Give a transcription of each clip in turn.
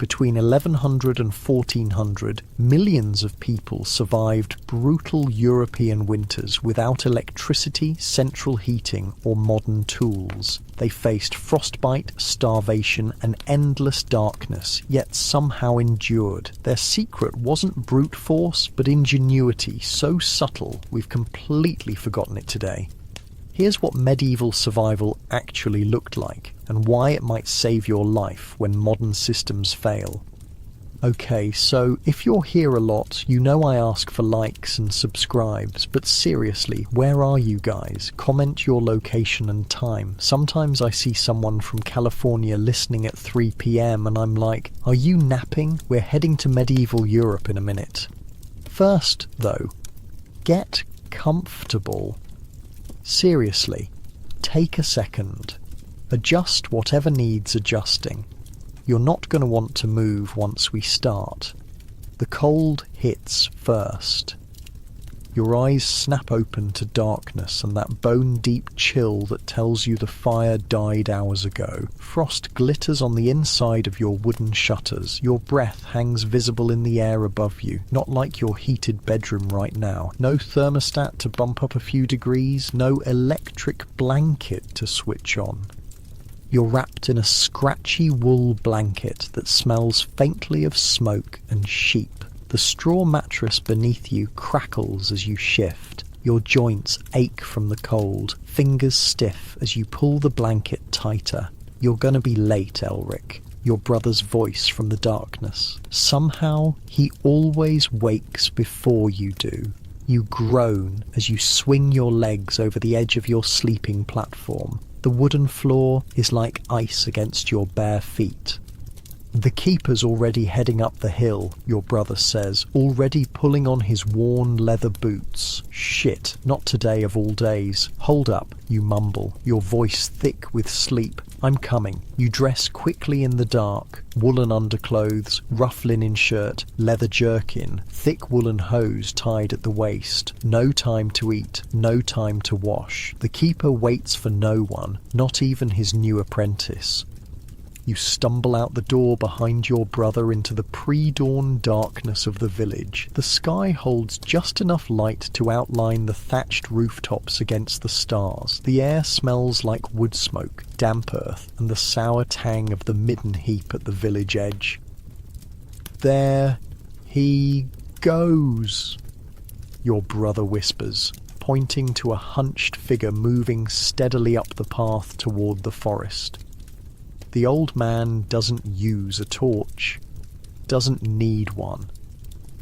Between 1100 and 1400, millions of people survived brutal European winters without electricity, central heating, or modern tools. They faced frostbite, starvation, and endless darkness, yet somehow endured. Their secret wasn't brute force, but ingenuity, so subtle we've completely forgotten it today. Here's what medieval survival actually looked like, and why it might save your life when modern systems fail. Okay, so if you're here a lot, you know I ask for likes and subscribes, but seriously, where are you guys? Comment your location and time. Sometimes I see someone from California listening at 3 p.m. and I'm like, are you napping? We're heading to medieval Europe in a minute. First, though, get comfortable. Seriously, take a second. Adjust whatever needs adjusting. You're not going to want to move once we start. The cold hits first. Your eyes snap open to darkness and that bone-deep chill that tells you the fire died hours ago. Frost glitters on the inside of your wooden shutters. Your breath hangs visible in the air above you, not like your heated bedroom right now. No thermostat to bump up a few degrees, no electric blanket to switch on. You're wrapped in a scratchy wool blanket that smells faintly of smoke and sheep. The straw mattress beneath you crackles as you shift. Your joints ache from the cold, fingers stiff as you pull the blanket tighter. You're gonna be late, Elric. Your brother's voice from the darkness. Somehow, he always wakes before you do. You groan as you swing your legs over the edge of your sleeping platform. The wooden floor is like ice against your bare feet. The keeper's already heading up the hill, your brother says, already pulling on his worn leather boots. Shit, not today of all days. Hold up, you mumble, your voice thick with sleep. I'm coming. You dress quickly in the dark. Woolen underclothes, rough linen shirt, leather jerkin, thick woolen hose tied at the waist. No time to eat, no time to wash. The keeper waits for no one, not even his new apprentice. You stumble out the door behind your brother into the pre-dawn darkness of the village. The sky holds just enough light to outline the thatched rooftops against the stars. The air smells like wood smoke, damp earth, and the sour tang of the midden heap at the village edge. There he goes, your brother whispers, pointing to a hunched figure moving steadily up the path toward the forest. The old man doesn't use a torch, doesn't need one.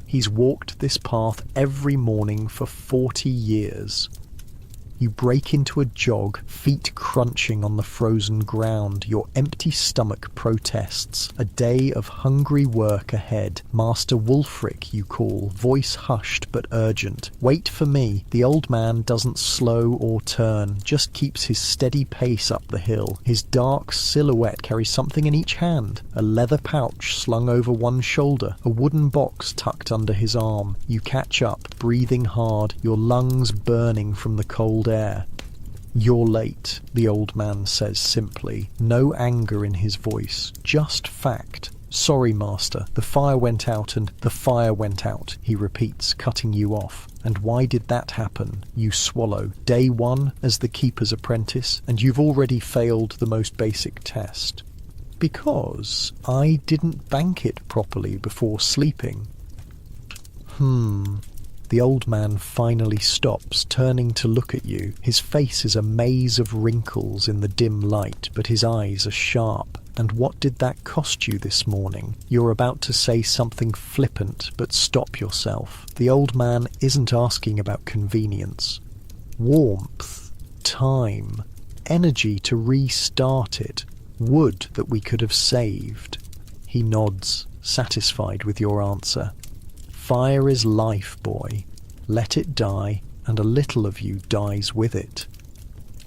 He's walked this path every morning for 40 years. You break into a jog, feet crunching on the frozen ground. Your empty stomach protests. A day of hungry work ahead. Master Wulfric, you call, voice hushed but urgent. Wait for me. The old man doesn't slow or turn, just keeps his steady pace up the hill. His dark silhouette carries something in each hand. A leather pouch slung over one shoulder, a wooden box tucked under his arm. You catch up, breathing hard, your lungs burning from the cold air. You're late, the old man says simply, no anger in his voice, just fact. Sorry, master, the fire went out and the fire went out, he repeats, cutting you off. And why did that happen? You swallow. Day one as the keeper's apprentice, and you've already failed the most basic test. Because I didn't bank it properly before sleeping. The old man finally stops, turning to look at you. His face is a maze of wrinkles in the dim light, but his eyes are sharp. And what did that cost you this morning? You're about to say something flippant, but stop yourself. The old man isn't asking about convenience. Warmth, time, energy to restart it, wood that we could have saved. He nods, satisfied with your answer. Fire is life, boy. Let it die, and a little of you dies with it.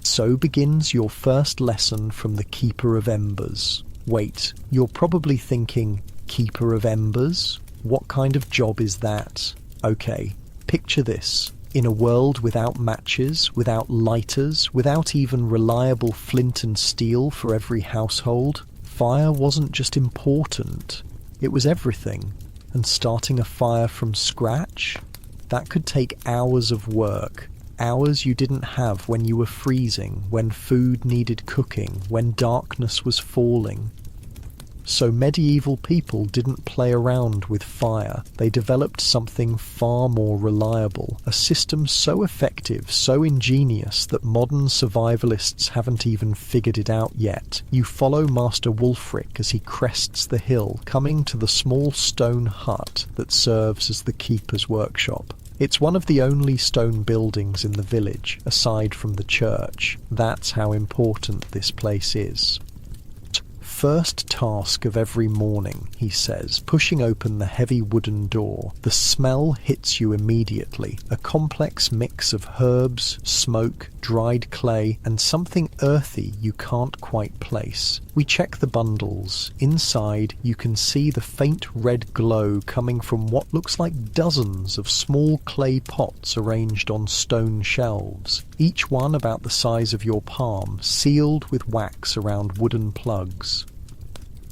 So begins your first lesson from the Keeper of Embers. Wait, you're probably thinking, Keeper of Embers? What kind of job is that? Okay, picture this. In a world without matches, without lighters, without even reliable flint and steel for every household, fire wasn't just important, It was everything. And starting a fire from scratch? That could take hours of work. Hours you didn't have when you were freezing, when food needed cooking, when darkness was falling. So medieval people didn't play around with fire. They developed something far more reliable, a system so effective, so ingenious that modern survivalists haven't even figured it out yet. You follow Master Wulfric as he crests the hill, coming to the small stone hut that serves as the keeper's workshop. It's one of the only stone buildings in the village, aside from the church. That's how important this place is. First task of every morning, he says, pushing open the heavy wooden door. The smell hits you immediately, a complex mix of herbs, smoke, dried clay, and something earthy you can't quite place. We check the bundles. Inside, you can see the faint red glow coming from what looks like dozens of small clay pots arranged on stone shelves, each one about the size of your palm, sealed with wax around wooden plugs.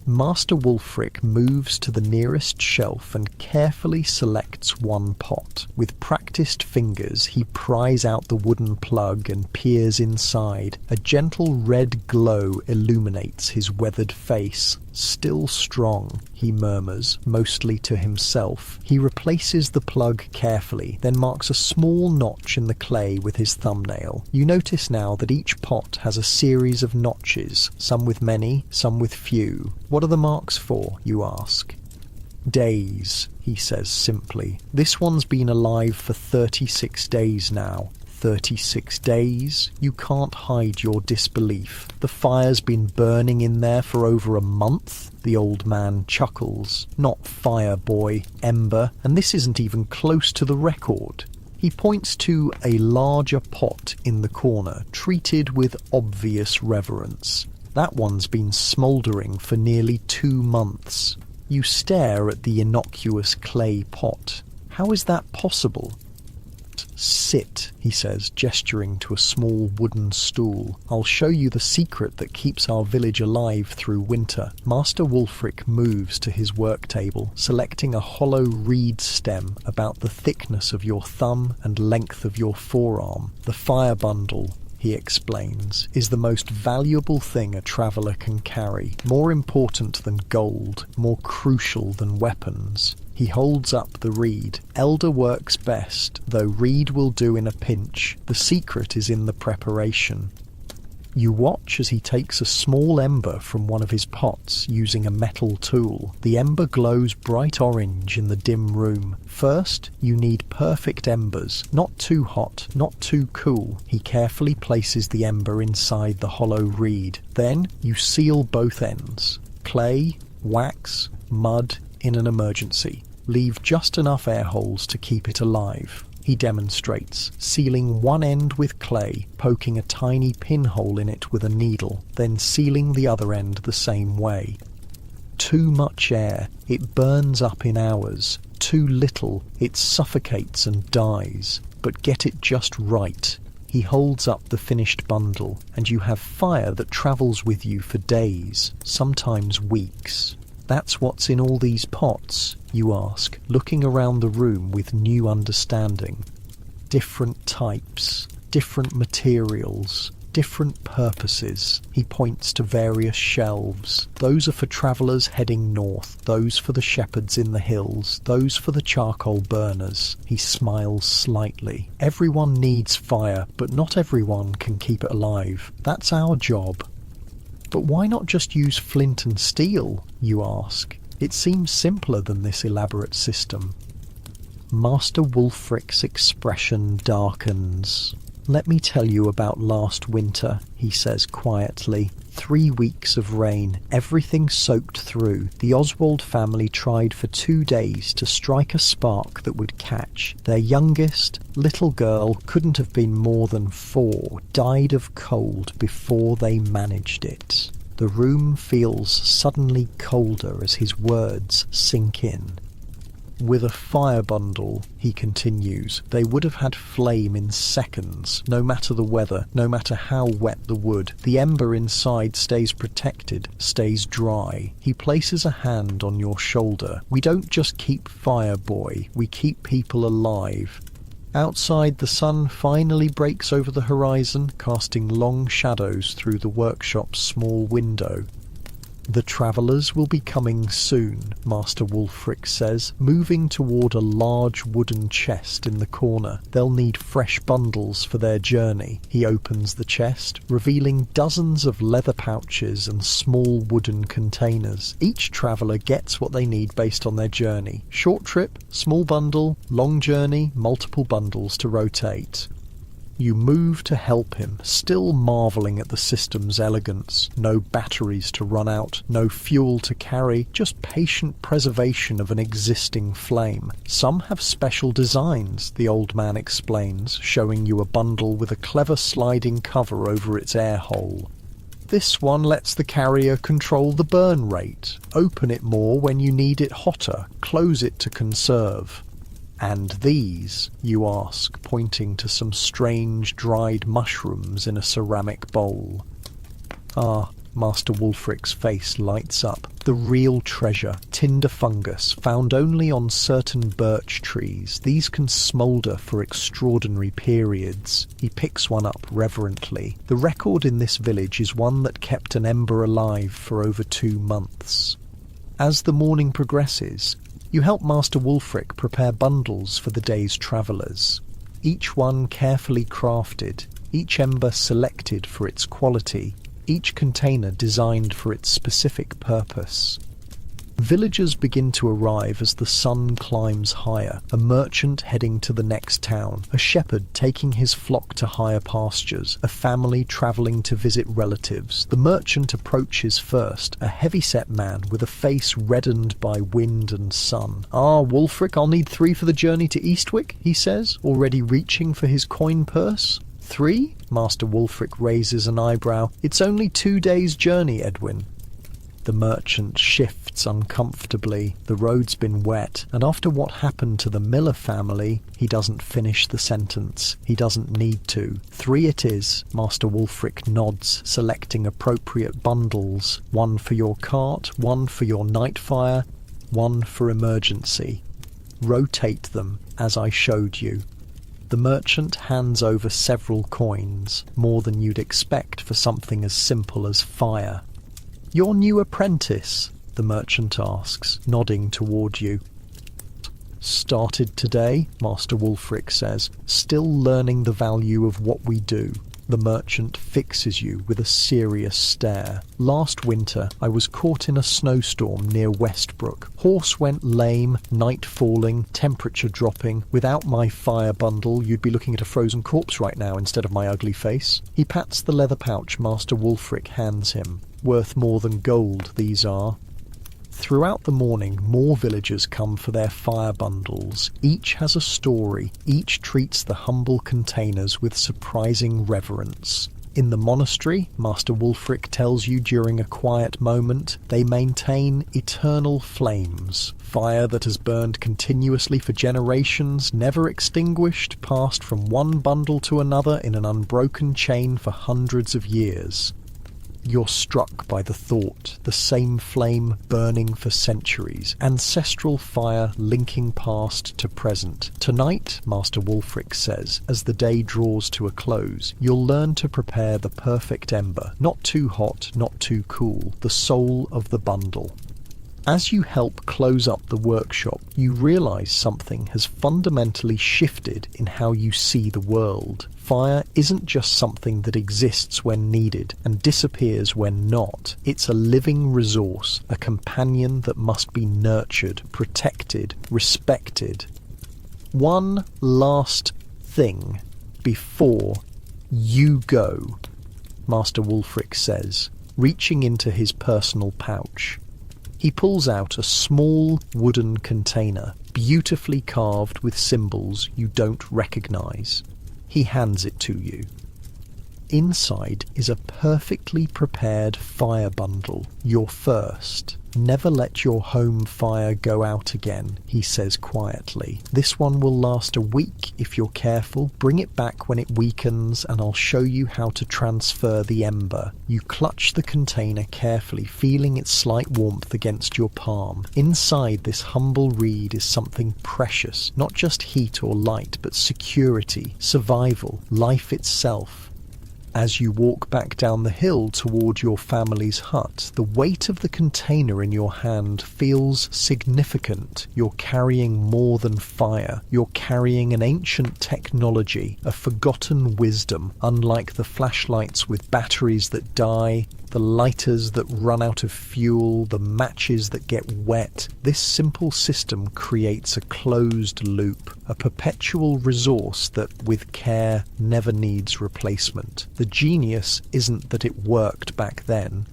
Master Wulfric moves to the nearest shelf and carefully selects one pot. With practiced fingers, he pries out the wooden plug and peers inside. A gentle red glow illuminates his weathered face. "Still strong," he murmurs, mostly to himself. He replaces the plug carefully, then marks a small notch in the clay with his thumbnail. You notice now that each pot has a series of notches, some with many, some with few. What are the marks for, you ask? Days, he says simply. This one's been alive for 36 days now. 36 days? You can't hide your disbelief. The fire's been burning in there for over a month? The old man chuckles. Not fire, boy, ember, and this isn't even close to the record. He points to a larger pot in the corner, treated with obvious reverence. That one's been smouldering for nearly 2 months. You stare at the innocuous clay pot. How is that possible? Sit, he says, gesturing to a small wooden stool. I'll show you the secret that keeps our village alive through winter. Master Wulfric moves to his work table, selecting a hollow reed stem about the thickness of your thumb and length of your forearm. The fire bundle, he explains, is the most valuable thing a traveller can carry, more important than gold, more crucial than weapons. He holds up the reed. Elder works best, though reed will do in a pinch. The secret is in the preparation. You watch as he takes a small ember from one of his pots using a metal tool. The ember glows bright orange in the dim room. First, you need perfect embers, not too hot, not too cool. He carefully places the ember inside the hollow reed. Then, you seal both ends. Clay, wax, mud, in an emergency. Leave just enough air holes to keep it alive. He demonstrates, sealing one end with clay, poking a tiny pinhole in it with a needle, then sealing the other end the same way. Too much air, it burns up in hours. Too little, it suffocates and dies. But get it just right. He holds up the finished bundle, and you have fire that travels with you for days, sometimes weeks. That's what's in all these pots, you ask, looking around the room with new understanding. Different types, different materials, different purposes. He points to various shelves. Those are for travellers heading north, those for the shepherds in the hills, those for the charcoal burners. He smiles slightly. Everyone needs fire, but not everyone can keep it alive. That's our job. But why not just use flint and steel, you ask? It seems simpler than this elaborate system. Master Wulfric's expression darkens. Let me tell you about last winter, he says quietly. 3 weeks of rain, everything soaked through. The Oswald family tried for 2 days to strike a spark that would catch. Their youngest, little girl, couldn't have been more than 4, died of cold before they managed it. The room feels suddenly colder as his words sink in. With a fire bundle, he continues, they would have had flame in seconds, no matter the weather, no matter how wet the wood. The ember inside stays protected, stays dry. He places a hand on your shoulder. We don't just keep fire, boy, we keep people alive. Outside, the sun finally breaks over the horizon, casting long shadows through the workshop's small window. The travellers will be coming soon, Master Wulfric says, moving toward a large wooden chest in the corner. They'll need fresh bundles for their journey. He opens the chest, revealing dozens of leather pouches and small wooden containers. Each traveller gets what they need based on their journey. Short trip, small bundle, long journey, multiple bundles to rotate. You move to help him, still marvelling at the system's elegance. No batteries to run out, no fuel to carry, just patient preservation of an existing flame. Some have special designs, the old man explains, showing you a bundle with a clever sliding cover over its air hole. This one lets the carrier control the burn rate. Open it more when you need it hotter, close it to conserve. And these, you ask, pointing to some strange dried mushrooms in a ceramic bowl. Ah, Master Wulfric's face lights up. The real treasure, tinder fungus, found only on certain birch trees. These can smoulder for extraordinary periods. He picks one up reverently. The record in this village is one that kept an ember alive for over 2 months. As the morning progresses, you help Master Wulfric prepare bundles for the day's travellers. Each one carefully crafted, each ember selected for its quality, each container designed for its specific purpose. Villagers begin to arrive as the sun climbs higher, a merchant heading to the next town, a shepherd taking his flock to higher pastures, a family travelling to visit relatives. The merchant approaches first, a heavy-set man with a face reddened by wind and sun. "Ah, Wulfric, I'll need 3 for the journey to Eastwick," he says, already reaching for his coin purse. 3? Master Wulfric raises an eyebrow. "It's only 2 days' journey, Edwin." The merchant shifts uncomfortably. The road's been wet, and after what happened to the Miller family, he doesn't finish the sentence. He doesn't need to. 3 it is. Master Wulfric nods, selecting appropriate bundles. 1 for your cart, 1 for your night fire, 1 for emergency. Rotate them, as I showed you. The merchant hands over several coins, more than you'd expect for something as simple as fire. "Your new apprentice?" the merchant asks, nodding toward you. "Started today," Master Wulfric says, "still learning the value of what we do." The merchant fixes you with a serious stare. "Last winter, I was caught in a snowstorm near Westbrook. Horse went lame, night falling, temperature dropping. Without my fire bundle, you'd be looking at a frozen corpse right now instead of my ugly face." He pats the leather pouch Master Wulfric hands him. "Worth more than gold, these are." Throughout the morning, more villagers come for their fire bundles. Each has a story. Each treats the humble containers with surprising reverence. In the monastery, Master Wulfric tells you during a quiet moment, they maintain eternal flames. Fire that has burned continuously for generations, never extinguished, passed from one bundle to another in an unbroken chain for hundreds of years. You're struck by the thought, the same flame burning for centuries, ancestral fire linking past to present. Tonight, Master Wulfric says, as the day draws to a close, you'll learn to prepare the perfect ember, not too hot, not too cool, the soul of the bundle. As you help close up the workshop, you realise something has fundamentally shifted in how you see the world. Fire isn't just something that exists when needed and disappears when not. It's a living resource, a companion that must be nurtured, protected, respected. One last thing before you go, Master Wulfric says, reaching into his personal pouch. He pulls out a small wooden container, beautifully carved with symbols you don't recognise. He hands it to you. Inside is a perfectly prepared fire bundle, your first. Never let your home fire go out again, he says quietly. This one will last a week if you're careful. Bring it back when it weakens and I'll show you how to transfer the ember. You clutch the container carefully, feeling its slight warmth against your palm. Inside this humble reed is something precious, not just heat or light, but security, survival, life itself. As you walk back down the hill toward your family's hut, the weight of the container in your hand feels significant. You're carrying more than fire. You're carrying an ancient technology, a forgotten wisdom, unlike the flashlights with batteries that die, the lighters that run out of fuel, the matches that get wet. This simple system creates a closed loop, a perpetual resource that, with care, never needs replacement. The genius isn't that it worked back then.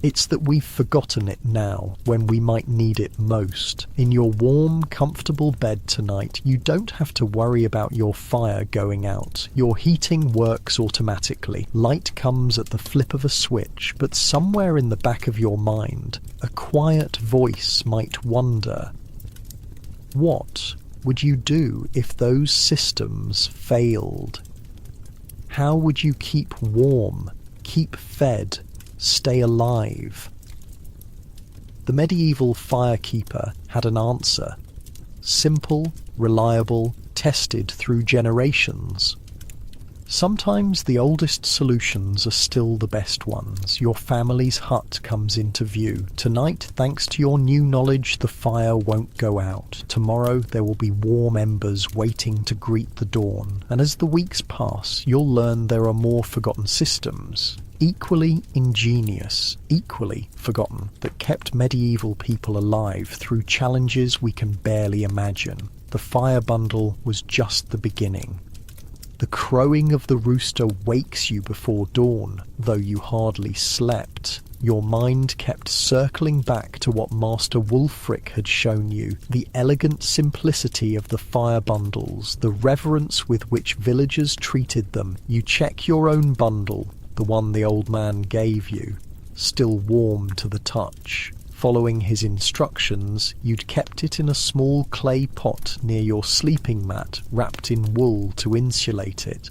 It's that we've forgotten it now, when we might need it most. In your warm, comfortable bed tonight, you don't have to worry about your fire going out. Your heating works automatically. Light comes at the flip of a switch, but somewhere in the back of your mind, a quiet voice might wonder, what would you do if those systems failed? How would you keep warm, keep fed, stay alive? The medieval firekeeper had an answer. Simple, reliable, tested through generations. Sometimes the oldest solutions are still the best ones. Your family's hut comes into view. Tonight, thanks to your new knowledge, the fire won't go out. Tomorrow, there will be warm embers waiting to greet the dawn. And as the weeks pass, you'll learn there are more forgotten systems, equally ingenious, equally forgotten, that kept medieval people alive through challenges we can barely imagine. The fire bundle was just the beginning. The crowing of the rooster wakes you before dawn, though you hardly slept. Your mind kept circling back to what Master Wulfric had shown you, the elegant simplicity of the fire bundles, the reverence with which villagers treated them. You check your own bundle, the one the old man gave you, still warm to the touch. Following his instructions, you'd kept it in a small clay pot near your sleeping mat, wrapped in wool to insulate it.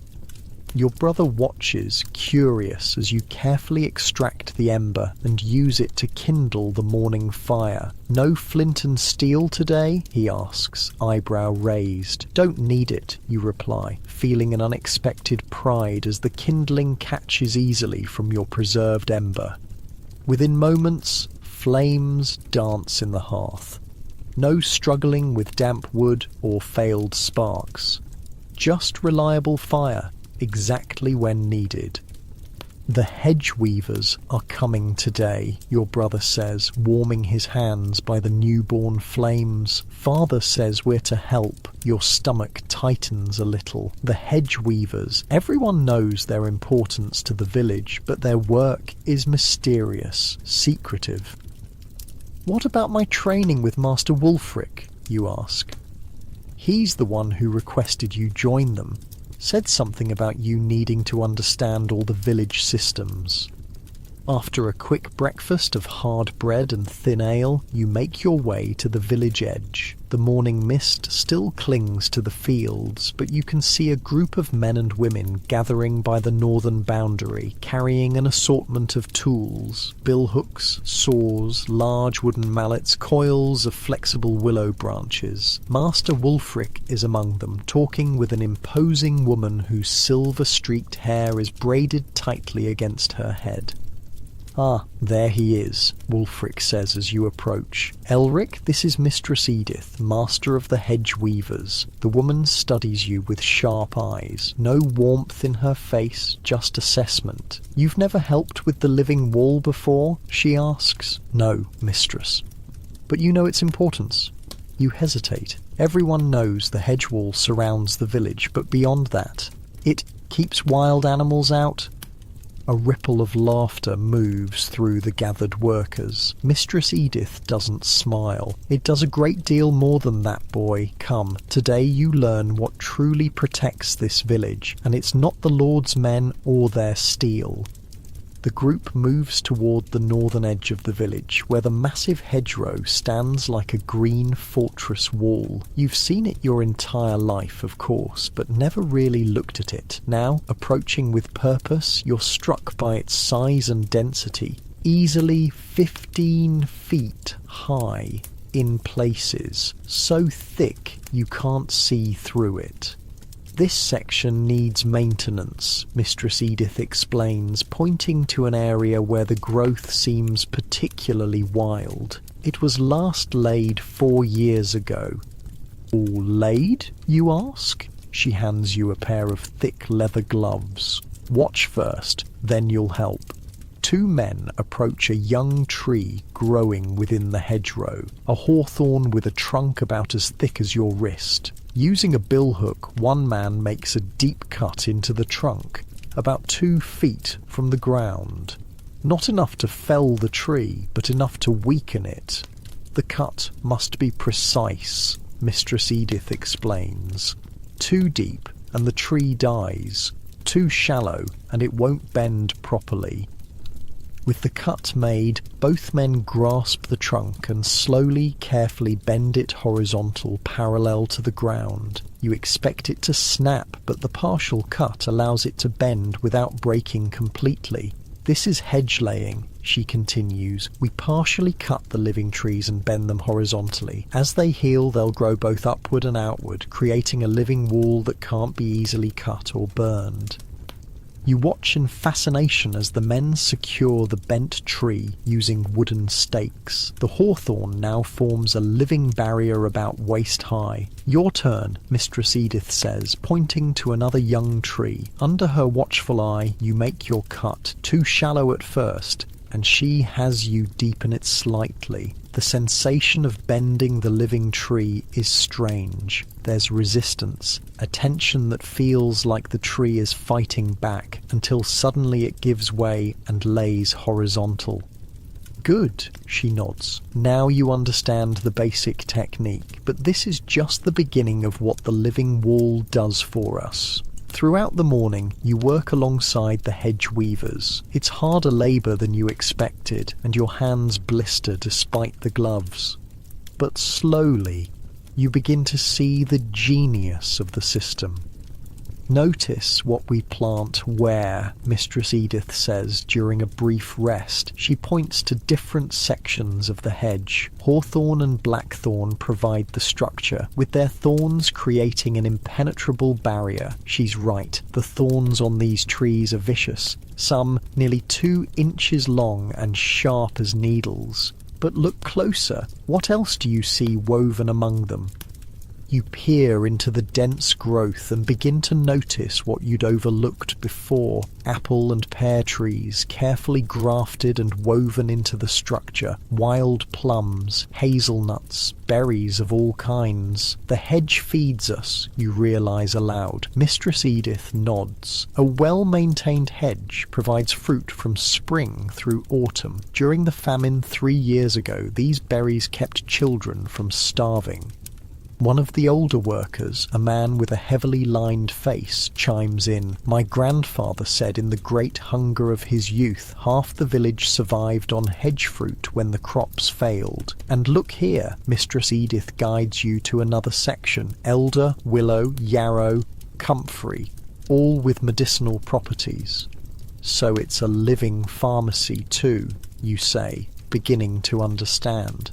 Your brother watches, curious, as you carefully extract the ember and use it to kindle the morning fire. No flint and steel today? He asks, eyebrow raised. Don't need it, you reply, feeling an unexpected pride as the kindling catches easily from your preserved ember. Within moments, flames dance in the hearth. No struggling with damp wood or failed sparks. Just reliable fire, exactly when needed. The hedge weavers are coming today, your brother says, warming his hands by the newborn flames. Father says we're to help. Your stomach tightens a little. The hedge weavers, everyone knows their importance to the village, but their work is mysterious, secretive. What about my training with Master Wulfric, you ask? He's the one who requested you join them, said something about you needing to understand all the village systems. After a quick breakfast of hard bread and thin ale, you make your way to the village edge. The morning mist still clings to the fields, but you can see a group of men and women gathering by the northern boundary, carrying an assortment of tools: billhooks, saws, large wooden mallets, coils of flexible willow branches. Master Wulfric is among them, talking with an imposing woman whose silver-streaked hair is braided tightly against her head. Ah, there he is, Wulfric says as you approach. Elric, this is Mistress Edith, master of the hedge weavers. The woman studies you with sharp eyes. No warmth in her face, just assessment. You've never helped with the living wall before? She asks. No, mistress. But you know its importance. You hesitate. Everyone knows the hedge wall surrounds the village, but beyond that, it keeps wild animals out. A ripple of laughter moves through the gathered workers. Mistress Edith doesn't smile. It does a great deal more than that, boy. Come, today you learn what truly protects this village, and it's not the Lord's men or their steel. The group moves toward the northern edge of the village, where the massive hedgerow stands like a green fortress wall. You've seen it your entire life, of course, but never really looked at it. Now, approaching with purpose, you're struck by its size and density. Easily 15 feet high in places, so thick you can't see through it. This section needs maintenance, Mistress Edith explains, pointing to an area where the growth seems particularly wild. It was last laid 4 years ago. All laid, you ask? She hands you a pair of thick leather gloves. Watch first, then you'll help. 2 men approach a young tree growing within the hedgerow, a hawthorn with a trunk about as thick as your wrist. Using a billhook, one man makes a deep cut into the trunk, about 2 feet from the ground. Not enough to fell the tree, but enough to weaken it. The cut must be precise, Mistress Edith explains. Too deep, and the tree dies. Too shallow, and it won't bend properly. With the cut made, both men grasp the trunk and slowly, carefully bend it horizontal, parallel to the ground. You expect it to snap, but the partial cut allows it to bend without breaking completely. This is hedge laying, she continues. We partially cut the living trees and bend them horizontally. As they heal, they'll grow both upward and outward, creating a living wall that can't be easily cut or burned. You watch in fascination as the men secure the bent tree using wooden stakes. The hawthorn now forms a living barrier about waist high. Your turn, Mistress Edith says, pointing to another young tree. Under her watchful eye, you make your cut, too shallow at first, and she has you deepen it slightly. The sensation of bending the living tree is strange. There's resistance, a tension that feels like the tree is fighting back, until suddenly it gives way and lays horizontal. Good, she nods. Now you understand the basic technique, but this is just the beginning of what the living wall does for us. Throughout the morning, you work alongside the hedge weavers. It's harder labour than you expected, and your hands blister despite the gloves. But slowly, you begin to see the genius of the system. Notice what we plant where, Mistress Edith says during a brief rest. She points to different sections of the hedge. Hawthorn and blackthorn provide the structure, with their thorns creating an impenetrable barrier. She's right, the thorns on these trees are vicious, some nearly 2 inches long and sharp as needles. But look closer. What else do you see woven among them? You peer into the dense growth and begin to notice what you'd overlooked before. Apple and pear trees, carefully grafted and woven into the structure. Wild plums, hazelnuts, berries of all kinds. The hedge feeds us, you realise aloud. Mistress Edith nods. A well-maintained hedge provides fruit from spring through autumn. During the famine 3 years ago, these berries kept children from starving. One of the older workers, a man with a heavily lined face, chimes in. My grandfather said in the great hunger of his youth, half the village survived on hedge fruit when the crops failed. And look here, Mistress Edith guides you to another section. Elder, willow, yarrow, comfrey, all with medicinal properties. So it's a living pharmacy too, you say, beginning to understand.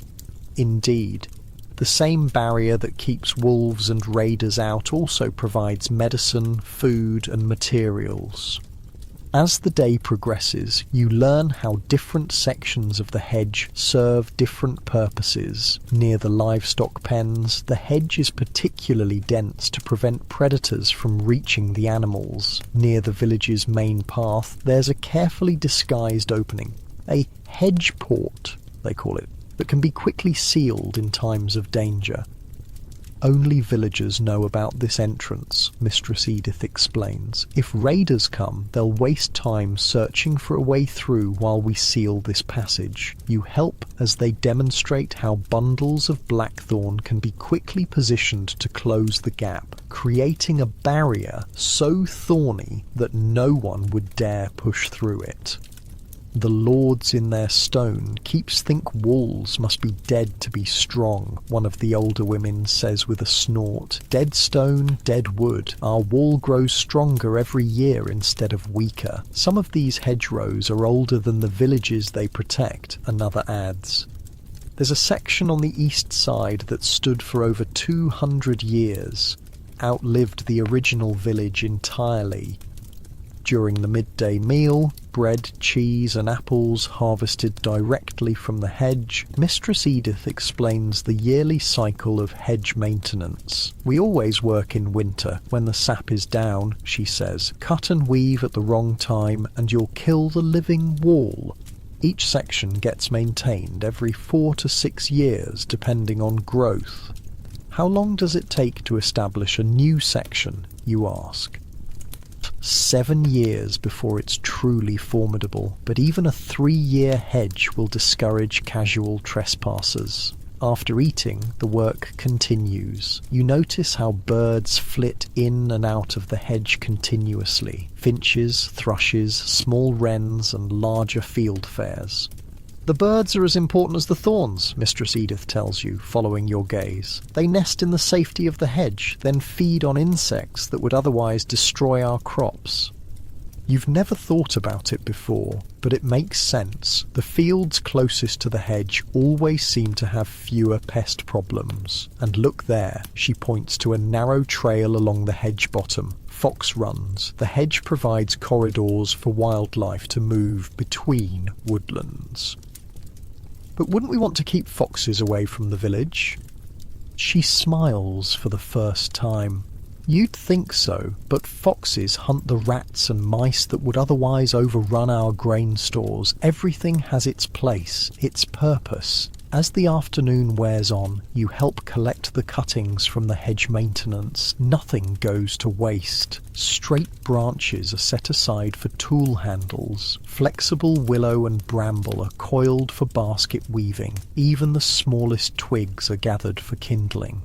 Indeed. The same barrier that keeps wolves and raiders out also provides medicine, food, and materials. As the day progresses, you learn how different sections of the hedge serve different purposes. Near the livestock pens, the hedge is particularly dense to prevent predators from reaching the animals. Near the village's main path, there's a carefully disguised opening, a hedge port, they call it, that can be quickly sealed in times of danger. Only villagers know about this entrance, Mistress Edith explains. If raiders come, they'll waste time searching for a way through while we seal this passage. You help as they demonstrate how bundles of blackthorn can be quickly positioned to close the gap, creating a barrier so thorny that no one would dare push through it. The lords in their stone keeps think walls must be dead to be strong, one of the older women says with a snort. Dead stone, dead wood. Our wall grows stronger every year instead of weaker. Some of these hedgerows are older than the villages they protect, another adds. There's a section on the east side that stood for over 200 years, outlived the original village entirely. During the midday meal, bread, cheese and apples harvested directly from the hedge, Mistress Edith explains the yearly cycle of hedge maintenance. We always work in winter, when the sap is down, she says. Cut and weave at the wrong time and you'll kill the living wall. Each section gets maintained every 4 to 6 years, depending on growth. How long does it take to establish a new section, you ask? 7 years before it's truly formidable, but even a 3-year hedge will discourage casual trespassers. After eating, the work continues. You notice how birds flit in and out of the hedge continuously. Finches, thrushes, small wrens and larger fieldfares. The birds are as important as the thorns, Mistress Edith tells you, following your gaze. They nest in the safety of the hedge, then feed on insects that would otherwise destroy our crops. You've never thought about it before, but it makes sense. The fields closest to the hedge always seem to have fewer pest problems. And look there, she points to a narrow trail along the hedge bottom. Fox runs. The hedge provides corridors for wildlife to move between woodlands. But wouldn't we want to keep foxes away from the village? She smiles for the first time. You'd think so, but foxes hunt the rats and mice that would otherwise overrun our grain stores. Everything has its place, its purpose. As the afternoon wears on, you help collect the cuttings from the hedge maintenance. Nothing goes to waste. Straight branches are set aside for tool handles. Flexible willow and bramble are coiled for basket weaving. Even the smallest twigs are gathered for kindling.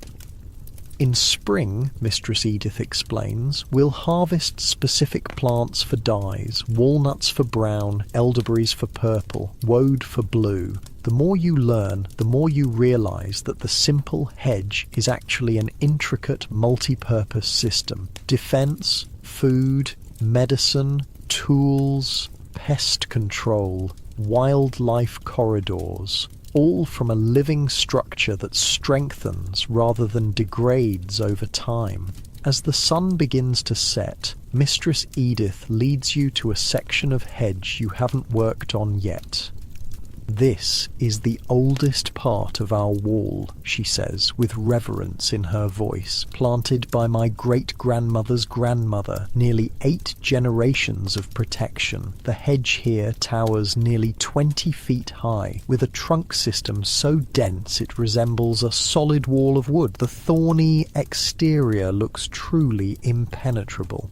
In spring, Mistress Edith explains, we'll harvest specific plants for dyes, walnuts for brown, elderberries for purple, woad for blue. The more you learn, the more you realise that the simple hedge is actually an intricate multi-purpose system. Defence, food, medicine, tools, pest control, wildlife corridors. All from a living structure that strengthens rather than degrades over time. As the sun begins to set, Mistress Edith leads you to a section of hedge you haven't worked on yet. This is the oldest part of our wall, she says, with reverence in her voice, planted by my great-grandmother's grandmother, nearly 8 generations of protection. The hedge here towers nearly 20 feet high, with a trunk system so dense it resembles a solid wall of wood. The thorny exterior looks truly impenetrable.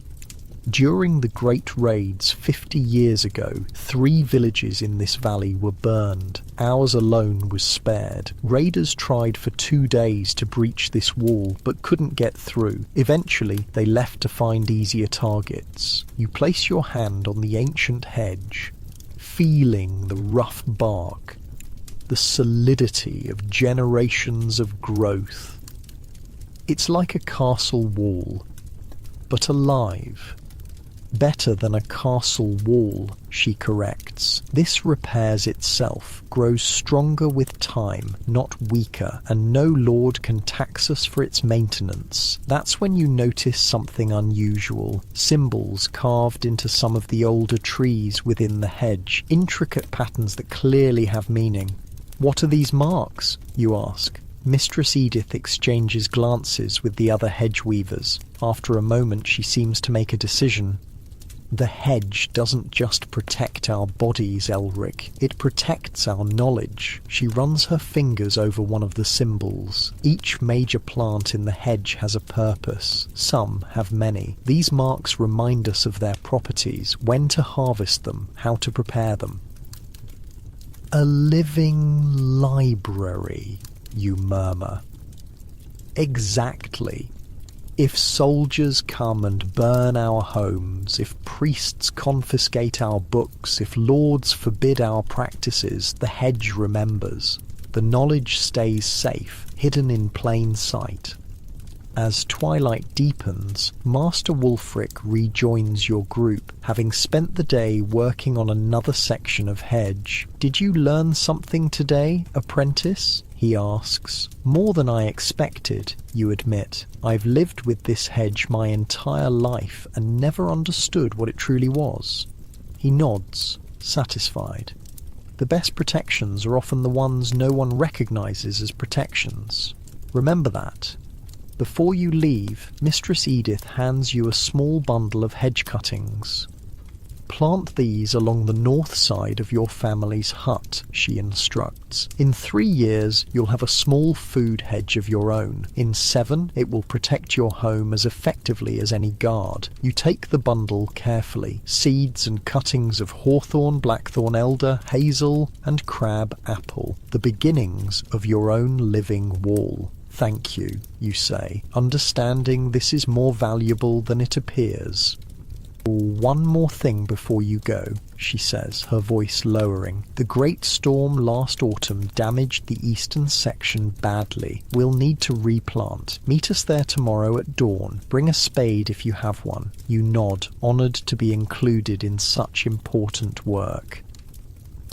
During the Great Raids 50 years ago, 3 villages in this valley were burned. Ours alone was spared. Raiders tried for 2 days to breach this wall, but couldn't get through. Eventually, they left to find easier targets. You place your hand on the ancient hedge, feeling the rough bark, the solidity of generations of growth. It's like a castle wall, but alive. Better than a castle wall, she corrects. This repairs itself, grows stronger with time, not weaker, and no lord can tax us for its maintenance. That's when you notice something unusual. Symbols carved into some of the older trees within the hedge, intricate patterns that clearly have meaning. What are these marks, you ask? Mistress Edith exchanges glances with the other hedge weavers. After a moment she seems to make a decision. The hedge doesn't just protect our bodies, Elric. It protects our knowledge. She runs her fingers over one of the symbols. Each major plant in the hedge has a purpose. Some have many. These marks remind us of their properties, when to harvest them, how to prepare them. A living library, you murmur. Exactly. If soldiers come and burn our homes, if priests confiscate our books, if lords forbid our practices, the hedge remembers. The knowledge stays safe, hidden in plain sight. As twilight deepens, Master Wulfric rejoins your group, having spent the day working on another section of hedge. "Did you learn something today, apprentice?" he asks. "More than I expected," you admit. "I've lived with this hedge my entire life and never understood what it truly was." He nods, satisfied. The best protections are often the ones no one recognizes as protections. Remember that. Before you leave, Mistress Edith hands you a small bundle of hedge cuttings. "Plant these along the north side of your family's hut," she instructs. "In 3 years, you'll have a small food hedge of your own. In 7, it will protect your home as effectively as any guard." You take the bundle carefully. Seeds and cuttings of hawthorn, blackthorn elder, hazel, and crab apple. The beginnings of your own living wall. "Thank you," you say, understanding this is more valuable than it appears. "One more thing before you go," she says, her voice lowering. "The great storm last autumn damaged the eastern section badly. We'll need to replant. Meet us there tomorrow at dawn. Bring a spade if you have one." You nod, honoured to be included in such important work.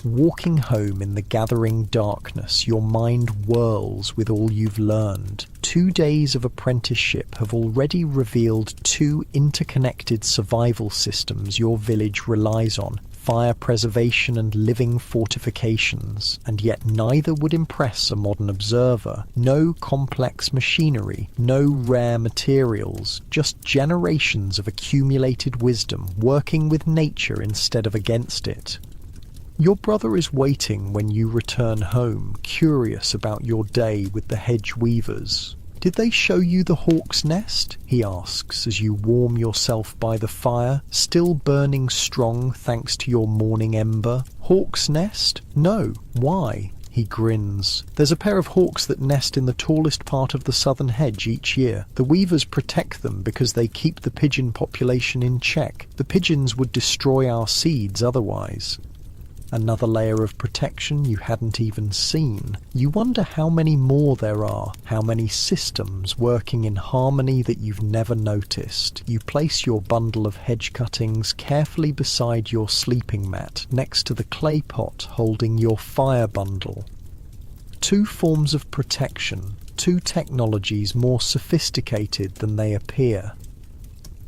Walking home in the gathering darkness, your mind whirls with all you've learned. 2 days of apprenticeship have already revealed 2 interconnected survival systems your village relies on: fire preservation and living fortifications, and yet neither would impress a modern observer. No complex machinery, no rare materials, just generations of accumulated wisdom working with nature instead of against it. Your brother is waiting when you return home, curious about your day with the hedge weavers. "Did they show you the hawk's nest?" he asks as you warm yourself by the fire, still burning strong thanks to your morning ember. "Hawk's nest? No. Why?" He grins. "There's a pair of hawks that nest in the tallest part of the southern hedge each year. The weavers protect them because they keep the pigeon population in check. The pigeons would destroy our seeds otherwise." Another layer of protection you hadn't even seen. You wonder how many more there are, how many systems working in harmony that you've never noticed. You place your bundle of hedge cuttings carefully beside your sleeping mat, next to the clay pot holding your fire bundle. 2 forms of protection, 2 technologies more sophisticated than they appear.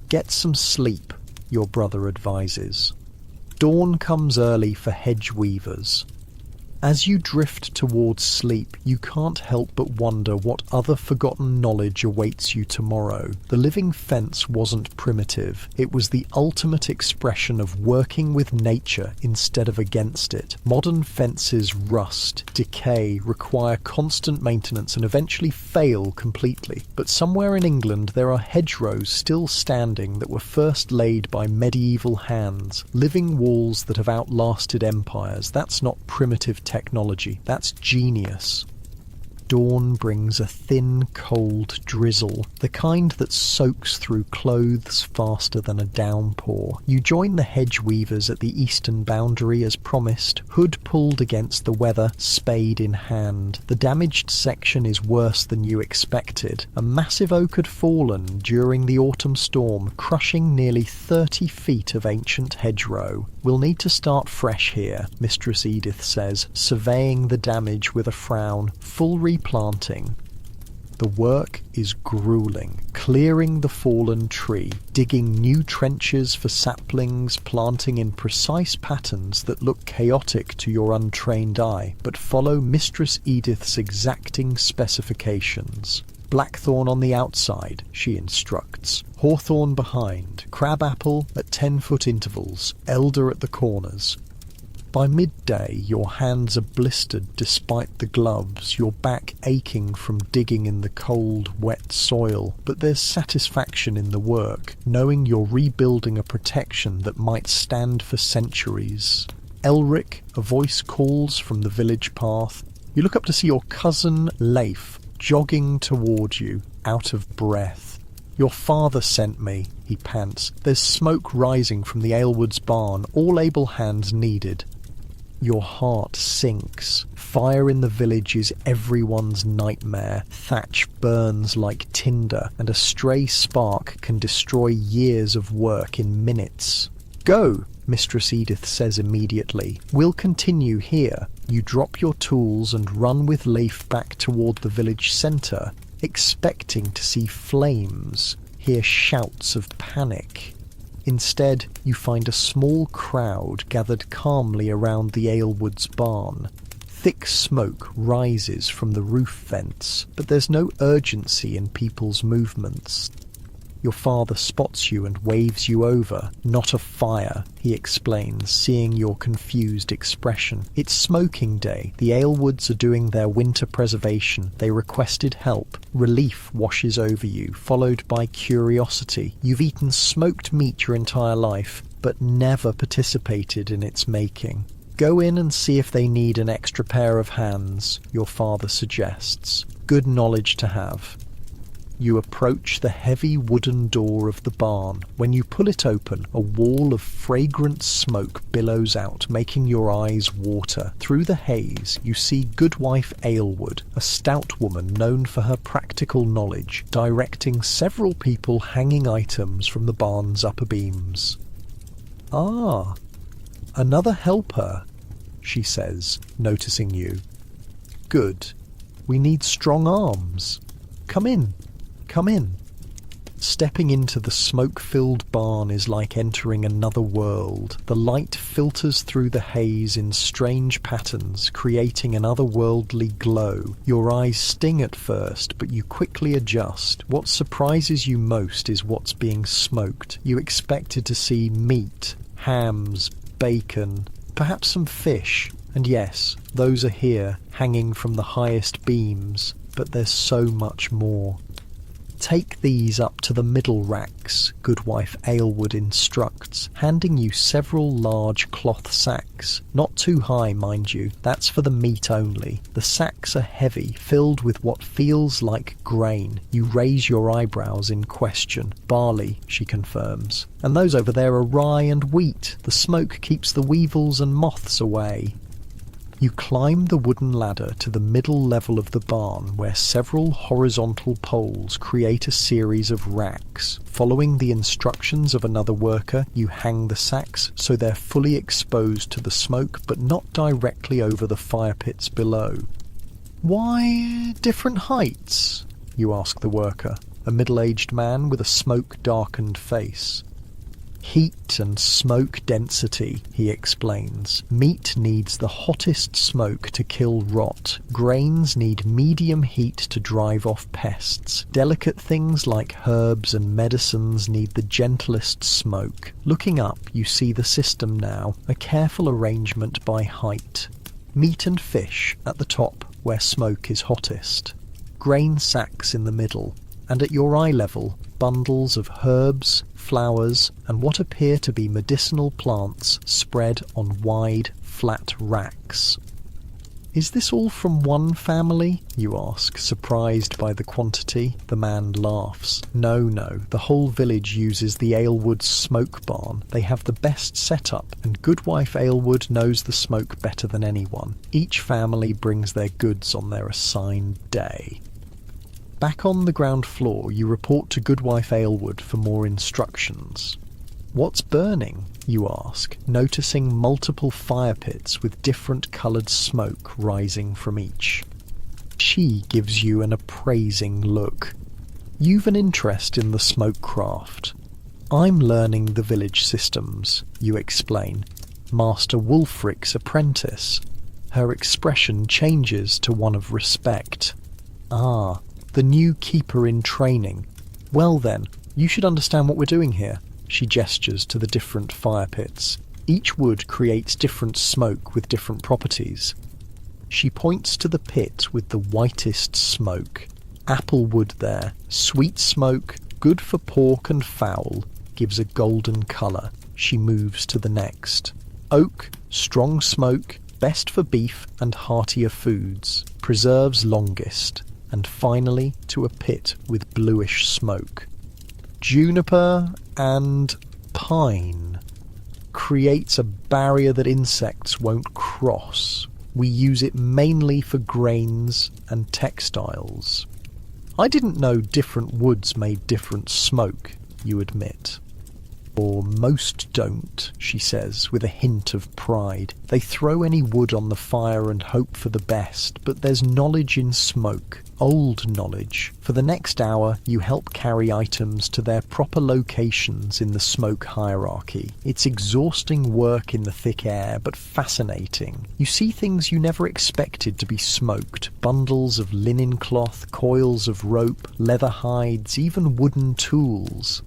"Get some sleep," your brother advises. Dawn comes early for hedge weavers. As you drift towards sleep, you can't help but wonder what other forgotten knowledge awaits you tomorrow. The living fence wasn't primitive. It was the ultimate expression of working with nature instead of against it. Modern fences rust, decay, require constant maintenance and eventually fail completely. But somewhere in England there are hedgerows still standing that were first laid by medieval hands. Living walls that have outlasted empires. That's not primitive technology, that's genius. Dawn brings a thin, cold drizzle, the kind that soaks through clothes faster than a downpour. You join the hedge weavers at the eastern boundary as promised, hood pulled against the weather, spade in hand. The damaged section is worse than you expected. A massive oak had fallen during the autumn storm, crushing nearly 30 feet of ancient hedgerow. "We'll need to start fresh here," Mistress Edith says, surveying the damage with a frown. "Full replanting." The work is grueling, clearing the fallen tree, digging new trenches for saplings, planting in precise patterns that look chaotic to your untrained eye, but follow Mistress Edith's exacting specifications. "Blackthorn on the outside," she instructs. "Hawthorn behind. Crabapple at 10-foot intervals. Elder at the corners." By midday, your hands are blistered despite the gloves, your back aching from digging in the cold, wet soil. But there's satisfaction in the work, knowing you're rebuilding a protection that might stand for centuries. "Elric," a voice calls from the village path. You look up to see your cousin Leif jogging toward you, out of breath. "Your father sent me," he pants. "There's smoke rising from the Aylwoods barn, all able hands needed." Your heart sinks. Fire in the village is everyone's nightmare. Thatch burns like tinder, and a stray spark can destroy years of work in minutes. "Go," Mistress Edith says immediately. "We'll continue here." You drop your tools and run with Leif back toward the village centre, expecting to see flames, hear shouts of panic. Instead, you find a small crowd gathered calmly around the Aylwoods barn. Thick smoke rises from the roof vents, but there's no urgency in people's movements. Your father spots you and waves you over. "Not a fire," he explains, seeing your confused expression. "It's smoking day. The Aylwoods are doing their winter preservation. They requested help." Relief washes over you, followed by curiosity. You've eaten smoked meat your entire life, but never participated in its making. "Go in and see if they need an extra pair of hands," your father suggests. Good knowledge to have. You approach the heavy wooden door of the barn. When you pull it open, a wall of fragrant smoke billows out, making your eyes water. Through the haze, you see Goodwife Aylwood, a stout woman known for her practical knowledge, directing several people hanging items from the barn's upper beams. "Ah, another helper," she says, noticing you. "Good. We need strong arms. Come in. Come in." Stepping into the smoke-filled barn is like entering another world. The light filters through the haze in strange patterns, creating an otherworldly glow. Your eyes sting at first, but you quickly adjust. What surprises you most is what's being smoked. You expected to see meat, hams, bacon, perhaps some fish. And yes, those are here, hanging from the highest beams. But there's so much more. "Take these up to the middle racks," Goodwife Aylwood instructs, handing you several large cloth sacks. Not too high, mind you, that's for the meat only. The sacks are heavy, filled with what feels like grain. You raise your eyebrows in question. "Barley," she confirms. "And those over there are rye and wheat. The smoke keeps the weevils and moths away." You climb the wooden ladder to the middle level of the barn, where several horizontal poles create a series of racks. Following the instructions of another worker, you hang the sacks so they're fully exposed to the smoke but not directly over the fire pits below. "Why different heights?" you ask the worker, a middle-aged man with a smoke-darkened face. "Heat and smoke density," he explains. "Meat needs the hottest smoke to kill rot. Grains need medium heat to drive off pests. Delicate things like herbs and medicines need the gentlest smoke." Looking up, you see the system now, a careful arrangement by height. Meat and fish at the top, where smoke is hottest. Grain sacks in the middle, and at your eye level, bundles of herbs, flowers, and what appear to be medicinal plants spread on wide, flat racks. "Is this all from one family?" you ask, surprised by the quantity. The man laughs. No, the whole village uses the Aylwood smoke barn. They have the best setup, and Goodwife Aylwood knows the smoke better than anyone. Each family brings their goods on their assigned day. Back on the ground floor, you report to Goodwife Aylwood for more instructions. "What's burning?" you ask, noticing multiple fire pits with different coloured smoke rising from each. She gives you an appraising look. "You've an interest in the smoke craft." "I'm learning the village systems," you explain. "Master Wulfric's apprentice." Her expression changes to one of respect. "Ah, the new keeper in training. Well then, you should understand what we're doing here." She gestures to the different fire pits. Each wood creates different smoke with different properties. She points to the pit with the whitest smoke. Apple wood there, sweet smoke, good for pork and fowl, gives a golden colour. She moves to the next. Oak, strong smoke, best for beef and heartier foods, preserves longest. And finally to a pit with bluish smoke. Juniper and pine creates a barrier that insects won't cross. We use it mainly for grains and textiles. I didn't know different woods made different smoke, you admit. Or most don't, she says, with a hint of pride. They throw any wood on the fire and hope for the best, but there's knowledge in smoke, old knowledge. For the next hour, you help carry items to their proper locations in the smoke hierarchy. It's exhausting work in the thick air, but fascinating. You see things you never expected to be smoked. Bundles of linen cloth, coils of rope, leather hides, even wooden tools.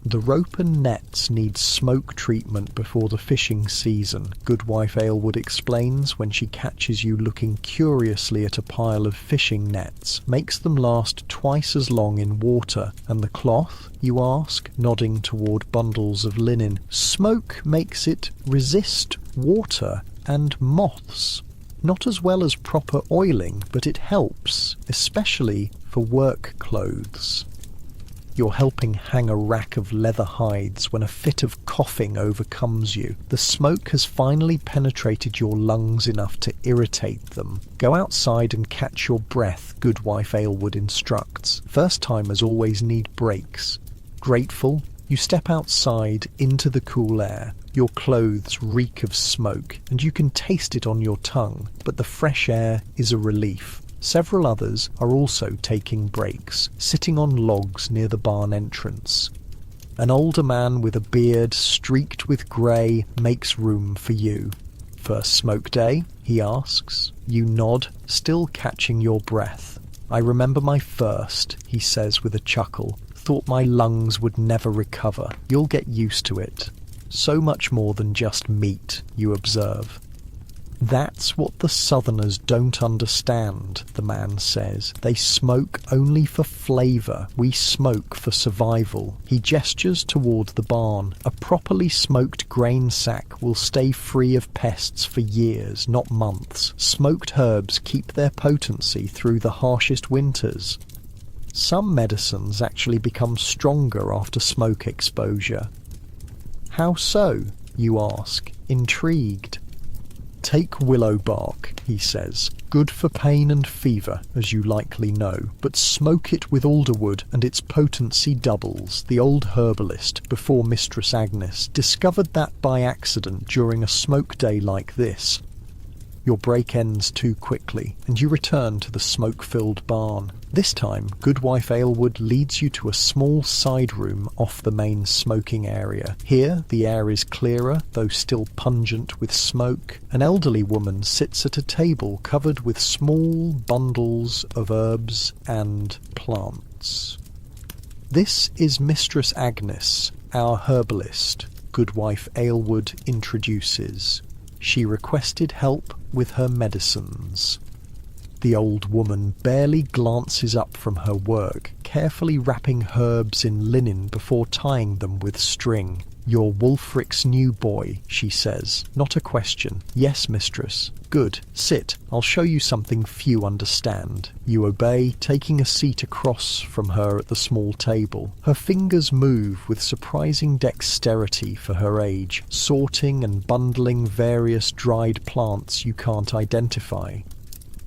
The rope and nets need smoke treatment before the fishing season, Goodwife Aylward explains when she catches you looking curiously at a pile of fishing nets. Makes them last twice as long in water. And the cloth, you ask, nodding toward bundles of linen. Smoke makes it resist water and moths. Not as well as proper oiling, but it helps, especially for work clothes. You're helping hang a rack of leather hides when a fit of coughing overcomes you. The smoke has finally penetrated your lungs enough to irritate them. Go outside and catch your breath, Goodwife Aylward instructs. First-timers always need breaks. Grateful, you step outside into the cool air. Your clothes reek of smoke, and you can taste it on your tongue, but the fresh air is a relief. Several others are also taking breaks, sitting on logs near the barn entrance. An older man with a beard streaked with grey makes room for you. First smoke day, he asks. You nod, still catching your breath. I remember my first, he says with a chuckle. Thought my lungs would never recover. You'll get used to it. So much more than just meat, you observe. That's what the Southerners don't understand, the man says. They smoke only for flavour. We smoke for survival. He gestures toward the barn. A properly smoked grain sack will stay free of pests for years, not months. Smoked herbs keep their potency through the harshest winters. Some medicines actually become stronger after smoke exposure. How so, you ask, intrigued. Take willow bark, he says. Good for pain and fever, as you likely know, but smoke it with alderwood and its potency doubles. The old herbalist, before Mistress Agnes, discovered that by accident during a smoke day like this. Your break ends too quickly, and you return to the smoke-filled barn. This time, Goodwife Aylward leads you to a small side room off the main smoking area. Here, the air is clearer, though still pungent with smoke. An elderly woman sits at a table covered with small bundles of herbs and plants. This is Mistress Agnes, our herbalist, Goodwife Aylward introduces. She requested help with her medicines. The old woman barely glances up from her work, carefully wrapping herbs in linen before tying them with string. You're Wulfric's new boy, she says. Not a question. Yes, mistress. Good. Sit. I'll show you something few understand. You obey, taking a seat across from her at the small table. Her fingers move with surprising dexterity for her age, sorting and bundling various dried plants you can't identify.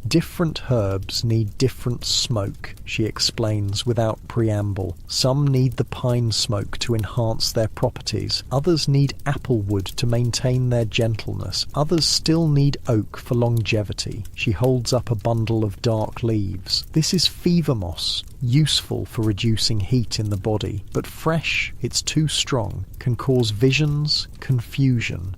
Different herbs need different smoke, she explains without preamble. Some need the pine smoke to enhance their properties. Others need apple wood to maintain their gentleness. Others still need oak for longevity. She holds up a bundle of dark leaves. This is fever moss, useful for reducing heat in the body, but fresh, it's too strong, can cause visions, confusion.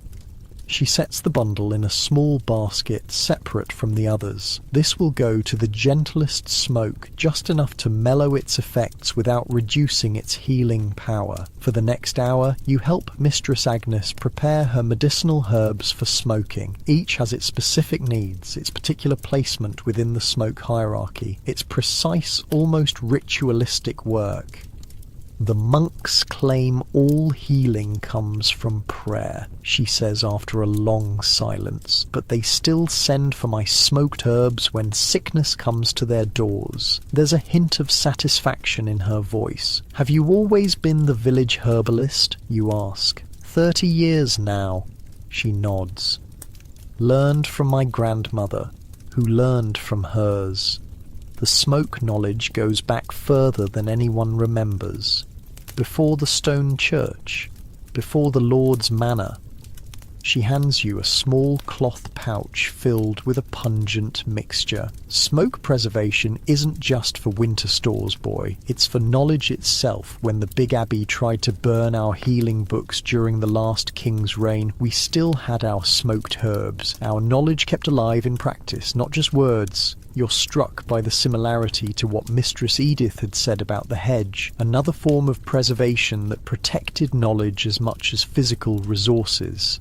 She sets the bundle in a small basket separate from the others. This will go to the gentlest smoke, just enough to mellow its effects without reducing its healing power. For the next hour, you help Mistress Agnes prepare her medicinal herbs for smoking. Each has its specific needs, its particular placement within the smoke hierarchy, its precise, almost ritualistic work. "The monks claim all healing comes from prayer," she says after a long silence, "but they still send for my smoked herbs when sickness comes to their doors." There's a hint of satisfaction in her voice. "Have you always been the village herbalist?" you ask. 30 years now." She nods. "Learned from my grandmother, who learned from hers." The smoke knowledge goes back further than anyone remembers. Before the stone church, before the Lord's manor. She hands you a small cloth pouch filled with a pungent mixture. Smoke preservation isn't just for winter stores, boy. It's for knowledge itself. When the Big Abbey tried to burn our healing books during the last king's reign, we still had our smoked herbs. Our knowledge kept alive in practice, not just words. You're struck by the similarity to what Mistress Edith had said about the hedge, another form of preservation that protected knowledge as much as physical resources.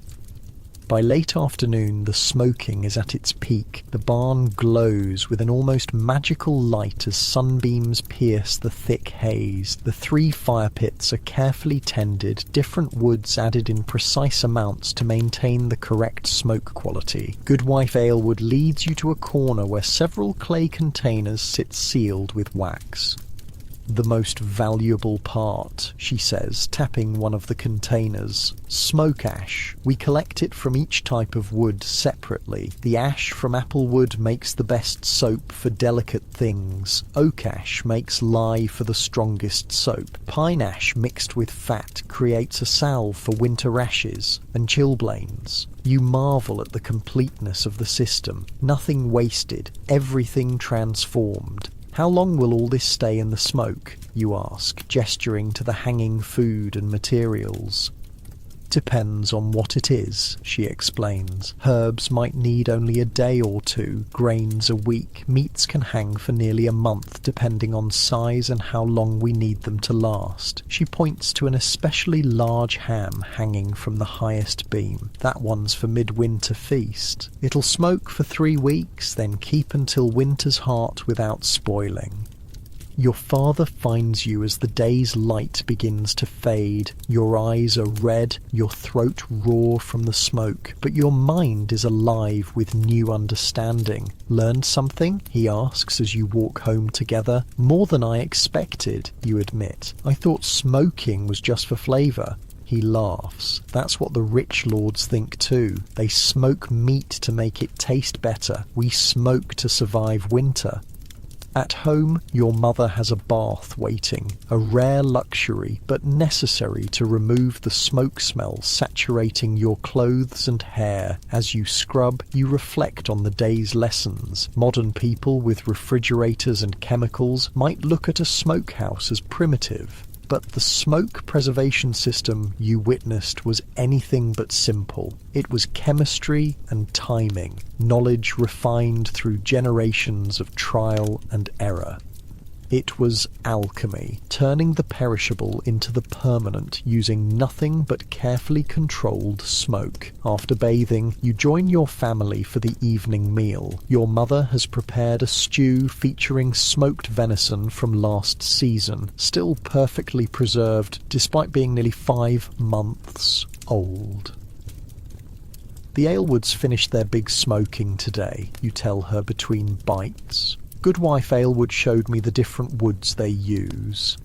By late afternoon, the smoking is at its peak. The barn glows with an almost magical light as sunbeams pierce the thick haze. The 3 fire pits are carefully tended, different woods added in precise amounts to maintain the correct smoke quality. Goodwife Aylward leads you to a corner where several clay containers sit sealed with wax. "The most valuable part," she says, tapping one of the containers. "Smoke ash. We collect it from each type of wood separately. The ash from apple wood makes the best soap for delicate things. Oak ash makes lye for the strongest soap. Pine ash mixed with fat creates a salve for winter rashes and chilblains." You marvel at the completeness of the system. Nothing wasted, everything transformed. "How long will all this stay in the smoke?" you ask, gesturing to the hanging food and materials. "Depends on what it is," she explains. "Herbs might need only a day or 2, grains a week. Meats can hang for nearly a month, depending on size and how long we need them to last." She points to an especially large ham hanging from the highest beam. "That one's for midwinter feast. It'll smoke for 3 weeks, then keep until winter's heart without spoiling." Your father finds you as the day's light begins to fade. Your eyes are red, your throat raw from the smoke, but your mind is alive with new understanding. "Learned something?" he asks as you walk home together. "More than I expected," you admit. "I thought smoking was just for flavour." He laughs. "That's what the rich lords think too. They smoke meat to make it taste better. We smoke to survive winter." At home, your mother has a bath waiting, a rare luxury but necessary to remove the smoke smell saturating your clothes and hair. As you scrub, you reflect on the day's lessons. Modern people with refrigerators and chemicals might look at a smokehouse as primitive, but the smoke preservation system you witnessed was anything but simple. It was chemistry and timing, knowledge refined through generations of trial and error. It was alchemy, turning the perishable into the permanent using nothing but carefully controlled smoke. After bathing, you join your family for the evening meal. Your mother has prepared a stew featuring smoked venison from last season, still perfectly preserved despite being nearly 5 months old. The Aylwards finished their big smoking today, you tell her between bites. Goodwife Aylward showed me the different woods they use.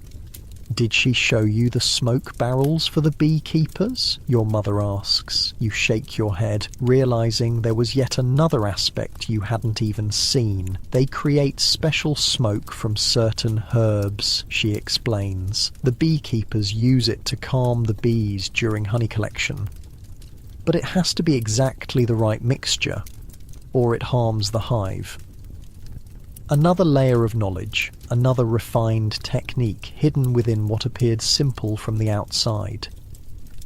"Did she show you the smoke barrels for the beekeepers?" your mother asks. You shake your head, realizing there was yet another aspect you hadn't even seen. "They create special smoke from certain herbs," she explains. "The beekeepers use it to calm the bees during honey collection. But it has to be exactly the right mixture, or it harms the hive." Another layer of knowledge, another refined technique hidden within what appeared simple from the outside.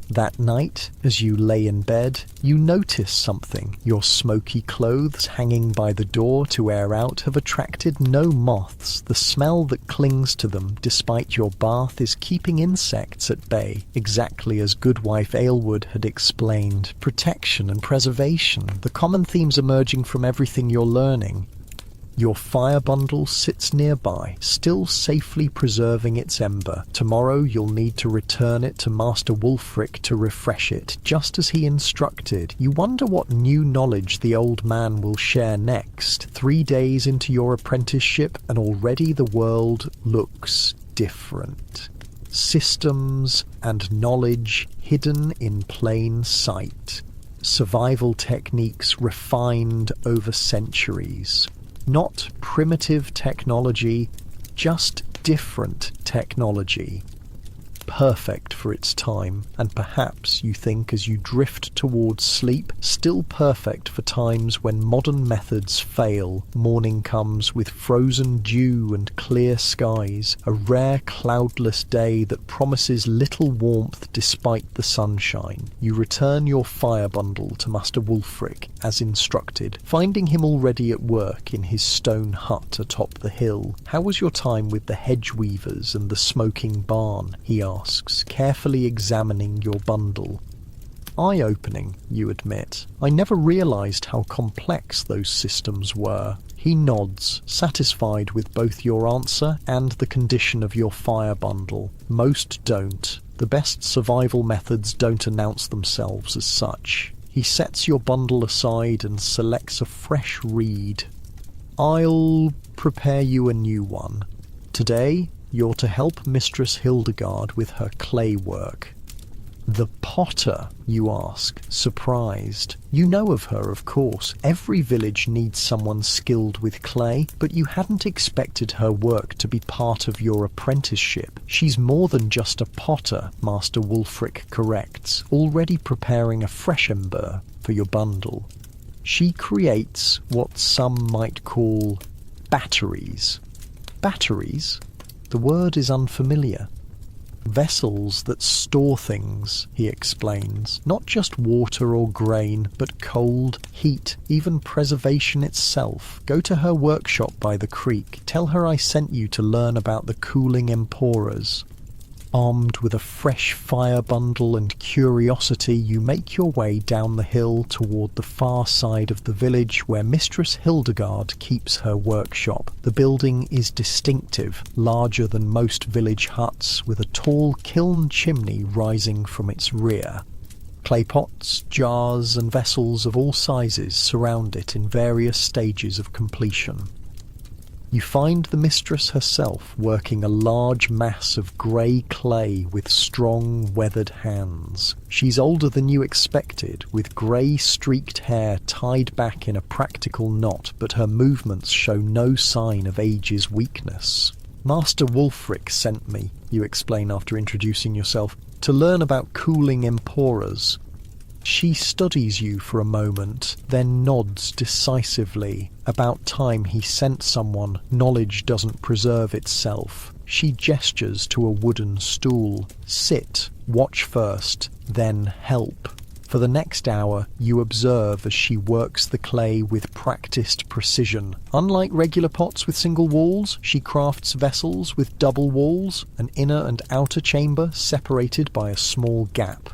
That night, as you lay in bed, you notice something. Your smoky clothes hanging by the door to air out have attracted no moths. The smell that clings to them despite your bath is keeping insects at bay, exactly as Goodwife Aylward had explained. Protection and preservation, the common themes emerging from everything you're learning. Your fire bundle sits nearby, still safely preserving its ember. Tomorrow you'll need to return it to Master Wulfric to refresh it, just as he instructed. You wonder what new knowledge the old man will share next. 3 days into your apprenticeship, and already the world looks different. Systems and knowledge hidden in plain sight. Survival techniques refined over centuries. Not primitive technology, just different technology. Perfect for its time, and perhaps you think as you drift towards sleep, still perfect for times when modern methods fail. Morning comes with frozen dew and clear skies, a rare cloudless day that promises little warmth despite the sunshine. You return your fire bundle to Master Wulfric as instructed, finding him already at work in his stone hut atop the hill. "How was your time with the hedge weavers and the smoking barn?" he asks, carefully examining your bundle. "Eye-opening," you admit. "I never realized how complex those systems were." He nods, satisfied with both your answer and the condition of your fire bundle. Most don't. The best survival methods don't announce themselves as such. He sets your bundle aside and selects a fresh reed. "I'll prepare you a new one. Today, you're to help Mistress Hildegard with her clay work." "The potter?" you ask, surprised. You know of her, of course. Every village needs someone skilled with clay, but you hadn't expected her work to be part of your apprenticeship. "She's more than just a potter," Master Wulfric corrects, already preparing a fresh ember for your bundle. "She creates what some might call batteries." Batteries? The word is unfamiliar. "Vessels that store things," he explains. "Not just water or grain, but cold, heat, even preservation itself. Go to her workshop by the creek. Tell her I sent you to learn about the cooling emporas." Armed with a fresh fire bundle and curiosity, you make your way down the hill toward the far side of the village where Mistress Hildegard keeps her workshop. The building is distinctive, larger than most village huts, with a tall kiln chimney rising from its rear. Clay pots, jars, and vessels of all sizes surround it in various stages of completion. You find the mistress herself working a large mass of grey clay with strong, weathered hands. She's older than you expected, with grey streaked hair tied back in a practical knot, but her movements show no sign of age's weakness. "Master Wulfric sent me," you explain after introducing yourself, "to learn about cooling emporas." She studies you for a moment, then nods decisively. About time he sent someone. Knowledge doesn't preserve itself. She gestures to a wooden stool. "Sit, watch first, then help." For the next hour, you observe as she works the clay with practiced precision. Unlike regular pots with single walls, she crafts vessels with double walls, an inner and outer chamber separated by a small gap.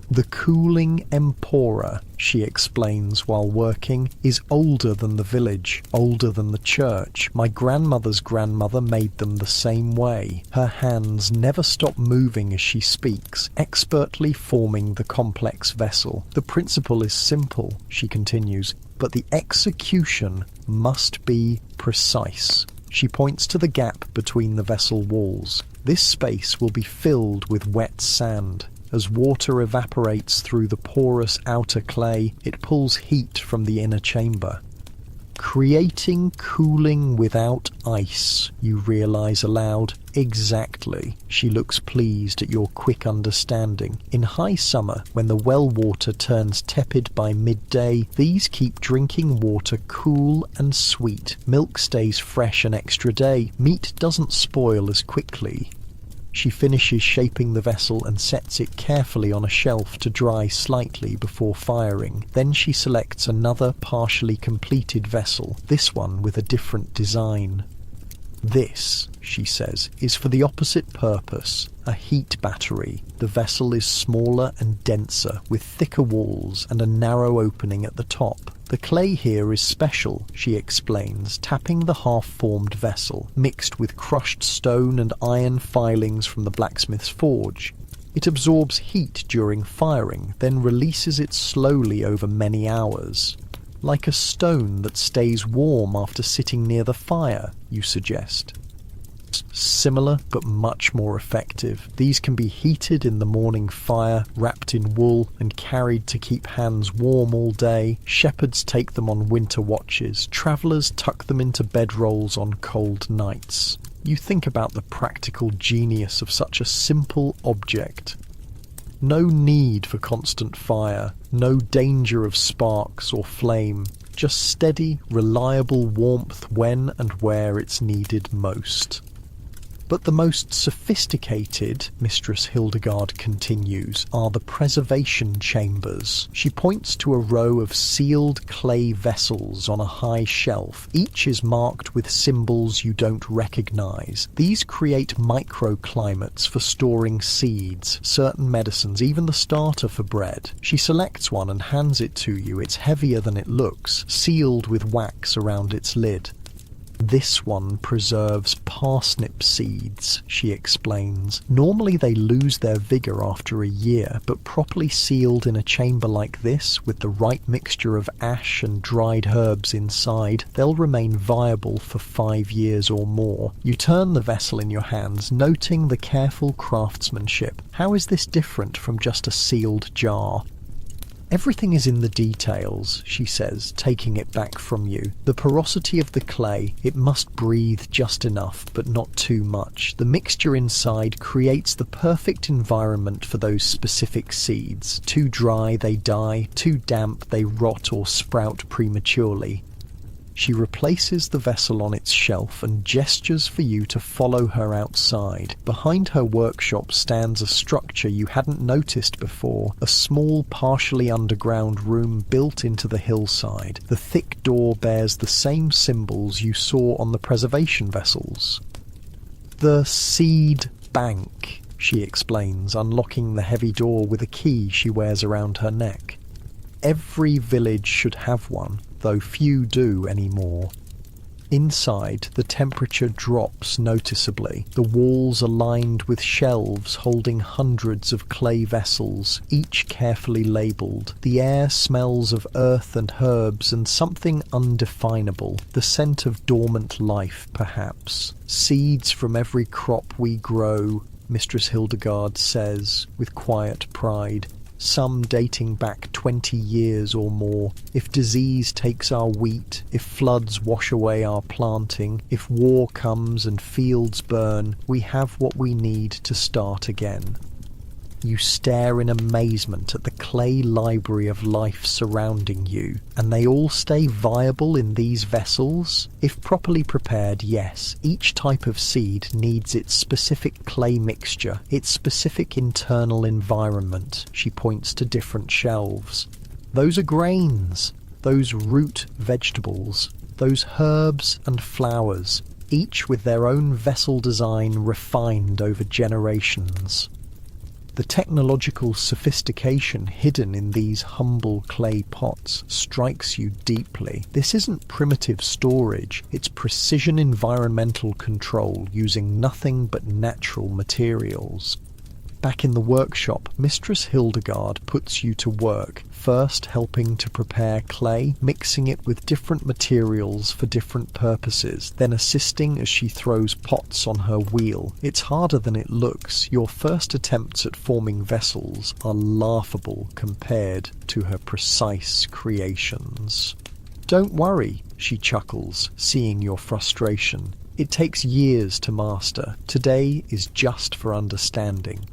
"The cooling empora," she explains while working, "is older than the village, older than the church. My grandmother's grandmother made them the same way." Her hands never stop moving as she speaks, expertly forming the complex vessel. "The principle is simple," she continues, "but the execution must be precise." She points to the gap between the vessel walls. "This space will be filled with wet sand. As water evaporates through the porous outer clay, it pulls heat from the inner chamber. Creating cooling without ice," you realize aloud. "Exactly." She looks pleased at your quick understanding. "In high summer, when the well water turns tepid by midday, these keep drinking water cool and sweet. Milk stays fresh an extra day. Meat doesn't spoil as quickly." She finishes shaping the vessel and sets it carefully on a shelf to dry slightly before firing. Then she selects another partially completed vessel, this one with a different design. "This," she says, "is for the opposite purpose, a heat battery. The vessel is smaller and denser, with thicker walls and a narrow opening at the top. The clay here is special, she explains, tapping the half-formed vessel, mixed with crushed stone and iron filings from the blacksmith's forge. It absorbs heat during firing, then releases it slowly over many hours. Like a stone that stays warm after sitting near the fire, you suggest. Similar, but much more effective. These can be heated in the morning fire, wrapped in wool, and carried to keep hands warm all day. Shepherds take them on winter watches. Travellers tuck them into bedrolls on cold nights. You think about the practical genius of such a simple object. No need for constant fire, no danger of sparks or flame, just steady, reliable warmth when and where it's needed most. But the most sophisticated, Mistress Hildegard continues, are the preservation chambers. She points to a row of sealed clay vessels on a high shelf. Each is marked with symbols you don't recognize. These create microclimates for storing seeds, certain medicines, even the starter for bread. She selects one and hands it to you. It's heavier than it looks, sealed with wax around its lid. This one preserves parsnip seeds, she explains. Normally they lose their vigour after a year, but properly sealed in a chamber like this, with the right mixture of ash and dried herbs inside, they'll remain viable for 5 years or more. You turn the vessel in your hands, noting the careful craftsmanship. How is this different from just a sealed jar? Everything is in the details, she says, taking it back from you. The porosity of the clay, it must breathe just enough, but not too much. The mixture inside creates the perfect environment for those specific seeds. Too dry, they die. Too damp, they rot or sprout prematurely. She replaces the vessel on its shelf and gestures for you to follow her outside. Behind her workshop stands a structure you hadn't noticed before, a small, partially underground room built into the hillside. The thick door bears the same symbols you saw on the preservation vessels. The seed bank, she explains, unlocking the heavy door with a key she wears around her neck. Every village should have one, though few do anymore. Inside, the temperature drops noticeably. The walls are lined with shelves holding hundreds of clay vessels, each carefully labelled. The air smells of earth and herbs and something undefinable, the scent of dormant life, perhaps. Seeds from every crop we grow, Mistress Hildegard says, with quiet pride. Some dating back 20 years or more. If disease takes our wheat, if floods wash away our planting, if war comes and fields burn, we have what we need to start again. You stare in amazement at the clay library of life surrounding you, and they all stay viable in these vessels? If properly prepared, yes. Each type of seed needs its specific clay mixture, its specific internal environment. She points to different shelves. Those are grains, those root vegetables, those herbs and flowers, each with their own vessel design refined over generations. The technological sophistication hidden in these humble clay pots strikes you deeply. This isn't primitive storage, it's precision environmental control using nothing but natural materials. Back in the workshop, Mistress Hildegard puts you to work, first helping to prepare clay, mixing it with different materials for different purposes, then assisting as she throws pots on her wheel. It's harder than it looks. Your first attempts at forming vessels are laughable compared to her precise creations. Don't worry, she chuckles, seeing your frustration. It takes years to master. Today is just for understanding.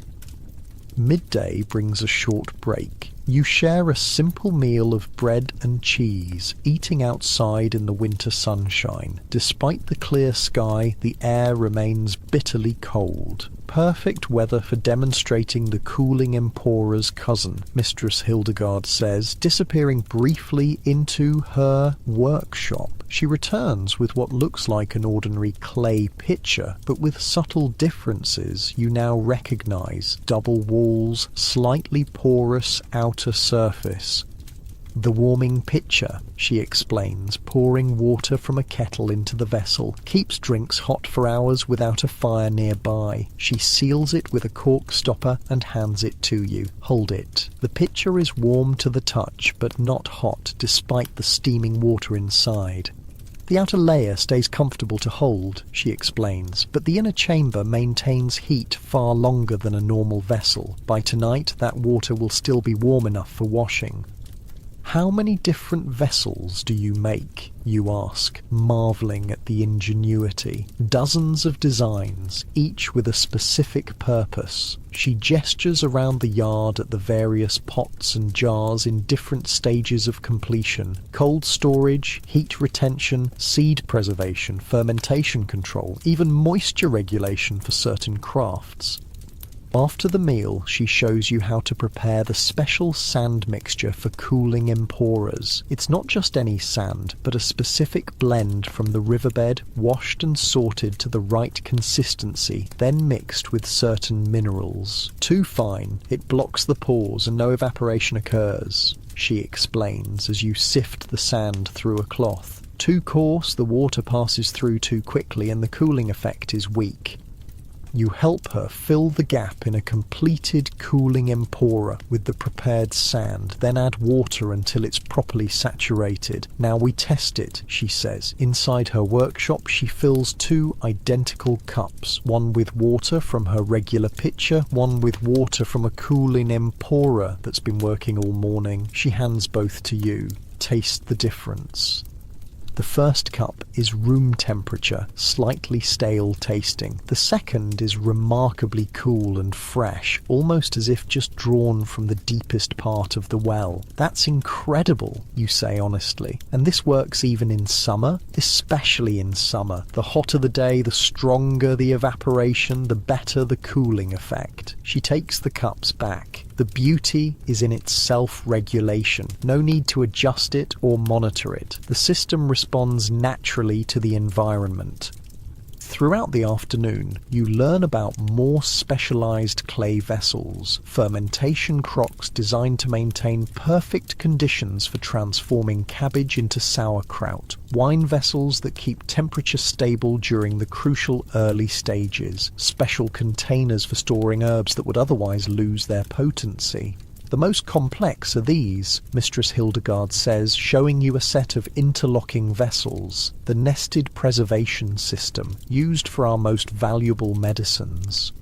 Midday brings a short break. You share a simple meal of bread and cheese, eating outside in the winter sunshine. Despite the clear sky, the air remains bitterly cold. Perfect weather for demonstrating the cooling Empora's cousin, Mistress Hildegard says, disappearing briefly into her workshop. She returns with what looks like an ordinary clay pitcher, but with subtle differences you now recognize. Double walls, slightly porous outer surface. The warming pitcher, she explains, pouring water from a kettle into the vessel, keeps drinks hot for hours without a fire nearby. She seals it with a cork stopper and hands it to you. Hold it. The pitcher is warm to the touch, but not hot despite the steaming water inside. The outer layer stays comfortable to hold, she explains, but the inner chamber maintains heat far longer than a normal vessel. By tonight, that water will still be warm enough for washing. How many different vessels do you make? You ask, marvelling at the ingenuity. Dozens of designs, each with a specific purpose. She gestures around the yard at the various pots and jars in different stages of completion. Cold storage, heat retention, seed preservation, fermentation control, even moisture regulation for certain crafts. After the meal, she shows you how to prepare the special sand mixture for cooling emporas. It's not just any sand, but a specific blend from the riverbed, washed and sorted to the right consistency, then mixed with certain minerals. Too fine, it blocks the pores and no evaporation occurs, she explains as you sift the sand through a cloth. Too coarse, the water passes through too quickly and the cooling effect is weak. You help her fill the gap in a completed cooling empora with the prepared sand, then add water until it's properly saturated. Now we test it, she says. Inside her workshop, she fills 2 identical cups, one with water from her regular pitcher, one with water from a cooling empora that's been working all morning. She hands both to you. Taste the difference. The first cup is room temperature, slightly stale tasting. The second is remarkably cool and fresh, almost as if just drawn from the deepest part of the well. That's incredible, you say honestly. And this works even in summer? Especially in summer. The hotter the day, the stronger the evaporation, the better the cooling effect. She takes the cups back. The beauty is in its self-regulation. No need to adjust it or monitor it. The system responds naturally to the environment. Throughout the afternoon, you learn about more specialized clay vessels, fermentation crocks designed to maintain perfect conditions for transforming cabbage into sauerkraut, wine vessels that keep temperature stable during the crucial early stages, special containers for storing herbs that would otherwise lose their potency. The most complex are these, Mistress Hildegard says, showing you a set of interlocking vessels, the nested preservation system used for our most valuable medicines.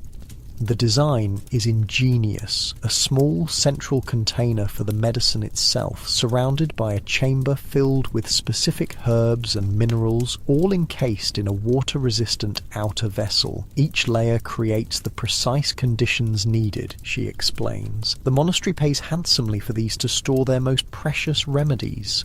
The design is ingenious, a small central container for the medicine itself, surrounded by a chamber filled with specific herbs and minerals, all encased in a water-resistant outer vessel. Each layer creates the precise conditions needed, she explains. The monastery pays handsomely for these to store their most precious remedies.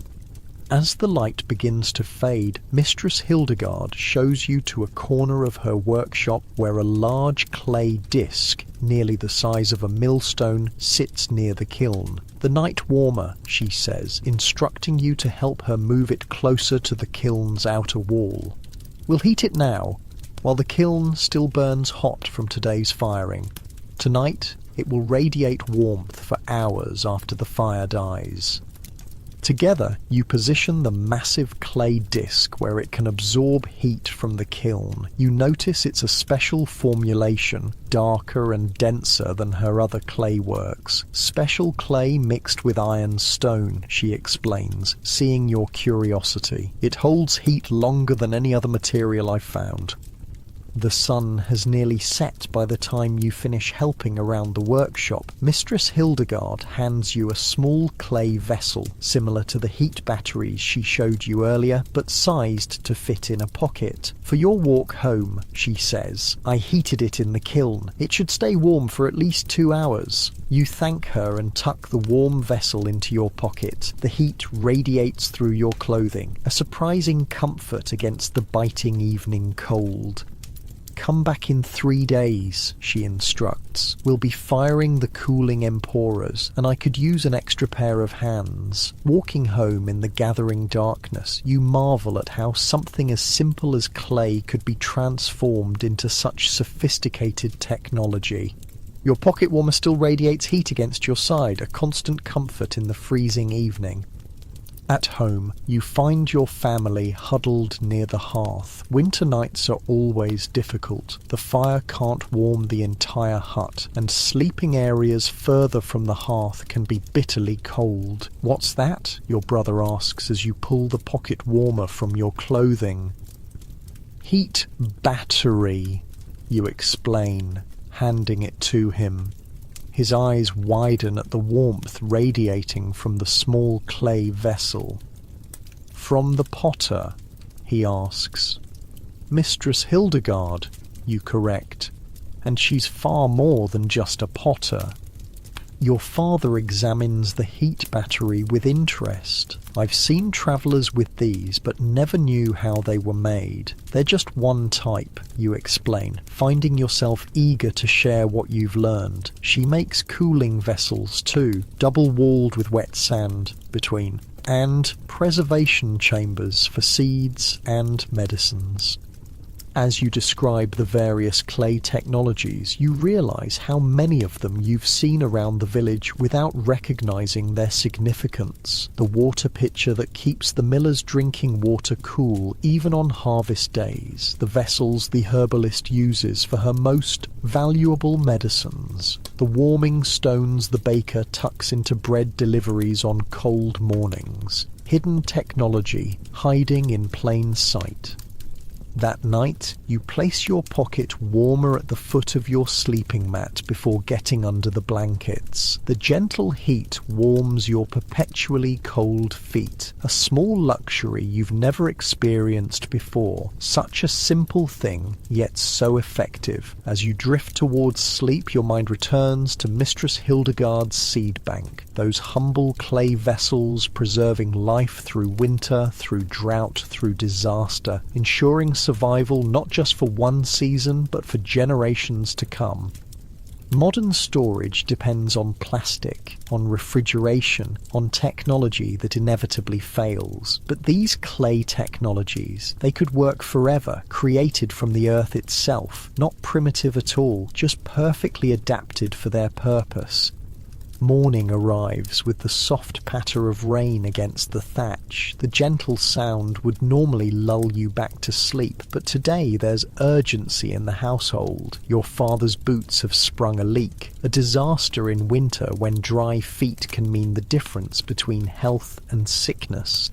As the light begins to fade, Mistress Hildegard shows you to a corner of her workshop where a large clay disc, nearly the size of a millstone, sits near the kiln. The night warmer, she says, instructing you to help her move it closer to the kiln's outer wall. We'll heat it now, while the kiln still burns hot from today's firing. Tonight, it will radiate warmth for hours after the fire dies. Together, you position the massive clay disc where it can absorb heat from the kiln. You notice it's a special formulation, darker and denser than her other clay works. Special clay mixed with iron stone, she explains, seeing your curiosity. It holds heat longer than any other material I've found. The sun has nearly set by the time you finish helping around the workshop. Mistress Hildegard hands you a small clay vessel, similar to the heat batteries she showed you earlier, but sized to fit in a pocket. For your walk home, she says, I heated it in the kiln. It should stay warm for at least 2 hours. You thank her and tuck the warm vessel into your pocket. The heat radiates through your clothing, a surprising comfort against the biting evening cold. Come back in 3 days, she instructs. We'll be firing the cooling emporas, and I could use an extra pair of hands. Walking home in the gathering darkness, you marvel at how something as simple as clay could be transformed into such sophisticated technology. Your pocket warmer still radiates heat against your side, a constant comfort in the freezing evening. At home, you find your family huddled near the hearth. Winter nights are always difficult. The fire can't warm the entire hut, and sleeping areas further from the hearth can be bitterly cold. "What's that?" your brother asks as you pull the pocket warmer from your clothing. "Heat battery," you explain, handing it to him. His eyes widen at the warmth radiating from the small clay vessel. "From the potter?" he asks. "Mistress Hildegard," you correct, "and she's far more than just a potter." Your father examines the heat battery with interest. "I've seen travellers with these, but never knew how they were made. They're just one type," you explain, finding yourself eager to share what you've learned. "She makes cooling vessels too, double-walled with wet sand between, and preservation chambers for seeds and medicines." As you describe the various clay technologies, you realise how many of them you've seen around the village without recognising their significance. The water pitcher that keeps the miller's drinking water cool even on harvest days. The vessels the herbalist uses for her most valuable medicines. The warming stones the baker tucks into bread deliveries on cold mornings. Hidden technology hiding in plain sight. That night, you place your pocket warmer at the foot of your sleeping mat before getting under the blankets. The gentle heat warms your perpetually cold feet, a small luxury you've never experienced before. Such a simple thing, yet so effective. As you drift towards sleep, your mind returns to Mistress Hildegard's seed bank, those humble clay vessels preserving life through winter, through drought, through disaster, ensuring survival not just for one season but for generations to come. Modern storage depends on plastic, on refrigeration, on technology that inevitably fails. But these clay technologies, they could work forever, created from the earth itself, not primitive at all, just perfectly adapted for their purpose. Morning arrives with the soft patter of rain against the thatch. The gentle sound would normally lull you back to sleep, but today there's urgency in the household. Your father's boots have sprung a leak, a disaster in winter when dry feet can mean the difference between health and sickness.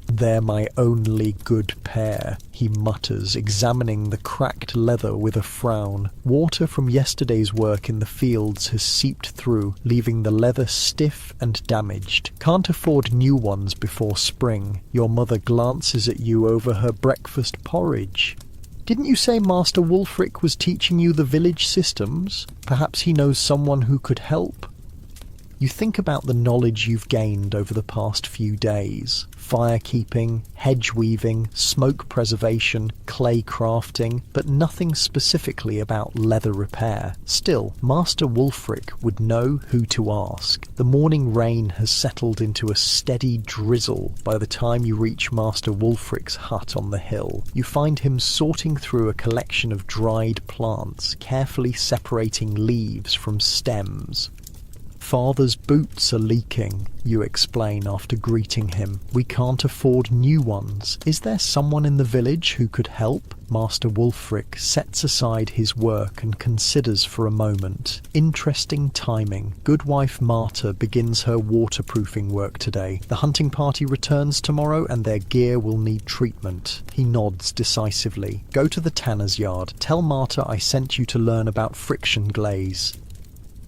"They're my only good pair," he mutters, examining the cracked leather with a frown. Water from yesterday's work in the fields has seeped through, leaving the leather stiff and damaged. "Can't afford new ones before spring." Your mother glances at you over her breakfast porridge. "Didn't you say Master Wulfric was teaching you the village systems? Perhaps he knows someone who could help?" You think about the knowledge you've gained over the past few days. Firekeeping, hedge weaving, smoke preservation, clay crafting, but nothing specifically about leather repair. Still, Master Wulfric would know who to ask. The morning rain has settled into a steady drizzle by the time you reach Master Wulfric's hut on the hill. You find him sorting through a collection of dried plants, carefully separating leaves from stems. "Father's boots are leaking," you explain after greeting him. "We can't afford new ones. Is there someone in the village who could help?" Master Wulfric sets aside his work and considers for a moment. Interesting timing. Goodwife Marta begins her waterproofing work today. The hunting party returns tomorrow and their gear will need treatment. He nods decisively. "Go to the tanner's yard. Tell Marta I sent you to learn about friction glaze."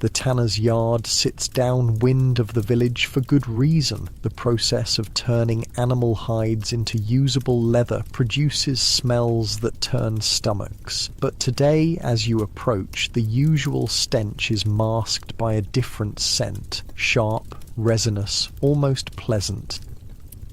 The tanner's yard sits downwind of the village for good reason. The process of turning animal hides into usable leather produces smells that turn stomachs. But today, as you approach, the usual stench is masked by a different scent. Sharp, resinous, almost pleasant.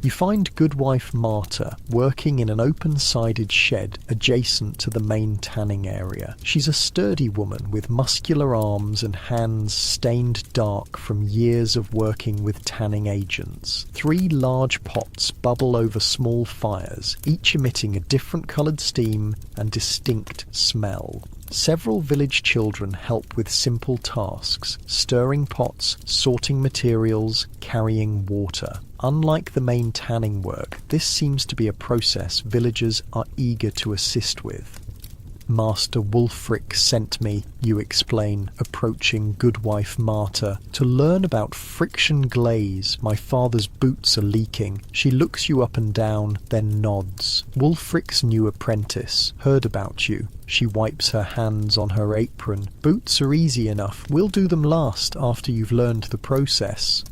You find Goodwife Marta working in an open-sided shed adjacent to the main tanning area. She's a sturdy woman with muscular arms and hands stained dark from years of working with tanning agents. 3 large pots bubble over small fires, each emitting a different coloured steam and distinct smell. Several village children help with simple tasks, stirring pots, sorting materials, carrying water. Unlike the main tanning work, this seems to be a process villagers are eager to assist with. Master Wulfric sent me, you explain, approaching Goodwife Marta, to learn about friction glaze. My father's boots are leaking. She looks you up and down, then nods. Wulfric's new apprentice. Heard about you. She wipes her hands on her apron. Boots are easy enough. We'll do them last after you've learned the process.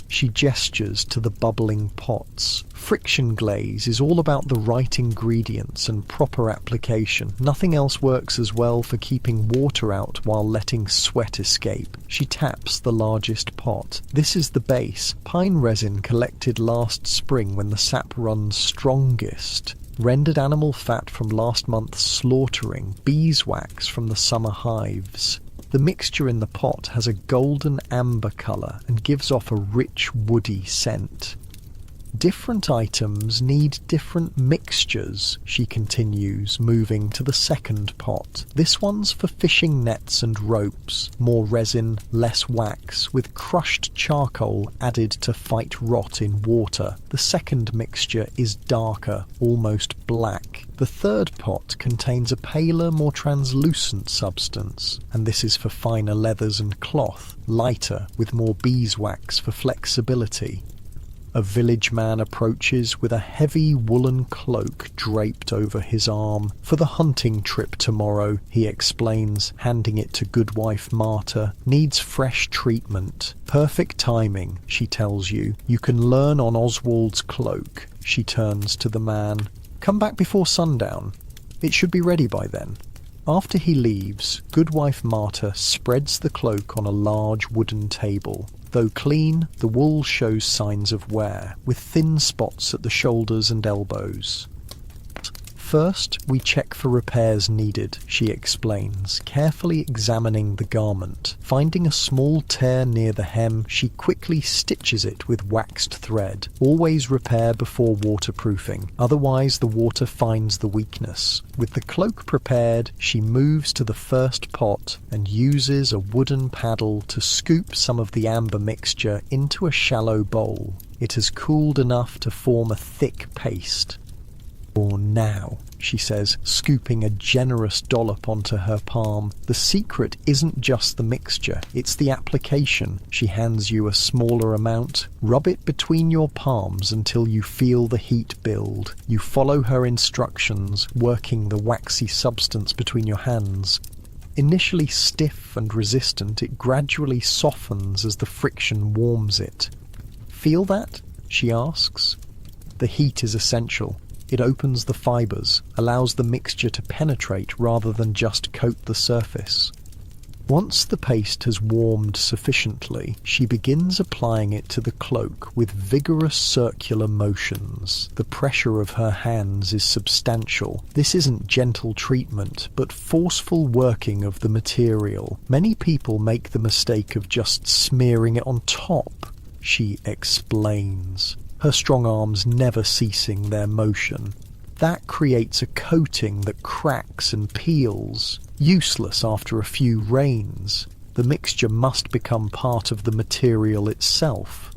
She gestures to the bubbling pots. Friction glaze is all about the right ingredients and proper application. Nothing else works as well for keeping water out while letting sweat escape. She taps the largest pot. This is the base. Pine resin collected last spring when the sap runs strongest. Rendered animal fat from last month's slaughtering. Beeswax from the summer hives. The mixture in the pot has a golden amber colour and gives off a rich woody scent. Different items need different mixtures, she continues, moving to the second pot. This one's for fishing nets and ropes. More resin, less wax, with crushed charcoal added to fight rot in water. The second mixture is darker, almost black. The third pot contains a paler, more translucent substance, and this is for finer leathers and cloth, lighter, with more beeswax for flexibility. A village man approaches with a heavy woolen cloak draped over his arm. For the hunting trip tomorrow, he explains, handing it to Goodwife Marta. Needs fresh treatment. Perfect timing, she tells you. You can learn on Oswald's cloak. She turns to the man. Come back before sundown. It should be ready by then. After he leaves, Goodwife Marta spreads the cloak on a large wooden table. Though clean, the wool shows signs of wear, with thin spots at the shoulders and elbows. First, we check for repairs needed, she explains, carefully examining the garment. Finding a small tear near the hem, she quickly stitches it with waxed thread. Always repair before waterproofing, otherwise the water finds the weakness. With the cloak prepared, she moves to the first pot and uses a wooden paddle to scoop some of the amber mixture into a shallow bowl. It has cooled enough to form a thick paste. "For now," she says, scooping a generous dollop onto her palm. "The secret isn't just the mixture, it's the application." She hands you a smaller amount. Rub it between your palms until you feel the heat build. You follow her instructions, working the waxy substance between your hands. Initially stiff and resistant, it gradually softens as the friction warms it. "Feel that?" she asks. The heat is essential. It opens the fibres, allows the mixture to penetrate rather than just coat the surface. Once the paste has warmed sufficiently, she begins applying it to the cloak with vigorous circular motions. The pressure of her hands is substantial. This isn't gentle treatment, but forceful working of the material. Many people make the mistake of just smearing it on top, she explains, her strong arms never ceasing their motion. That creates a coating that cracks and peels, useless after a few rains. The mixture must become part of the material itself.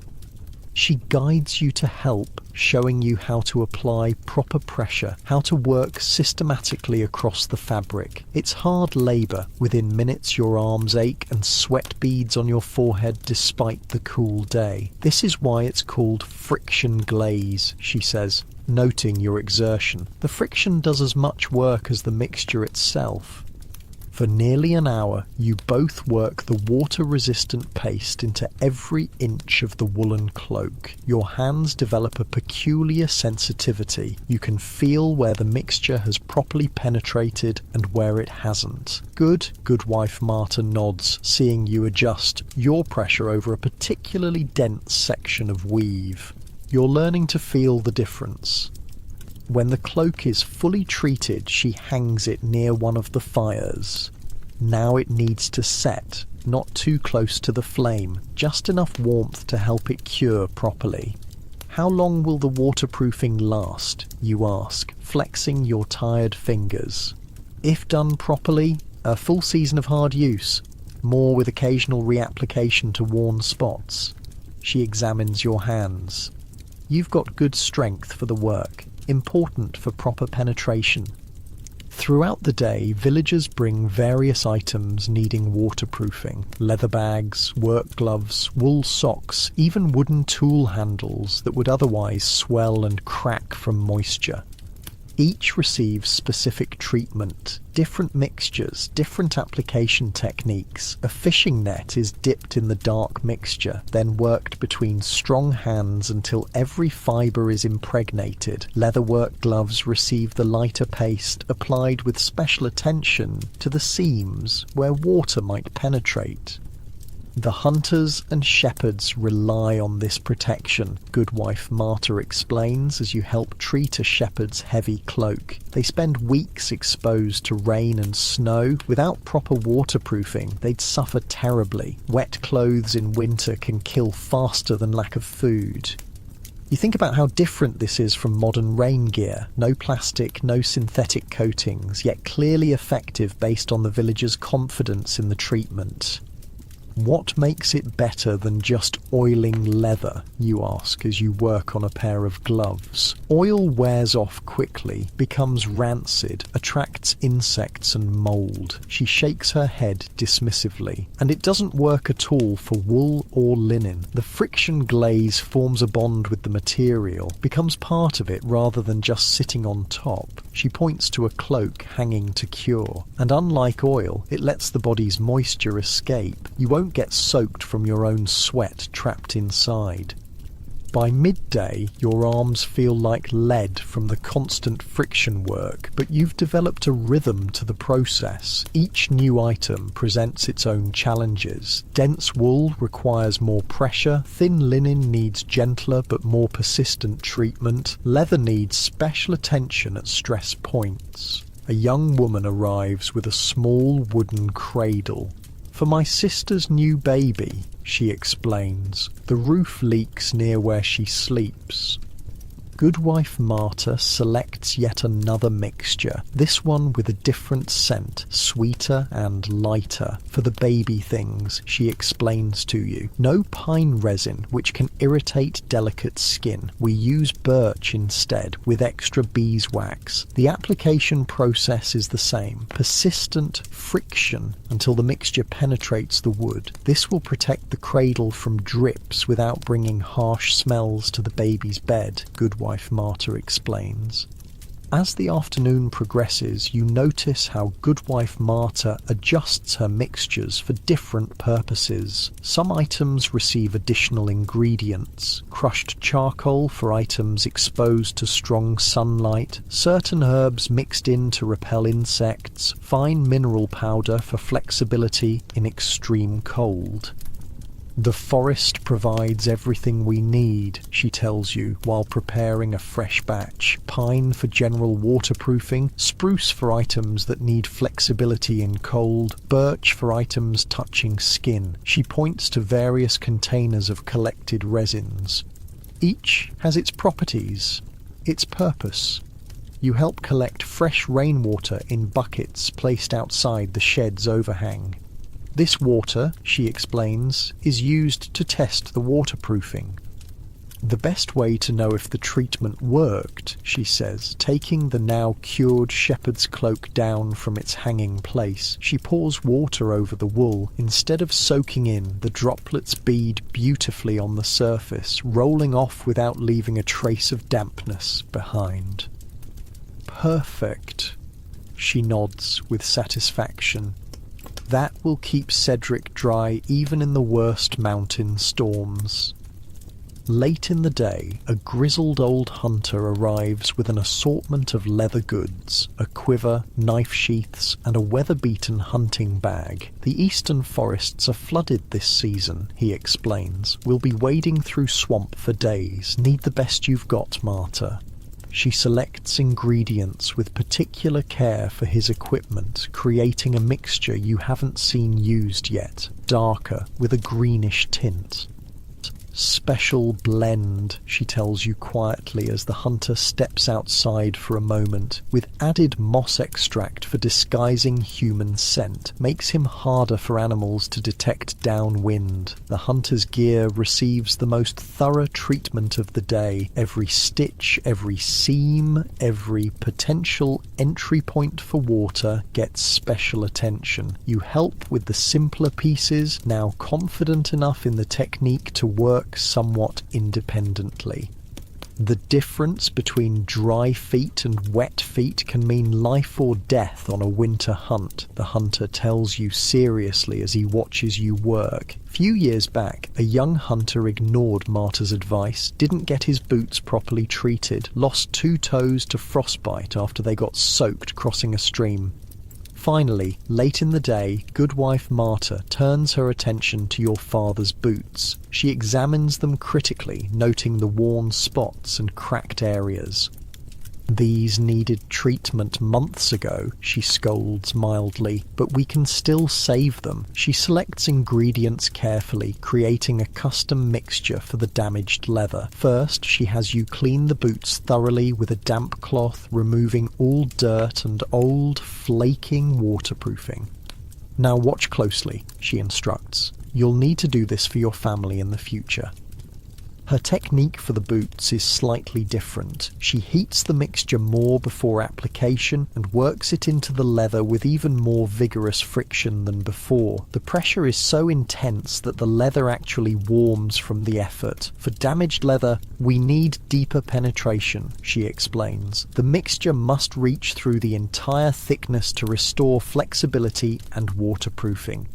She guides you to help, showing you how to apply proper pressure, how to work systematically across the fabric. It's hard labour. Within minutes your arms ache and sweat beads on your forehead despite the cool day. This is why it's called friction glaze, she says, noting your exertion. The friction does as much work as the mixture itself. For nearly an hour, you both work the water-resistant paste into every inch of the woolen cloak. Your hands develop a peculiar sensitivity. You can feel where the mixture has properly penetrated and where it hasn't. Good, Goodwife Marta nods, seeing you adjust your pressure over a particularly dense section of weave. You're learning to feel the difference. When the cloak is fully treated, she hangs it near one of the fires. Now it needs to set, not too close to the flame, just enough warmth to help it cure properly. "How long will the waterproofing last?" you ask, flexing your tired fingers. "If done properly, a full season of hard use, more with occasional reapplication to worn spots." She examines your hands. You've got good strength for the work, important for proper penetration. Throughout the day, villagers bring various items needing waterproofing: leather bags, work gloves, wool socks, even wooden tool handles that would otherwise swell and crack from moisture. Each receives specific treatment, different mixtures, different application techniques. A fishing net is dipped in the dark mixture, then worked between strong hands until every fibre is impregnated. Leatherwork gloves receive the lighter paste, applied with special attention to the seams where water might penetrate. The hunters and shepherds rely on this protection, Goodwife Marta explains as you help treat a shepherd's heavy cloak. They spend weeks exposed to rain and snow. Without proper waterproofing, they'd suffer terribly. Wet clothes in winter can kill faster than lack of food. You think about how different this is from modern rain gear. No plastic, no synthetic coatings, yet clearly effective based on the villagers' confidence in the treatment. What makes it better than just oiling leather, you ask as you work on a pair of gloves? Oil wears off quickly, becomes rancid, attracts insects and mould. She shakes her head dismissively. And it doesn't work at all for wool or linen. The friction glaze forms a bond with the material, becomes part of it rather than just sitting on top. She points to a cloak hanging to cure. And unlike oil, it lets the body's moisture escape. You won't get soaked from your own sweat trapped inside. By midday, your arms feel like lead from the constant friction work, but you've developed a rhythm to the process. Each new item presents its own challenges. Dense wool requires more pressure, thin linen needs gentler but more persistent treatment, leather needs special attention at stress points. A young woman arrives with a small wooden cradle. "For my sister's new baby," she explains. "The roof leaks near where she sleeps." Goodwife Marta selects yet another mixture, this one with a different scent, sweeter and lighter. For the baby things, she explains to you. No pine resin, which can irritate delicate skin. We use birch instead, with extra beeswax. The application process is the same. Persistent friction until the mixture penetrates the wood. This will protect the cradle from drips without bringing harsh smells to the baby's bed, Goodwife Marta explains. As the afternoon progresses, you notice how Goodwife Marta adjusts her mixtures for different purposes. Some items receive additional ingredients: crushed charcoal for items exposed to strong sunlight, certain herbs mixed in to repel insects, fine mineral powder for flexibility in extreme cold. "The forest provides everything we need," she tells you while preparing a fresh batch. Pine for general waterproofing, spruce for items that need flexibility in cold, birch for items touching skin. She points to various containers of collected resins. Each has its properties, its purpose. You help collect fresh rainwater in buckets placed outside the shed's overhang. This water, she explains, is used to test the waterproofing. The best way to know if the treatment worked, she says, taking the now cured shepherd's cloak down from its hanging place, she pours water over the wool. Instead of soaking in, the droplets bead beautifully on the surface, rolling off without leaving a trace of dampness behind. "Perfect," she nods with satisfaction. "That will keep Cedric dry even in the worst mountain storms." Late in the day, a grizzled old hunter arrives with an assortment of leather goods, a quiver, knife sheaths, and a weather-beaten hunting bag. "The eastern forests are flooded this season," he explains. "We'll be wading through swamp for days. Need the best you've got, Marta." She selects ingredients with particular care for his equipment, creating a mixture you haven't seen used yet, darker, with a greenish tint. Special blend, she tells you quietly as the hunter steps outside for a moment, with added moss extract for disguising human scent, makes him harder for animals to detect downwind. The hunter's gear receives the most thorough treatment of the day. Every stitch, every seam, every potential entry point for water gets special attention. You help with the simpler pieces, now confident enough in the technique to work somewhat independently. The difference between dry feet and wet feet can mean life or death on a winter hunt, the hunter tells you seriously as he watches you work. Few years back, a young hunter ignored Marta's advice, didn't get his boots properly treated, lost 2 toes to frostbite after they got soaked crossing a stream. Finally, late in the day, Goodwife Marta turns her attention to your father's boots. She examines them critically, noting the worn spots and cracked areas. "These needed treatment months ago," she scolds mildly, "but we can still save them." She selects ingredients carefully, creating a custom mixture for the damaged leather. First, she has you clean the boots thoroughly with a damp cloth, removing all dirt and old, flaking waterproofing. "Now watch closely," she instructs. "You'll need to do this for your family in the future." Her technique for the boots is slightly different. She heats the mixture more before application and works it into the leather with even more vigorous friction than before. The pressure is so intense that the leather actually warms from the effort. "For damaged leather, we need deeper penetration," she explains. "The mixture must reach through the entire thickness to restore flexibility and waterproofing."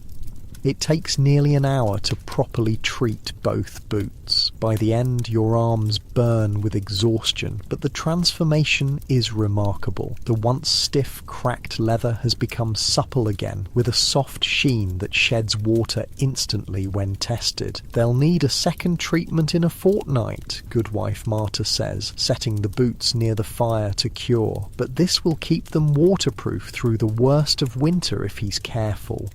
It takes nearly an hour to properly treat both boots. By the end, your arms burn with exhaustion, but the transformation is remarkable. The once stiff, cracked leather has become supple again, with a soft sheen that sheds water instantly when tested. "They'll need a second treatment in a fortnight," Goodwife Marta says, setting the boots near the fire to cure. "But this will keep them waterproof through the worst of winter if he's careful."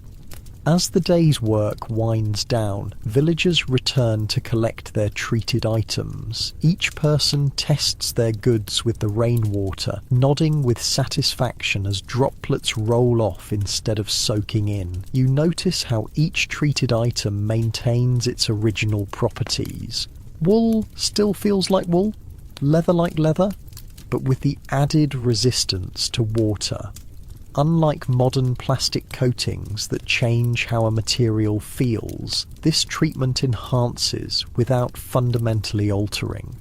As the day's work winds down, villagers return to collect their treated items. Each person tests their goods with the rainwater, nodding with satisfaction as droplets roll off instead of soaking in. You notice how each treated item maintains its original properties. Wool still feels like wool, leather like leather, but with the added resistance to water. Unlike modern plastic coatings that change how a material feels, this treatment enhances without fundamentally altering.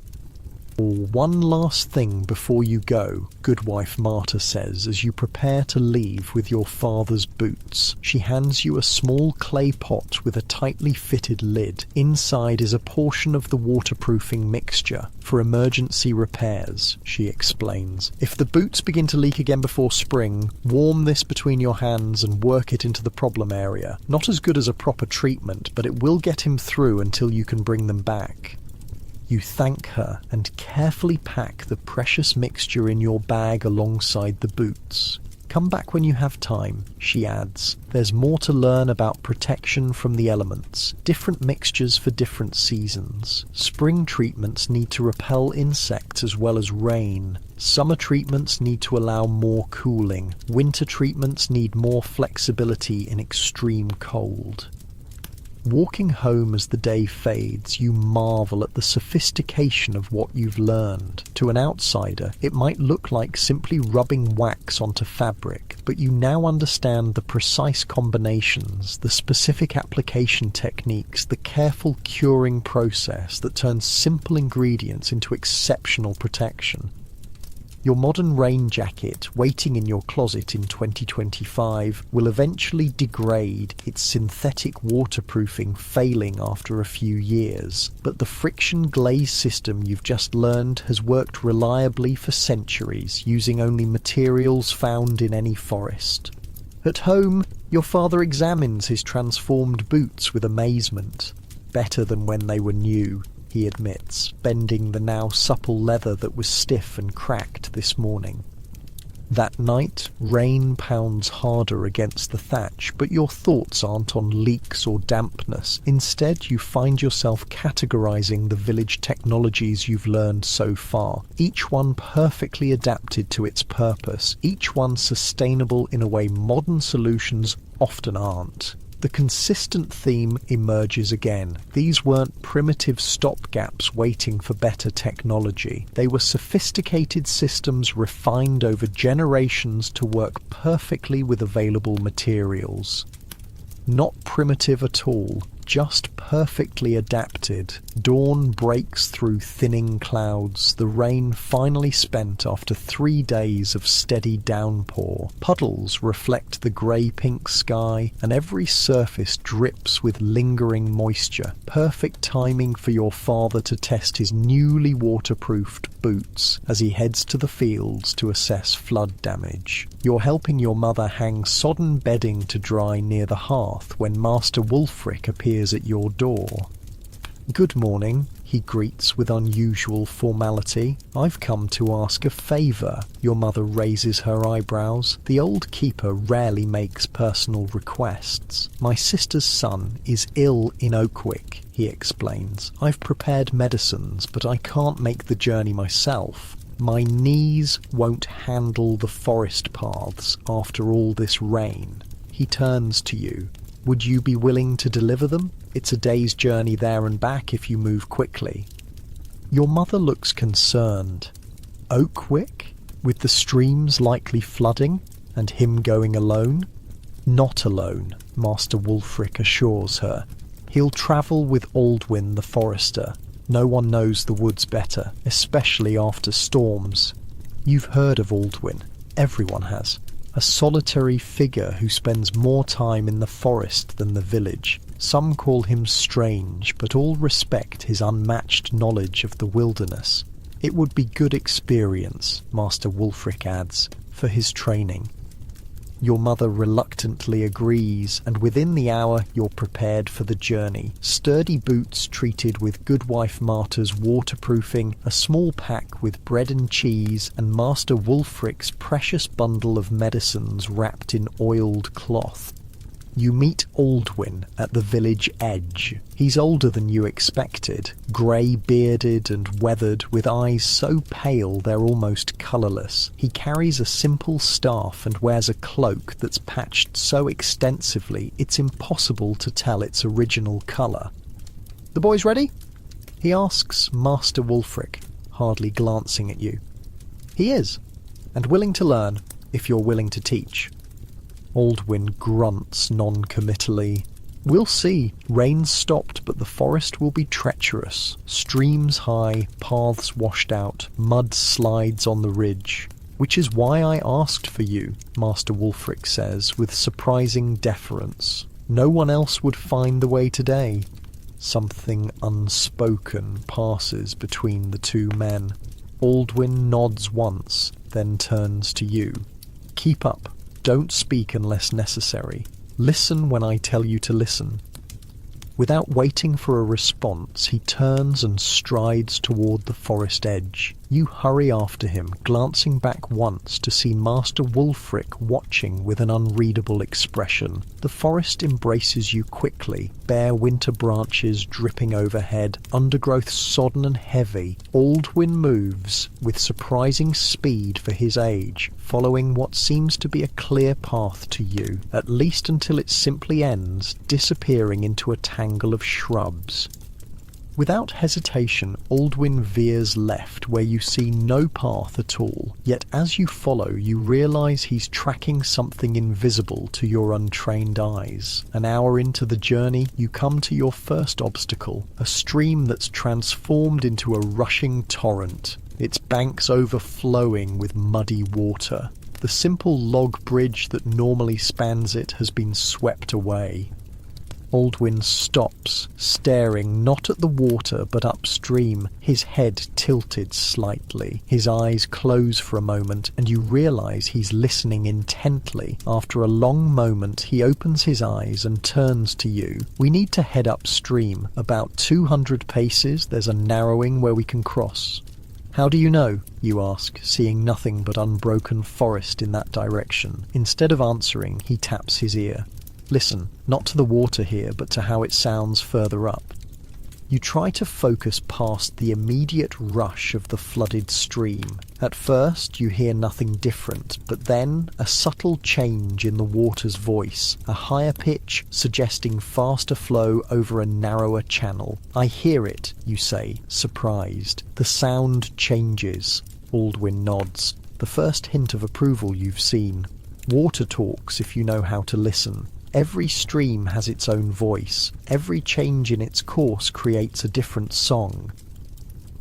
"One last thing before you go," Goodwife Marta says as you prepare to leave with your father's boots. She hands you a small clay pot with a tightly fitted lid. Inside is a portion of the waterproofing mixture for emergency repairs, she explains. "If the boots begin to leak again before spring, warm this between your hands and work it into the problem area. Not as good as a proper treatment, but it will get him through until you can bring them back." You thank her and carefully pack the precious mixture in your bag alongside the boots. "Come back when you have time," she adds. "There's more to learn about protection from the elements, different mixtures for different seasons. Spring treatments need to repel insects as well as rain. Summer treatments need to allow more cooling. Winter treatments need more flexibility in extreme cold." Walking home as the day fades, you marvel at the sophistication of what you've learned. To an outsider, it might look like simply rubbing wax onto fabric, but you now understand the precise combinations, the specific application techniques, the careful curing process that turns simple ingredients into exceptional protection. Your modern rain jacket, waiting in your closet in 2025, will eventually degrade, its synthetic waterproofing failing after a few years. But the friction glaze system you've just learned has worked reliably for centuries, using only materials found in any forest. At home, your father examines his transformed boots with amazement. "Better than when they were new," he admits, bending the now supple leather that was stiff and cracked this morning. That night, rain pounds harder against the thatch, but your thoughts aren't on leaks or dampness. Instead, you find yourself categorizing the village technologies you've learned so far, each one perfectly adapted to its purpose, each one sustainable in a way modern solutions often aren't. The consistent theme emerges again. These weren't primitive stopgaps waiting for better technology. They were sophisticated systems refined over generations to work perfectly with available materials. Not primitive at all, just perfectly adapted. Dawn breaks through thinning clouds, the rain finally spent after 3 days of steady downpour. Puddles reflect the grey-pink sky, and every surface drips with lingering moisture. Perfect timing for your father to test his newly waterproofed boots as he heads to the fields to assess flood damage. You're helping your mother hang sodden bedding to dry near the hearth when Master Wulfric appears at your door. "Good morning," he greets with unusual formality. "I've come to ask a favour." Your mother raises her eyebrows. The old keeper rarely makes personal requests. "My sister's son is ill in Oakwick," he explains. "I've prepared medicines, but I can't make the journey myself. My knees won't handle the forest paths after all this rain." He turns to you. "Would you be willing to deliver them? It's a day's journey there and back if you move quickly." Your mother looks concerned. Oakwick? With the streams likely flooding? And him going alone? "Not alone," Master Wulfric assures her. "He'll travel with Aldwin the forester. No one knows the woods better, especially after storms. You've heard of Aldwin. Everyone has. A solitary figure who spends more time in the forest than the village. Some call him strange, but all respect his unmatched knowledge of the wilderness. It would be good experience," Master Wulfric adds, "for his training." Your mother reluctantly agrees, and within the hour you're prepared for the journey. Sturdy boots treated with Goodwife Marta's waterproofing, a small pack with bread and cheese, and Master Wulfric's precious bundle of medicines wrapped in oiled cloth. You meet Aldwin at the village edge. He's older than you expected, grey-bearded and weathered, with eyes so pale they're almost colourless. He carries a simple staff and wears a cloak that's patched so extensively it's impossible to tell its original colour. "The boys ready?" he asks Master Wulfric, hardly glancing at you. "He is, and willing to learn, if you're willing to teach." Aldwin grunts non-committally. "We'll see. Rain's stopped, but the forest will be treacherous. Streams high, paths washed out, mud slides on the ridge. Which is why I asked for you," Master Wulfric says, with surprising deference. "No one else would find the way today." Something unspoken passes between the two men. Aldwin nods once, then turns to you. "Keep up. Don't speak unless necessary. Listen when I tell you to listen." Without waiting for a response, he turns and strides toward the forest edge. You hurry after him, glancing back once to see Master Wulfric watching with an unreadable expression. The forest embraces you quickly, bare winter branches dripping overhead, undergrowth sodden and heavy. Aldwin moves, with surprising speed for his age, following what seems to be a clear path to you, at least until it simply ends, disappearing into a tangle of shrubs. Without hesitation, Aldwin veers left where you see no path at all, yet as you follow you realise he's tracking something invisible to your untrained eyes. An hour into the journey, you come to your first obstacle, a stream that's transformed into a rushing torrent, its banks overflowing with muddy water. The simple log bridge that normally spans it has been swept away. Aldwin stops, staring not at the water but upstream, his head tilted slightly. His eyes close for a moment, and you realise he's listening intently. After a long moment, he opens his eyes and turns to you. "We need to head upstream. About 200 paces, there's a narrowing where we can cross." How do you know? You ask, seeing nothing but unbroken forest in that direction. Instead of answering, he taps his ear. Listen, not to the water here, but to how it sounds further up. You try to focus past the immediate rush of the flooded stream. At first, you hear nothing different, but then a subtle change in the water's voice, a higher pitch suggesting faster flow over a narrower channel. I hear it, you say, surprised. The sound changes. Aldwin nods. The first hint of approval you've seen. Water talks if you know how to listen. Every stream has its own voice. Every change in its course creates a different song.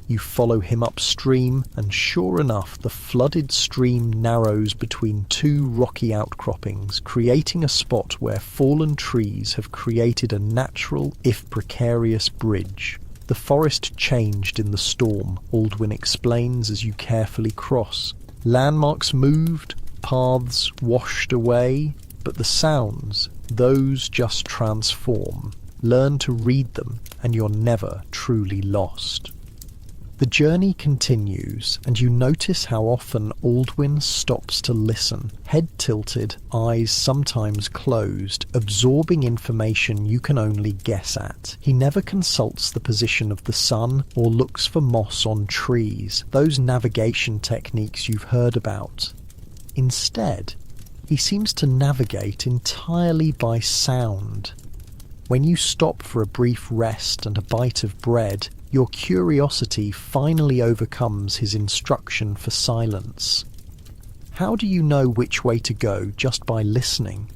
You follow him upstream, and sure enough, the flooded stream narrows between two rocky outcroppings, creating a spot where fallen trees have created a natural, if precarious, bridge. The forest changed in the storm, Aldwin explains as you carefully cross. Landmarks moved, paths washed away, but the sounds, those just transform. Learn to read them, and you're never truly lost. The journey continues, and you notice how often Aldwin stops to listen, head tilted, eyes sometimes closed, absorbing information you can only guess at. He never consults the position of the sun or looks for moss on trees, those navigation techniques you've heard about. Instead, he seems to navigate entirely by sound. When you stop for a brief rest and a bite of bread, your curiosity finally overcomes his instruction for silence. How do you know which way to go just by listening?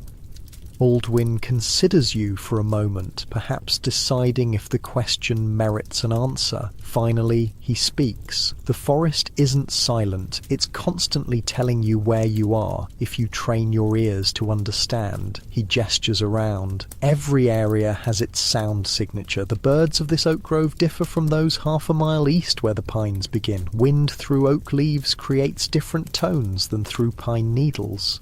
Aldwin considers you for a moment, perhaps deciding if the question merits an answer. Finally, he speaks. The forest isn't silent. It's constantly telling you where you are, if you train your ears to understand. He gestures around. Every area has its sound signature. The birds of this oak grove differ from those half a mile east where the pines begin. Wind through oak leaves creates different tones than through pine needles.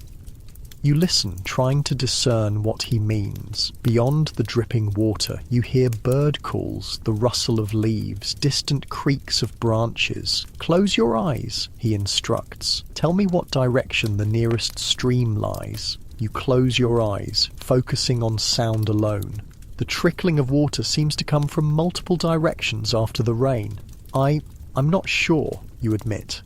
You listen, trying to discern what he means. Beyond the dripping water, you hear bird calls, the rustle of leaves, distant creaks of branches. Close your eyes, he instructs. Tell me what direction the nearest stream lies. You close your eyes, focusing on sound alone. The trickling of water seems to come from multiple directions after the rain. I'm not sure, you admit.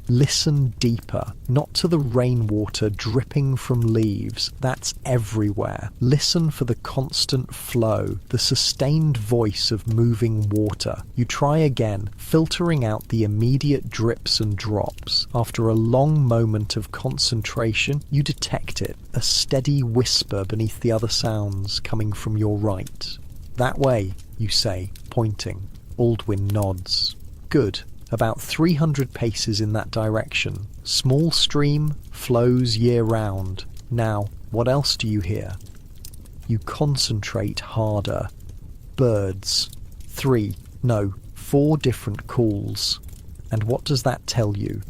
Listen deeper, not to the rainwater dripping from leaves. That's everywhere. Listen for the constant flow, the sustained voice of moving water. You try again, filtering out the immediate drips and drops. After a long moment of concentration, you detect it, a steady whisper beneath the other sounds coming from your right. That way, you say, pointing. Aldwin nods. Good. About 300 paces in that direction. Small stream, flows year-round. Now, what else do you hear? You concentrate harder. Birds. 4 different calls. And what does that tell you?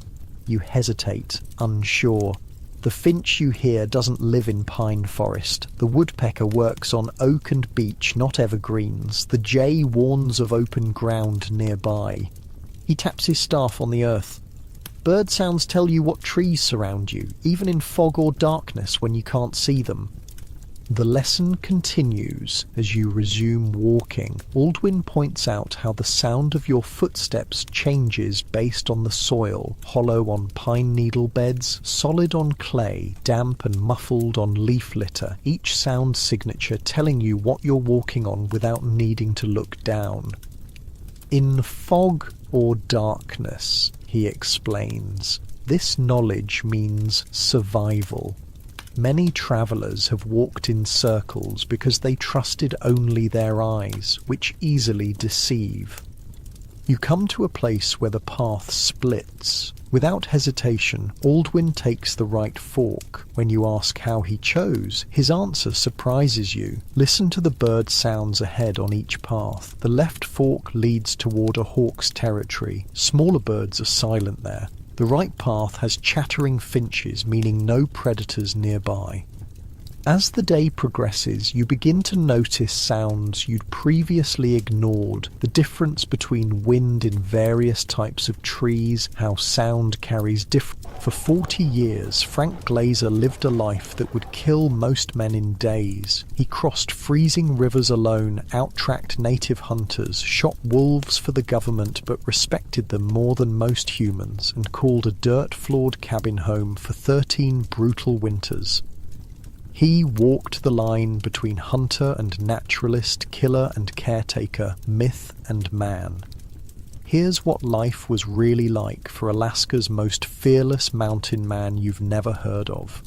You hesitate, unsure. The finch you hear doesn't live in pine forest. The woodpecker works on oak and beech, not evergreens. The jay warns of open ground nearby. He taps his staff on the earth. Bird sounds tell you what trees surround you, even in fog or darkness when you can't see them. The lesson continues as you resume walking. Aldwin points out how the sound of your footsteps changes based on the soil, hollow on pine needle beds, solid on clay, damp and muffled on leaf litter, each sound signature telling you what you're walking on without needing to look down. In fog or darkness, he explains, this knowledge means survival. Many travellers have walked in circles because they trusted only their eyes, which easily deceive. You come to a place where the path splits. Without hesitation, Aldwin takes the right fork. When you ask how he chose, his answer surprises you. Listen to the bird sounds ahead on each path. The left fork leads toward a hawk's territory. Smaller birds are silent there. The right path has chattering finches, meaning no predators nearby. As the day progresses, you begin to notice sounds you'd previously ignored, the difference between wind in various types of trees, how sound carries different. For 40 years, Frank Glazer lived a life that would kill most men in days. He crossed freezing rivers alone, out-tracked native hunters, shot wolves for the government but respected them more than most humans, and called a dirt-floored cabin home for 13 brutal winters. He walked the line between hunter and naturalist, killer and caretaker, myth and man. Here's what life was really like for Alaska's most fearless mountain man you've never heard of.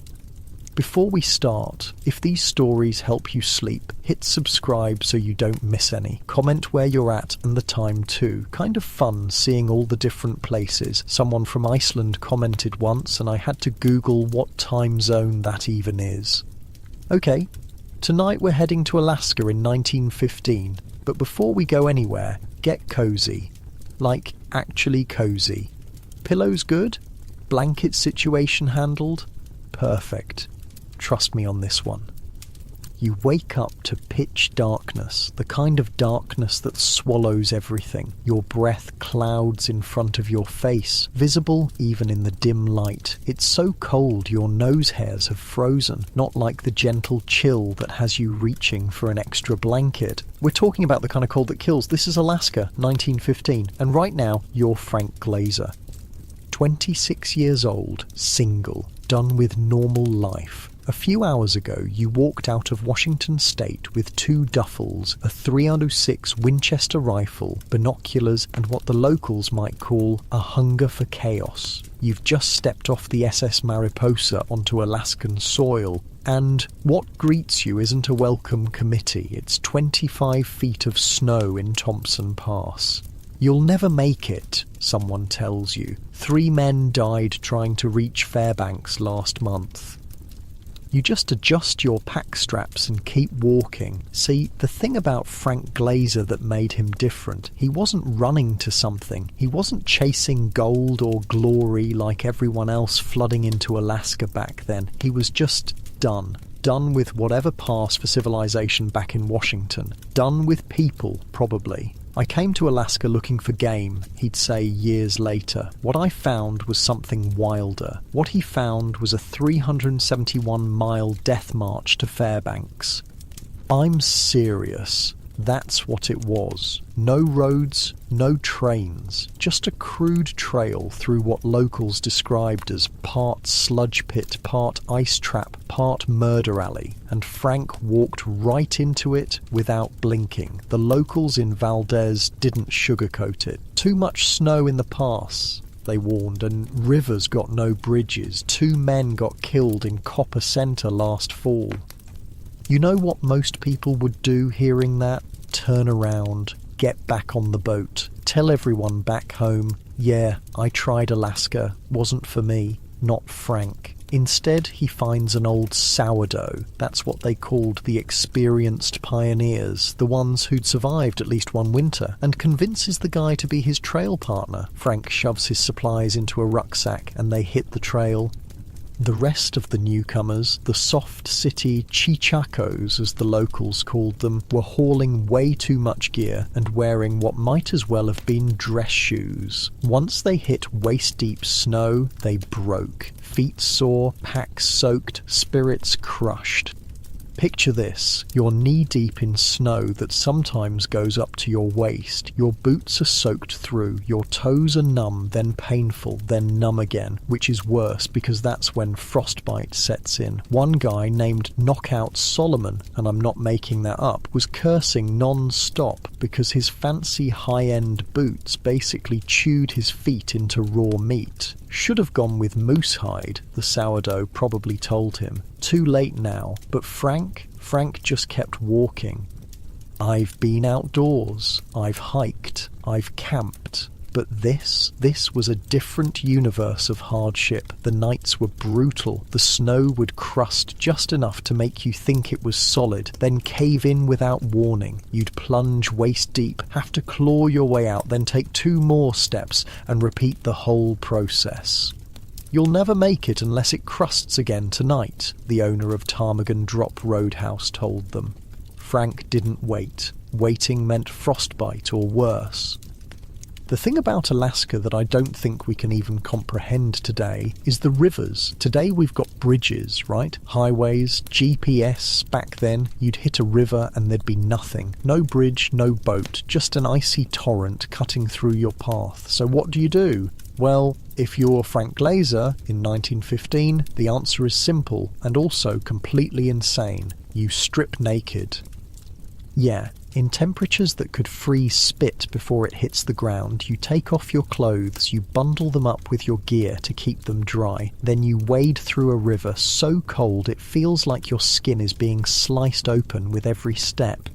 Before we start, if these stories help you sleep, hit subscribe so you don't miss any. Comment where you're at and the time too. Kind of fun seeing all the different places. Someone from Iceland commented once and I had to Google what time zone that even is. Okay, tonight we're heading to Alaska in 1915, but before we go anywhere, get cozy. Like, actually cozy. Pillows good? Blanket situation handled? Perfect. Trust me on this one. You wake up to pitch darkness, the kind of darkness that swallows everything. Your breath clouds in front of your face, visible even in the dim light. It's so cold your nose hairs have frozen, not like the gentle chill that has you reaching for an extra blanket. We're talking about the kind of cold that kills. This is Alaska, 1915, and right now, you're Frank Glazer. 26 years old, single, done with normal life. A few hours ago, you walked out of Washington State with 2 duffels, a .306 Winchester rifle, binoculars, and what the locals might call a hunger for chaos. You've just stepped off the SS Mariposa onto Alaskan soil, and what greets you isn't a welcome committee. It's 25 feet of snow in Thompson Pass. You'll never make it, someone tells you. 3 men died trying to reach Fairbanks last month. You just adjust your pack straps and keep walking. See, the thing about Frank Glazer that made him different, he wasn't running to something. He wasn't chasing gold or glory like everyone else flooding into Alaska back then. He was just done. Done with whatever passed for civilization back in Washington. Done with people, probably. I came to Alaska looking for game, he'd say years later. What I found was something wilder. What he found was a 371-mile death march to Fairbanks. I'm serious. That's what it was. No roads, no trains, just a crude trail through what locals described as part sludge pit, part ice trap, part murder alley, and Frank walked right into it without blinking. The locals in Valdez didn't sugarcoat it. Too much snow in the pass, they warned, and rivers got no bridges. 2 men got killed in Copper Center last fall. You know what most people would do hearing that? Turn around, get back on the boat, tell everyone back home, yeah, I tried Alaska, wasn't for me, not Frank. Instead, he finds an old sourdough. That's what they called the experienced pioneers, the ones who'd survived at least one winter, and convinces the guy to be his trail partner. Frank shoves his supplies into a rucksack and they hit the trail. The rest of the newcomers, the soft city chichacos as the locals called them, were hauling way too much gear and wearing what might as well have been dress shoes. Once they hit waist-deep snow, they broke. Feet sore, packs soaked, spirits crushed. Picture this, you're knee-deep in snow that sometimes goes up to your waist, your boots are soaked through, your toes are numb, then painful, then numb again, which is worse because that's when frostbite sets in. One guy named Knockout Solomon, and I'm not making that up, was cursing non-stop because his fancy high-end boots basically chewed his feet into raw meat. Should have gone with moose hide, the sourdough probably told him. Too late now, but Frank just kept walking. I've been outdoors, I've hiked, I've camped, but this was a different universe of hardship. The nights were brutal, the snow would crust just enough to make you think it was solid, then cave in without warning. You'd plunge waist deep, have to claw your way out, then take 2 more steps and repeat the whole process. "You'll never make it unless it crusts again tonight," the owner of Ptarmigan Drop Roadhouse told them. Frank didn't wait. Waiting meant frostbite or worse. The thing about Alaska that I don't think we can even comprehend today is the rivers. Today we've got bridges, right? Highways, GPS. Back then, you'd hit a river and there'd be nothing. No bridge, no boat, just an icy torrent cutting through your path. So what do? Well, if you're Frank Glazer in 1915, the answer is simple and also completely insane. You strip naked. Yeah. In temperatures that could freeze spit before it hits the ground, you take off your clothes, you bundle them up with your gear to keep them dry, then you wade through a river so cold it feels like your skin is being sliced open with every step.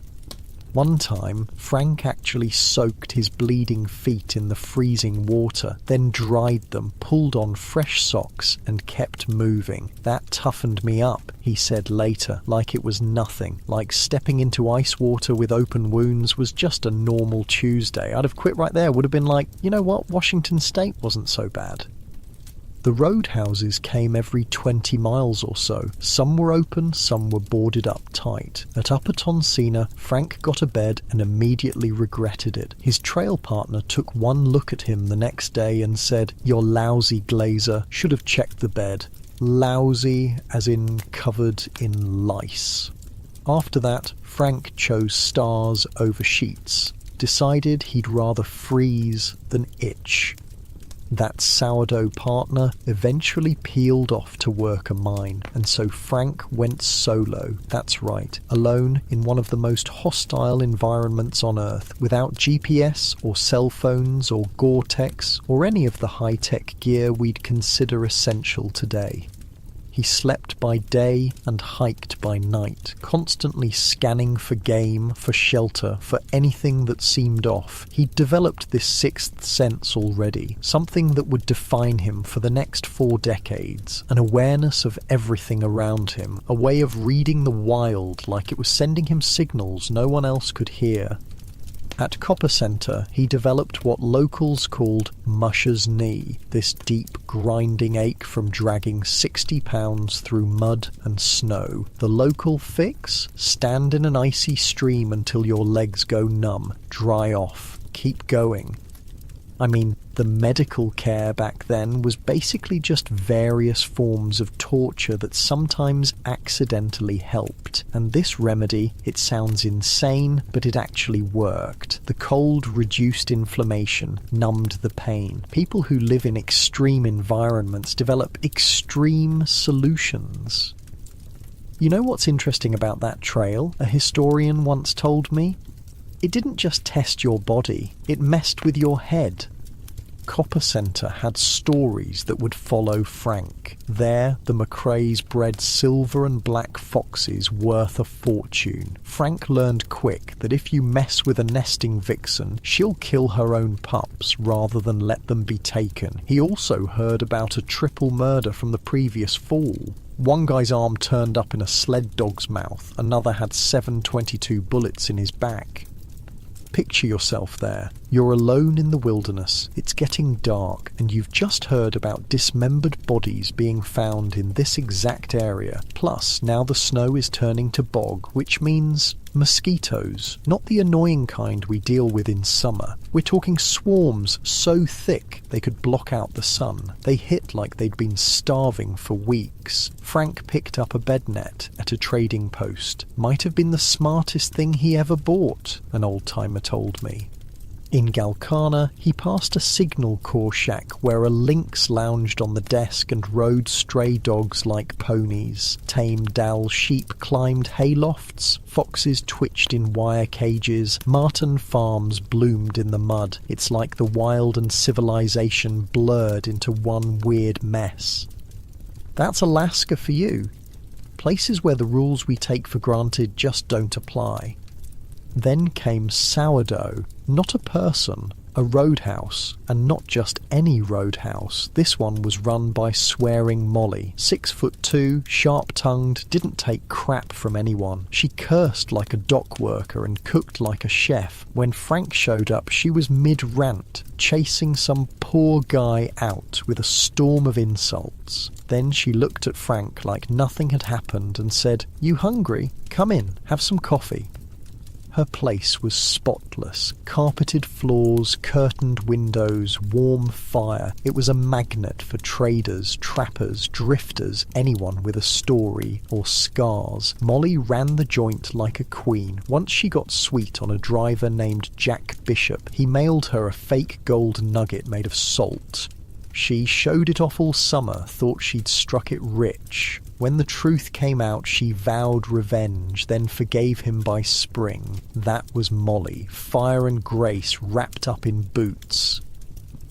One time, Frank actually soaked his bleeding feet in the freezing water, then dried them, pulled on fresh socks, and kept moving. "That toughened me up," he said later, like it was nothing, like stepping into ice water with open wounds was just a normal Tuesday. I'd have quit right there, would have been like, you know what, Washington State wasn't so bad. The roadhouses came every 20 miles or so. Some were open, some were boarded up tight. At Upper Tonsina, Frank got a bed and immediately regretted it. His trail partner took one look at him the next day and said, "You're lousy, Glazer. Should have checked the bed." Lousy, as in covered in lice. After that, Frank chose stars over sheets. Decided he'd rather freeze than itch. That sourdough partner eventually peeled off to work a mine, and so Frank went solo, that's right, alone in one of the most hostile environments on Earth, without GPS or cell phones or Gore-Tex or any of the high-tech gear we'd consider essential today. He slept by day and hiked by night, constantly scanning for game, for shelter, for anything that seemed off. He'd developed this sixth sense already, something that would define him for the next 4 decades, an awareness of everything around him, a way of reading the wild like it was sending him signals no one else could hear. At Copper Center, he developed what locals called musher's knee, this deep, grinding ache from dragging 60 pounds through mud and snow. The local fix? Stand in an icy stream until your legs go numb, dry off, keep going. I mean, the medical care back then was basically just various forms of torture that sometimes accidentally helped. And this remedy, it sounds insane, but it actually worked. The cold reduced inflammation, numbed the pain. People who live in extreme environments develop extreme solutions. You know what's interesting about that trail? A historian once told me? It didn't just test your body, it messed with your head. Copper Center had stories that would follow Frank. There, the McRaes bred silver and black foxes worth a fortune. Frank learned quick that if you mess with a nesting vixen, she'll kill her own pups rather than let them be taken. He also heard about a triple murder from the previous fall. One guy's arm turned up in a sled dog's mouth, another had 7.22 bullets in his back. Picture yourself there. You're alone in the wilderness, it's getting dark, and you've just heard about dismembered bodies being found in this exact area. Plus, now the snow is turning to bog, which means mosquitoes. Not the annoying kind we deal with in summer. We're talking swarms so thick they could block out the sun. They hit like they'd been starving for weeks. Frank picked up a bed net at a trading post. Might have been the smartest thing he ever bought, an old-timer told me. In Galkana, he passed a signal corps shack where a lynx lounged on the desk and rode stray dogs like ponies. Tame Dal sheep climbed haylofts, foxes twitched in wire cages, marten farms bloomed in the mud. It's like the wild and civilization blurred into one weird mess. That's Alaska for you. Places where the rules we take for granted just don't apply. Then came sourdough, not a person, A roadhouse, and not just any roadhouse. This one was run by swearing Molly. 6'2", sharp-tongued, didn't take crap from anyone. She cursed like a dock worker and cooked like a chef. When Frank showed up, she was mid-rant, chasing some poor guy out with a storm of insults. Then she looked at Frank like nothing had happened and said, "You hungry? Come in, have some coffee." Her place was spotless. Carpeted floors, curtained windows, warm fire. It was a magnet for traders, trappers, drifters, anyone with a story or scars. Molly ran the joint like a queen. Once she got sweet on a driver named Jack Bishop. He mailed her a fake gold nugget made of salt. She showed it off all summer, thought she'd struck it rich. When the truth came out, she vowed revenge, then forgave him by spring. That was Molly, fire and grace wrapped up in boots.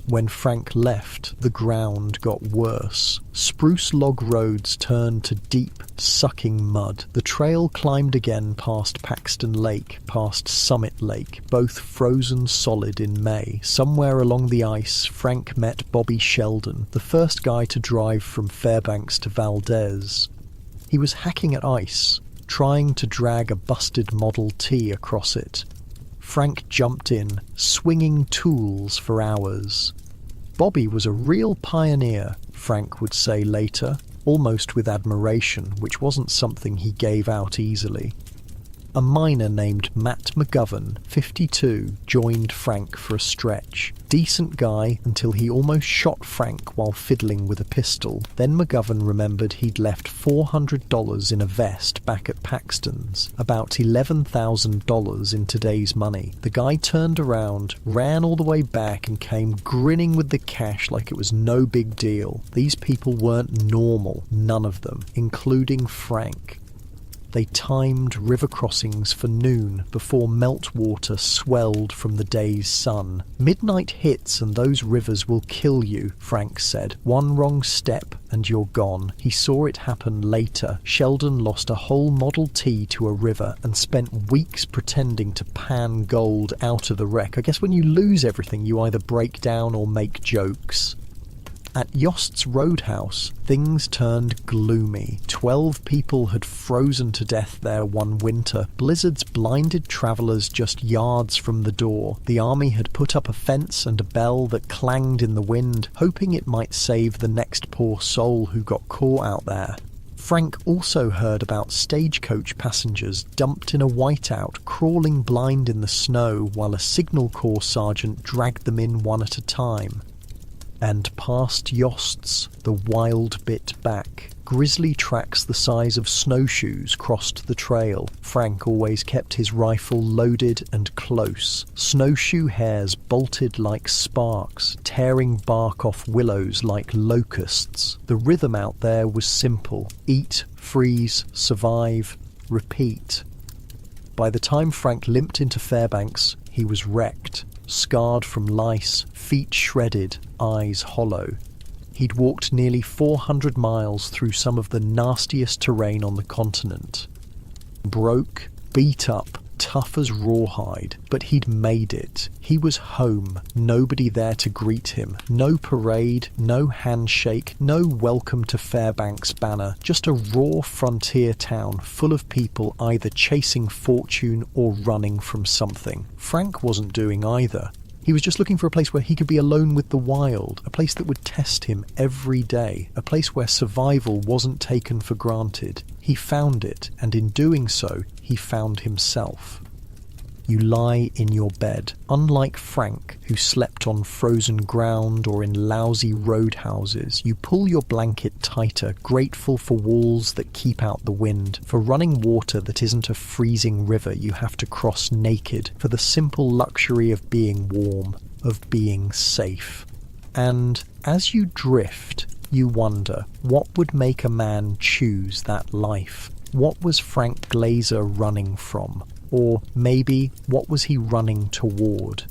When Frank left, the ground got worse. Spruce log roads turned to deep, sucking mud. The trail climbed again past Paxton Lake, past Summit Lake, both frozen solid in May. Somewhere along the ice, Frank met Bobby Sheldon, the first guy to drive from Fairbanks to Valdez. He was hacking at ice, trying to drag a busted Model T across it. Frank jumped in, swinging tools for hours. Bobby was a real pioneer, Frank would say later, almost with admiration, which wasn't something he gave out easily. A miner named Matt McGovern, 52, joined Frank for a stretch. Decent guy until he almost shot Frank while fiddling with a pistol. Then McGovern remembered he'd left $400 in a vest back at Paxton's, about $11,000 in today's money. The guy turned around, ran all the way back and came grinning with the cash like it was no big deal. These people weren't normal, none of them, including Frank. They timed river crossings for noon before meltwater swelled from the day's sun. Midnight hits and those rivers will kill you, Frank said. One wrong step and you're gone. He saw it happen later. Sheldon lost a whole Model T to a river and spent weeks pretending to pan gold out of the wreck. I guess when you lose everything, you either break down or make jokes. At Yost's Roadhouse, things turned gloomy. 12 people had frozen to death there one winter. Blizzards blinded travellers just yards from the door. The army had put up a fence and a bell that clanged in the wind, hoping it might save the next poor soul who got caught out there. Frank also heard about stagecoach passengers dumped in a whiteout, crawling blind in the snow while a signal corps sergeant dragged them in one at a time. And past Yost's, the wild bit back. Grizzly tracks the size of snowshoes crossed the trail. Frank always kept his rifle loaded and close. Snowshoe hares bolted like sparks, tearing bark off willows like locusts. The rhythm out there was simple. Eat, freeze, survive, repeat. By the time Frank limped into Fairbanks, he was wrecked. Scarred from lice, feet shredded, eyes hollow. He'd walked nearly 400 miles through some of the nastiest terrain on the continent. Broke, beat up, tough as rawhide, but he'd made it. He was home, nobody there to greet him. No parade, no handshake, no welcome to Fairbanks banner, just a raw frontier town full of people either chasing fortune or running from something. Frank wasn't doing either. He was just looking for a place where he could be alone with the wild, a place that would test him every day, a place where survival wasn't taken for granted. He found it, and in doing so, he found himself. You lie in your bed. Unlike Frank, who slept on frozen ground or in lousy roadhouses, you pull your blanket tighter, grateful for walls that keep out the wind, for running water that isn't a freezing river you have to cross naked, for the simple luxury of being warm, of being safe. And as you drift, you wonder, what would make a man choose that life? What was Frank Glazer running from? Or maybe, what was he running toward?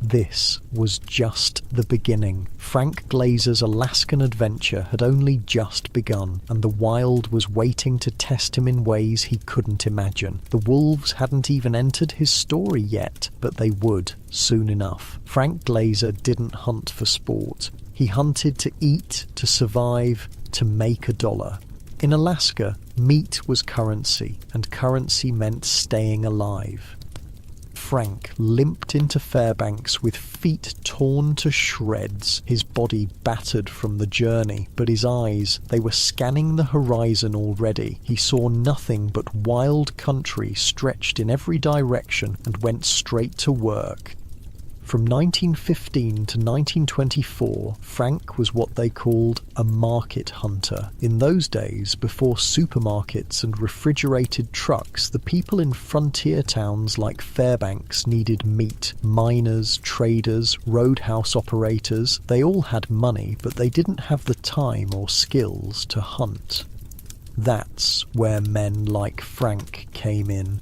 This was just the beginning. Frank Glazer's Alaskan adventure had only just begun, and the wild was waiting to test him in ways he couldn't imagine. The wolves hadn't even entered his story yet, but they would, soon enough. Frank Glazer didn't hunt for sport. He hunted to eat, to survive, to make $1. In Alaska, meat was currency, and currency meant staying alive. Frank limped into Fairbanks with feet torn to shreds, his body battered from the journey, but his eyes, they were scanning the horizon already. He saw nothing but wild country stretched in every direction and went straight to work. From 1915 to 1924, Frank was what they called a market hunter. In those days, before supermarkets and refrigerated trucks, the people in frontier towns like Fairbanks needed meat. Miners, traders, roadhouse operators, they all had money, but they didn't have the time or skills to hunt. That's where men like Frank came in.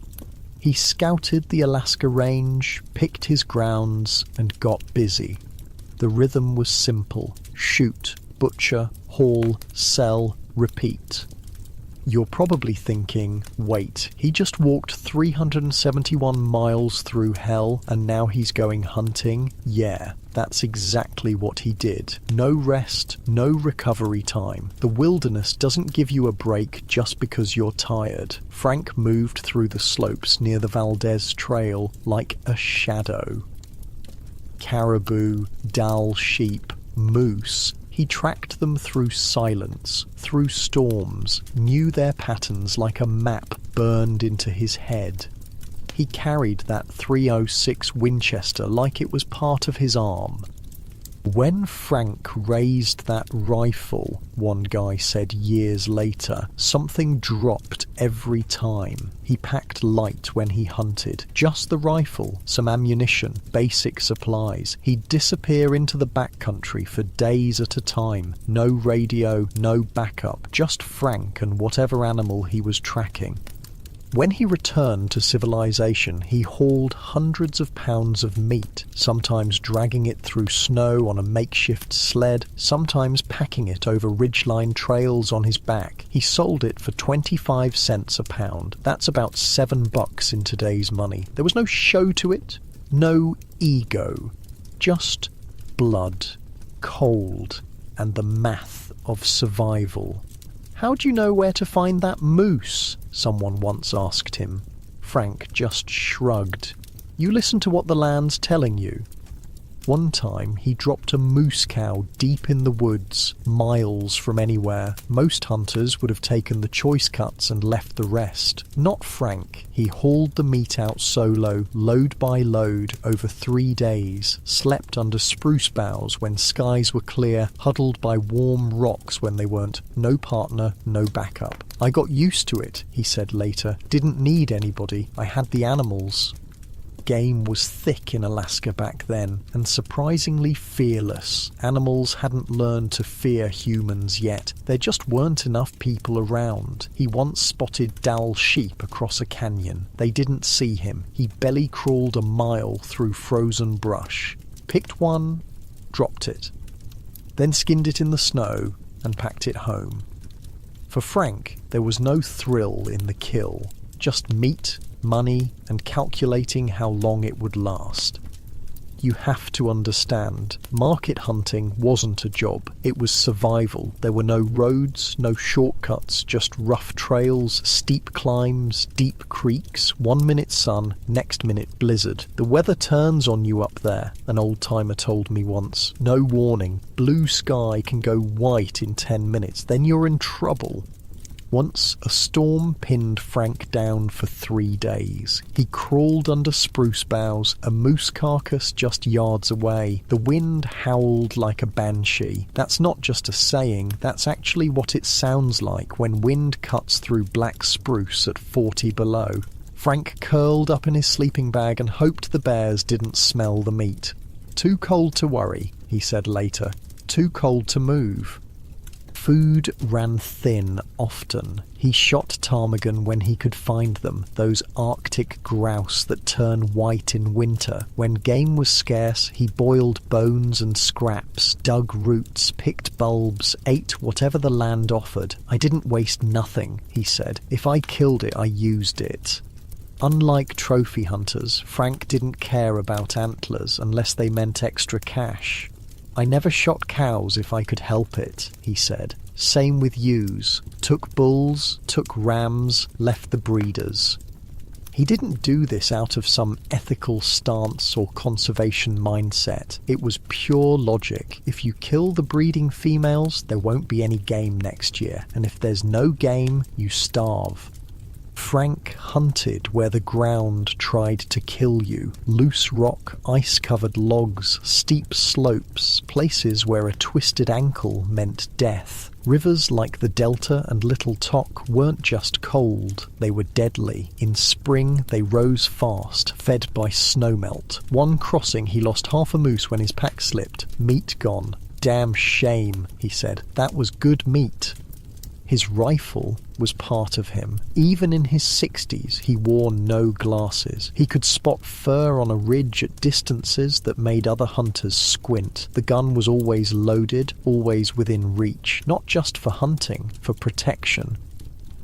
He scouted the Alaska range, picked his grounds, and got busy. The rhythm was simple: shoot, butcher, haul, sell, repeat. You're probably thinking, wait, he just walked 371 miles through hell and now he's going hunting? Yeah, that's exactly what he did. No rest, no recovery time. The wilderness doesn't give you a break just because you're tired. Frank moved through the slopes near the Valdez Trail like a shadow. Caribou, Dall sheep, moose. He tracked them through silence, through storms, knew their patterns like a map burned into his head. He carried that .306 Winchester like it was part of his arm. When Frank raised that rifle, one guy said years later, something dropped every time. He packed light when he hunted. Just the rifle, some ammunition, basic supplies. He'd disappear into the backcountry for days at a time. No radio, no backup, just Frank and whatever animal he was tracking. When he returned to civilization, he hauled hundreds of pounds of meat, sometimes dragging it through snow on a makeshift sled, sometimes packing it over ridgeline trails on his back. He sold it for 25 cents a pound. That's about $7 in today's money. There was no show to it, no ego, just blood, cold, and the math of survival. "How do you know where to find that moose?" someone once asked him. Frank just shrugged. "You listen to what the land's telling you." One time he dropped a moose cow deep in the woods, miles from anywhere. Most hunters would have taken the choice cuts and left the rest. Not Frank. He hauled the meat out solo, load by load, over 3 days, slept under spruce boughs when skies were clear, huddled by warm rocks when they weren't. No partner, no backup. "I got used to it," he said later. "Didn't need anybody. I had the animals." Game was thick in Alaska back then, and surprisingly fearless. Animals hadn't learned to fear humans yet. There just weren't enough people around. He once spotted Dall sheep across a canyon. They didn't see him. He belly crawled a mile through frozen brush, picked one, dropped it, then skinned it in the snow and packed it home. For Frank, there was no thrill in the kill, just meat, money, and calculating how long it would last. You have to understand, market hunting wasn't a job, it was survival. There were no roads, no shortcuts, just rough trails, steep climbs, deep creeks, 1 minute sun, next minute blizzard. The weather turns on you up there, an old-timer told me once. No warning, blue sky can go white in 10 minutes, then you're in trouble. Once, a storm pinned Frank down for 3 days. He crawled under spruce boughs, a moose carcass just yards away. The wind howled like a banshee. That's not just a saying, that's actually what it sounds like when wind cuts through black spruce at 40 below. Frank curled up in his sleeping bag and hoped the bears didn't smell the meat. "Too cold to worry," he said later. "Too cold to move." Food ran thin often. He shot ptarmigan when he could find them, those Arctic grouse that turn white in winter. When game was scarce, he boiled bones and scraps, dug roots, picked bulbs, ate whatever the land offered. I didn't waste nothing, he said. If I killed it, I used it. Unlike trophy hunters, Frank didn't care about antlers unless they meant extra cash. I never shot cows if I could help it, he said. Same with ewes. Took bulls, took rams, left the breeders. He didn't do this out of some ethical stance or conservation mindset. It was pure logic. If you kill the breeding females, there won't be any game next year. And if there's no game, you starve. Frank hunted where the ground tried to kill you. Loose rock, ice-covered logs, steep slopes, places where a twisted ankle meant death. Rivers like the Delta and Little Tock weren't just cold, they were deadly. In spring they rose fast, fed by snowmelt. One crossing he lost half a moose when his pack slipped. Meat gone. Damn shame, he said. That was good meat. His rifle was part of him. Even in his 60s, he wore no glasses. He could spot fur on a ridge at distances that made other hunters squint. The gun was always loaded, always within reach, not just for hunting, for protection.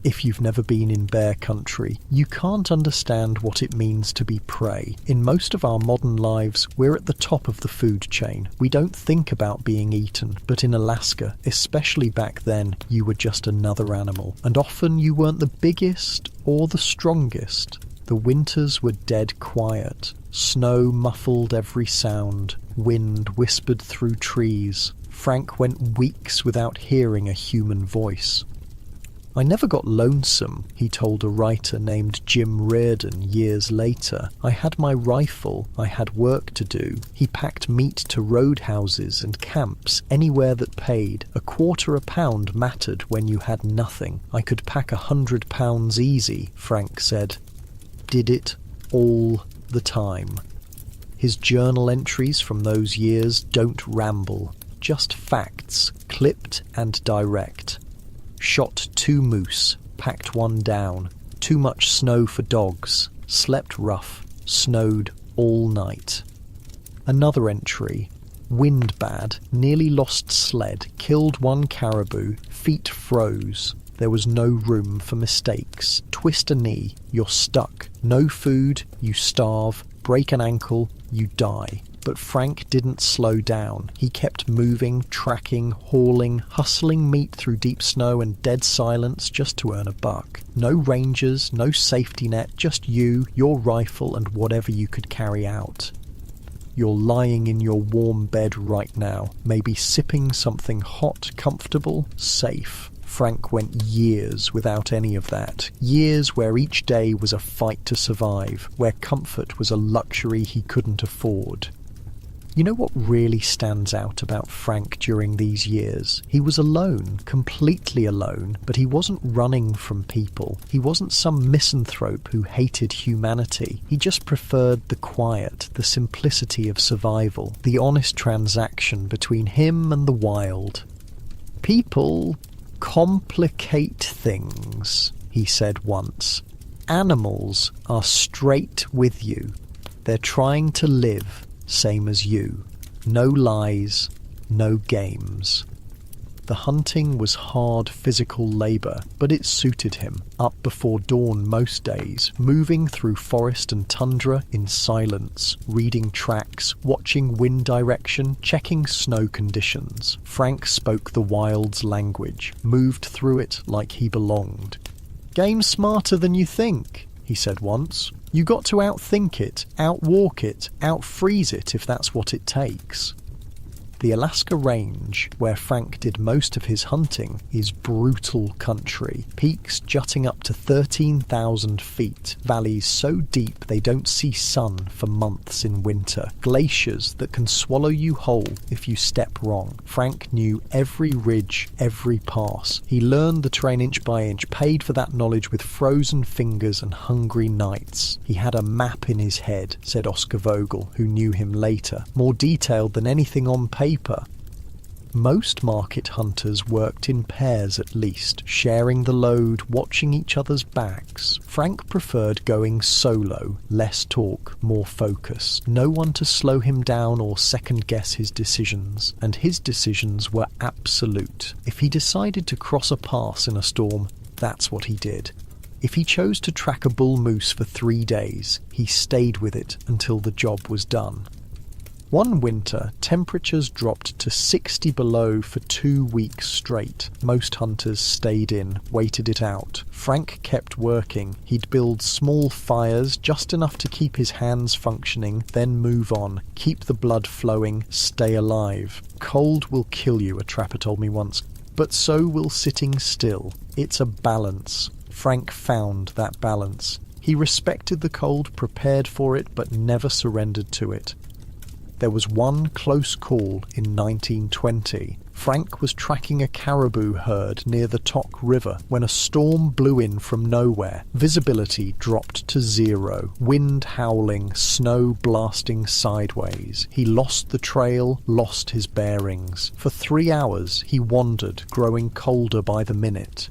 If you've never been in bear country, you can't understand what it means to be prey. In most of our modern lives, we're at the top of the food chain. We don't think about being eaten, but in Alaska, especially back then, you were just another animal. And often you weren't the biggest or the strongest. The winters were dead quiet. Snow muffled every sound. Wind whispered through trees. Frank went weeks without hearing a human voice. I never got lonesome, he told a writer named Jim Reardon years later. I had my rifle, I had work to do. He packed meat to roadhouses and camps, anywhere that paid. A quarter a pound mattered when you had nothing. I could pack 100 pounds easy, Frank said. Did it all the time. His journal entries from those years don't ramble, just facts, clipped and direct. Shot 2 moose, packed 1 down. Too much snow for dogs. Slept rough. Snowed all night. Another entry. Wind bad. Nearly lost sled. Killed 1 caribou. Feet froze. There was no room for mistakes. Twist a knee. You're stuck. No food. You starve. Break an ankle. You die. But Frank didn't slow down. He kept moving, tracking, hauling, hustling meat through deep snow and dead silence just to earn a buck. No rangers, no safety net, just you, your rifle, and whatever you could carry out. You're lying in your warm bed right now, maybe sipping something hot, comfortable, safe. Frank went years without any of that. Years where each day was a fight to survive, where comfort was a luxury he couldn't afford. You know what really stands out about Frank during these years? He was alone, completely alone, but he wasn't running from people. He wasn't some misanthrope who hated humanity. He just preferred the quiet, the simplicity of survival, the honest transaction between him and the wild. People complicate things, he said once. Animals are straight with you. They're trying to live. Same as you. No lies, no games. The hunting was hard physical labour, but it suited him. Up before dawn most days, moving through forest and tundra in silence, reading tracks, watching wind direction, checking snow conditions. Frank spoke the wild's language, moved through it like he belonged. "Game's smarter than you think," he said once. "You got to outthink it, outwalk it, outfreeze it if that's what it takes." The Alaska Range, where Frank did most of his hunting, is brutal country. Peaks jutting up to 13,000 feet, valleys so deep they don't see sun for months in winter, glaciers that can swallow you whole if you step wrong. Frank knew every ridge, every pass. He learned the terrain inch by inch, paid for that knowledge with frozen fingers and hungry nights. He had a map in his head, said Oscar Vogel, who knew him later, more detailed than anything on paper. Most market hunters worked in pairs at least, sharing the load, watching each other's backs. Frank preferred going solo, less talk, more focus. No one to slow him down or second-guess his decisions, and his decisions were absolute. If he decided to cross a pass in a storm, that's what he did. If he chose to track a bull moose for 3 days, he stayed with it until the job was done. One winter, temperatures dropped to 60 below for 2 weeks straight. Most hunters stayed in, waited it out. Frank kept working. He'd build small fires, just enough to keep his hands functioning, then move on, keep the blood flowing, stay alive. Cold will kill you, a trapper told me once, but so will sitting still. It's a balance. Frank found that balance. He respected the cold, prepared for it, but never surrendered to it. There was one close call in 1920. Frank was tracking a caribou herd near the Tok River when a storm blew in from nowhere. Visibility dropped to 0, wind howling, snow blasting sideways. He lost the trail, lost his bearings. For 3 hours he wandered, growing colder by the minute.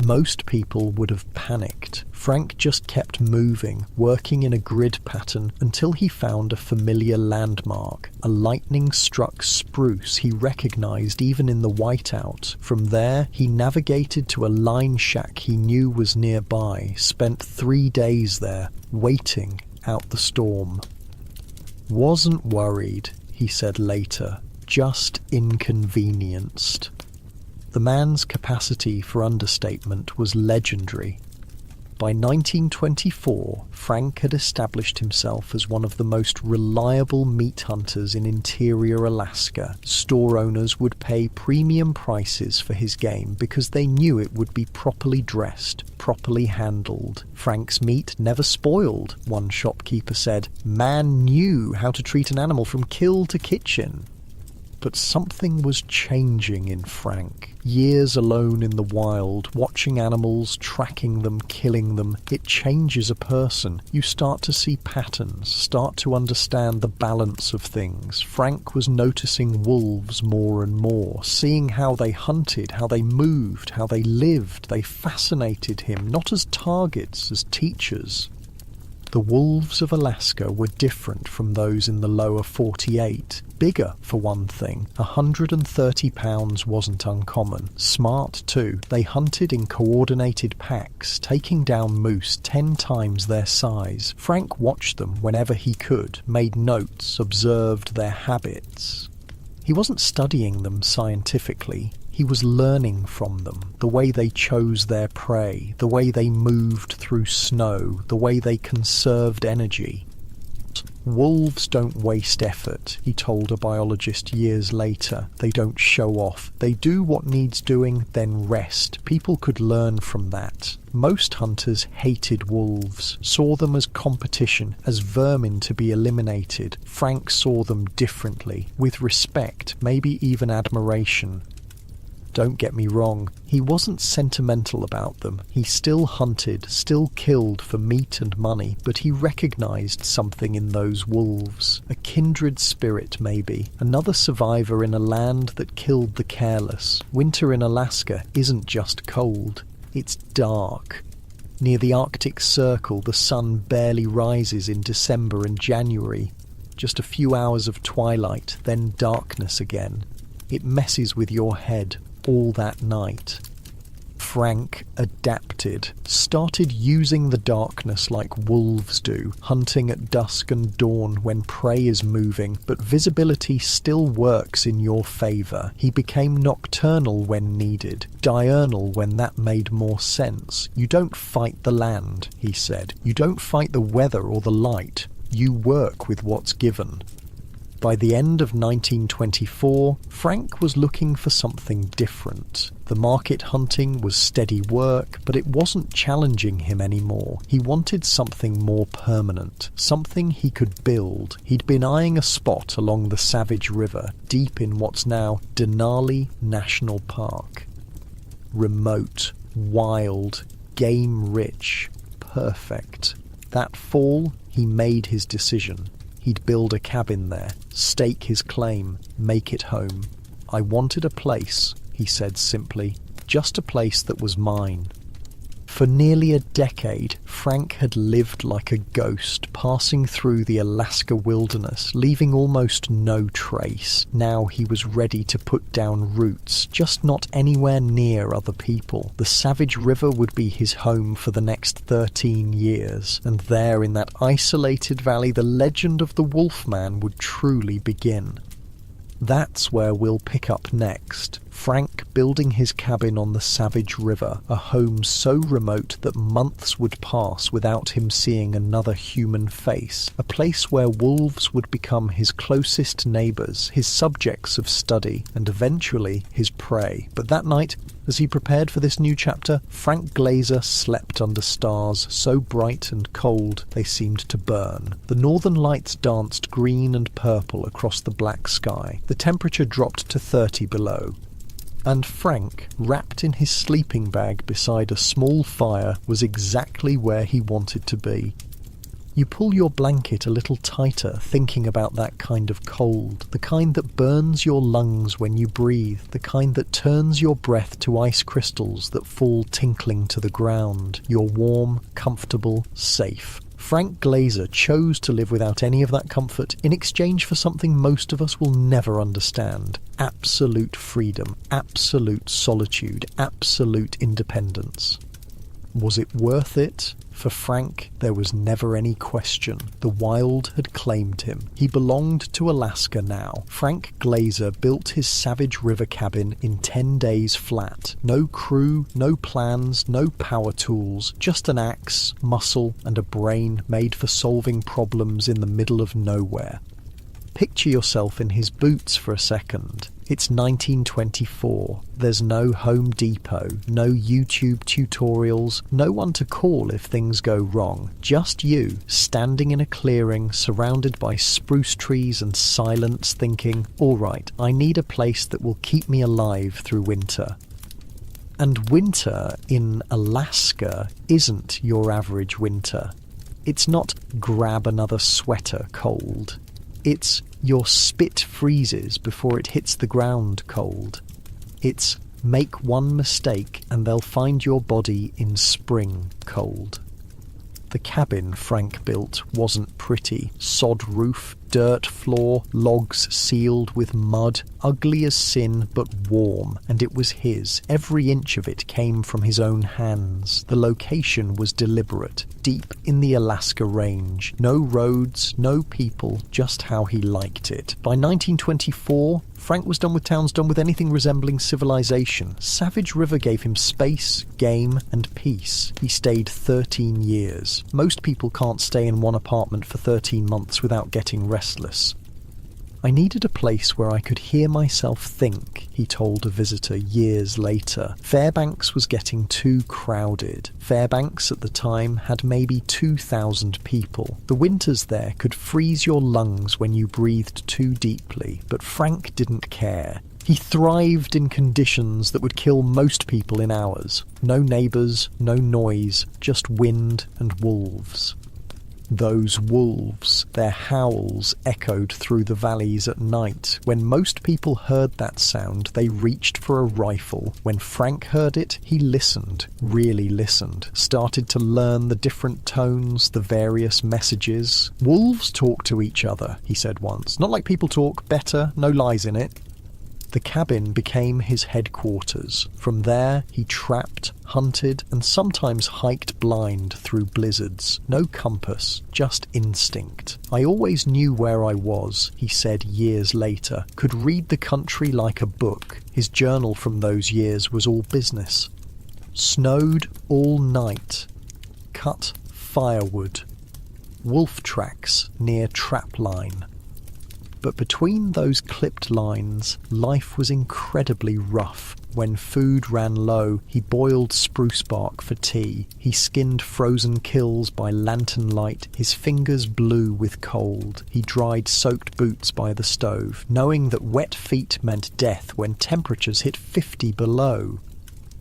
Most people would have panicked. Frank just kept moving, working in a grid pattern until he found a familiar landmark, a lightning-struck spruce he recognized even in the whiteout. From there, he navigated to a line shack he knew was nearby, spent 3 days there, waiting out the storm. "Wasn't worried," he said later, "just inconvenienced." The man's capacity for understatement was legendary. By 1924, Frank had established himself as one of the most reliable meat hunters in interior Alaska. Store owners would pay premium prices for his game because they knew it would be properly dressed, properly handled. Frank's meat never spoiled, one shopkeeper said. Man knew how to treat an animal from kill to kitchen. But something was changing in Frank. Years alone in the wild, watching animals, tracking them, killing them, it changes a person. You start to see patterns, start to understand the balance of things. Frank was noticing wolves more and more, seeing how they hunted, how they moved, how they lived. They fascinated him, not as targets, as teachers. The wolves of Alaska were different from those in the lower 48. Bigger, for one thing. 130 pounds wasn't uncommon. Smart, too. They hunted in coordinated packs, taking down moose 10 times their size. Frank watched them whenever he could, made notes, observed their habits. He wasn't studying them scientifically. He was learning from them, the way they chose their prey, the way they moved through snow, the way they conserved energy. Wolves don't waste effort, he told a biologist years later. They don't show off. They do what needs doing, then rest. People could learn from that. Most hunters hated wolves, saw them as competition, as vermin to be eliminated. Frank saw them differently, with respect, maybe even admiration. Don't get me wrong, he wasn't sentimental about them. He still hunted, still killed for meat and money, but he recognized something in those wolves. A kindred spirit, maybe. Another survivor in a land that killed the careless. Winter in Alaska isn't just cold, it's dark. Near the Arctic Circle, the sun barely rises in December and January. Just a few hours of twilight, then darkness again. It messes with your head all that night. Frank adapted, started using the darkness like wolves do, hunting at dusk and dawn when prey is moving, but visibility still works in your favour. He became nocturnal when needed, diurnal when that made more sense. You don't fight the land, he said. You don't fight the weather or the light. You work with what's given. By the end of 1924, Frank was looking for something different. The market hunting was steady work, but it wasn't challenging him anymore. He wanted something more permanent, something he could build. He'd been eyeing a spot along the Savage River, deep in what's now Denali National Park. Remote, wild, game-rich, perfect. That fall, he made his decision. He'd build a cabin there, stake his claim, make it home. I wanted a place, he said simply, just a place that was mine. For nearly a decade, Frank had lived like a ghost, passing through the Alaska wilderness, leaving almost no trace. Now he was ready to put down roots, just not anywhere near other people. The Savage River would be his home for the next 13 years, and there in that isolated valley the legend of the Wolfman would truly begin. That's where we'll pick up next. Frank building his cabin on the Savage River, a home so remote that months would pass without him seeing another human face, a place where wolves would become his closest neighbours, his subjects of study, and eventually his prey. But that night, as he prepared for this new chapter, Frank Glazer slept under stars so bright and cold they seemed to burn. The northern lights danced green and purple across the black sky. The temperature dropped to 30 below. And Frank, wrapped in his sleeping bag beside a small fire, was exactly where he wanted to be. You pull your blanket a little tighter, thinking about that kind of cold, the kind that burns your lungs when you breathe, the kind that turns your breath to ice crystals that fall tinkling to the ground. You're warm, comfortable, safe. Frank Glazer chose to live without any of that comfort in exchange for something most of us will never understand: absolute freedom, absolute solitude, absolute independence. Was it worth it? For Frank, there was never any question. The wild had claimed him. He belonged to Alaska now. Frank Glazer built his Savage River cabin in 10 days flat. No crew, no plans, no power tools, just an axe, muscle, and a brain made for solving problems in the middle of nowhere. Picture yourself in his boots for a second. It's 1924. There's no Home Depot, no YouTube tutorials, no one to call if things go wrong. Just you, standing in a clearing, surrounded by spruce trees and silence, thinking, all right, I need a place that will keep me alive through winter. And winter in Alaska isn't your average winter. It's not grab another sweater cold. It's your spit freezes before it hits the ground cold. It's make one mistake and they'll find your body in spring cold. The cabin Frank built wasn't pretty. Sod roof, dirt floor, logs sealed with mud, ugly as sin but warm, and it was his. Every inch of it came from his own hands. The location was deliberate, deep in the Alaska range. No roads, no people, just how he liked it. By 1924, Frank was done with towns, done with anything resembling civilization. Savage River gave him space, game, and peace. He stayed 13 years. Most people can't stay in one apartment for 13 months without getting restless. I needed a place where I could hear myself think, he told a visitor years later. Fairbanks was getting too crowded. Fairbanks at the time had maybe 2,000 people. The winters there could freeze your lungs when you breathed too deeply, but Frank didn't care. He thrived in conditions that would kill most people in hours. No neighbours, no noise, just wind and wolves. Those wolves, their howls echoed through the valleys at night. When most people heard that sound, they reached for a rifle. When Frank heard it, he listened, really listened, started to learn the different tones, the various messages. Wolves talk to each other, he said once. Not like people talk, better, no lies in it. The cabin became his headquarters. From there, he trapped, hunted, and sometimes hiked blind through blizzards. No compass, just instinct. I always knew where I was, he said years later. Could read the country like a book. His journal from those years was all business. Snowed all night. Cut firewood. Wolf tracks near trapline. But between those clipped lines, life was incredibly rough. When food ran low, he boiled spruce bark for tea. He skinned frozen kills by lantern light, his fingers blue with cold. He dried soaked boots by the stove, knowing that wet feet meant death when temperatures hit 50 below.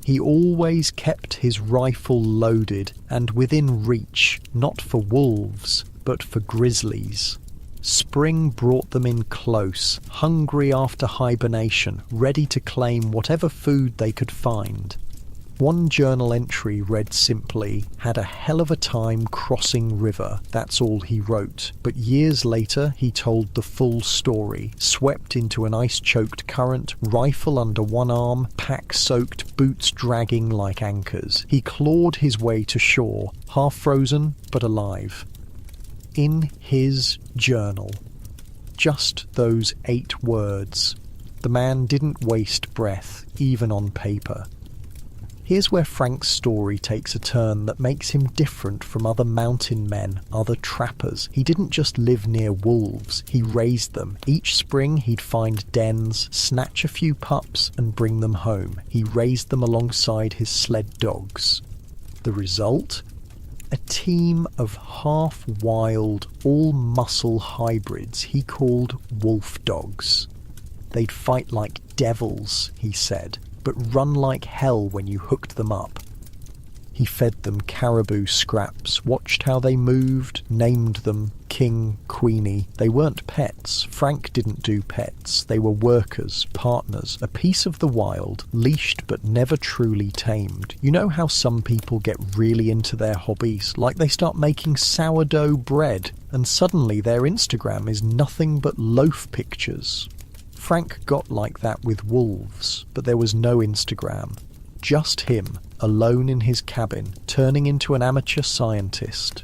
He always kept his rifle loaded and within reach, not for wolves, but for grizzlies. Spring brought them in close, hungry after hibernation, ready to claim whatever food they could find. One journal entry read simply, "Had a hell of a time crossing river." That's all he wrote. But years later, he told the full story. Swept into an ice-choked current, rifle under one arm, pack-soaked, boots dragging like anchors. He clawed his way to shore, half frozen but alive. In his journal. Just those 8 words. The man didn't waste breath, even on paper. Here's where Frank's story takes a turn that makes him different from other mountain men, other trappers. He didn't just live near wolves, he raised them. Each spring he'd find dens, snatch a few pups and bring them home. He raised them alongside his sled dogs. The result? A team of half-wild, all-muscle hybrids he called wolf dogs. They'd fight like devils, he said, but run like hell when you hooked them up. He fed them caribou scraps, watched how they moved, named them King, Queenie. They weren't pets. Frank didn't do pets. They were workers, partners, a piece of the wild, leashed but never truly tamed. You know how some people get really into their hobbies, like they start making sourdough bread, and suddenly their Instagram is nothing but loaf pictures. Frank got like that with wolves, but there was no Instagram. Just him, alone in his cabin, turning into an amateur scientist.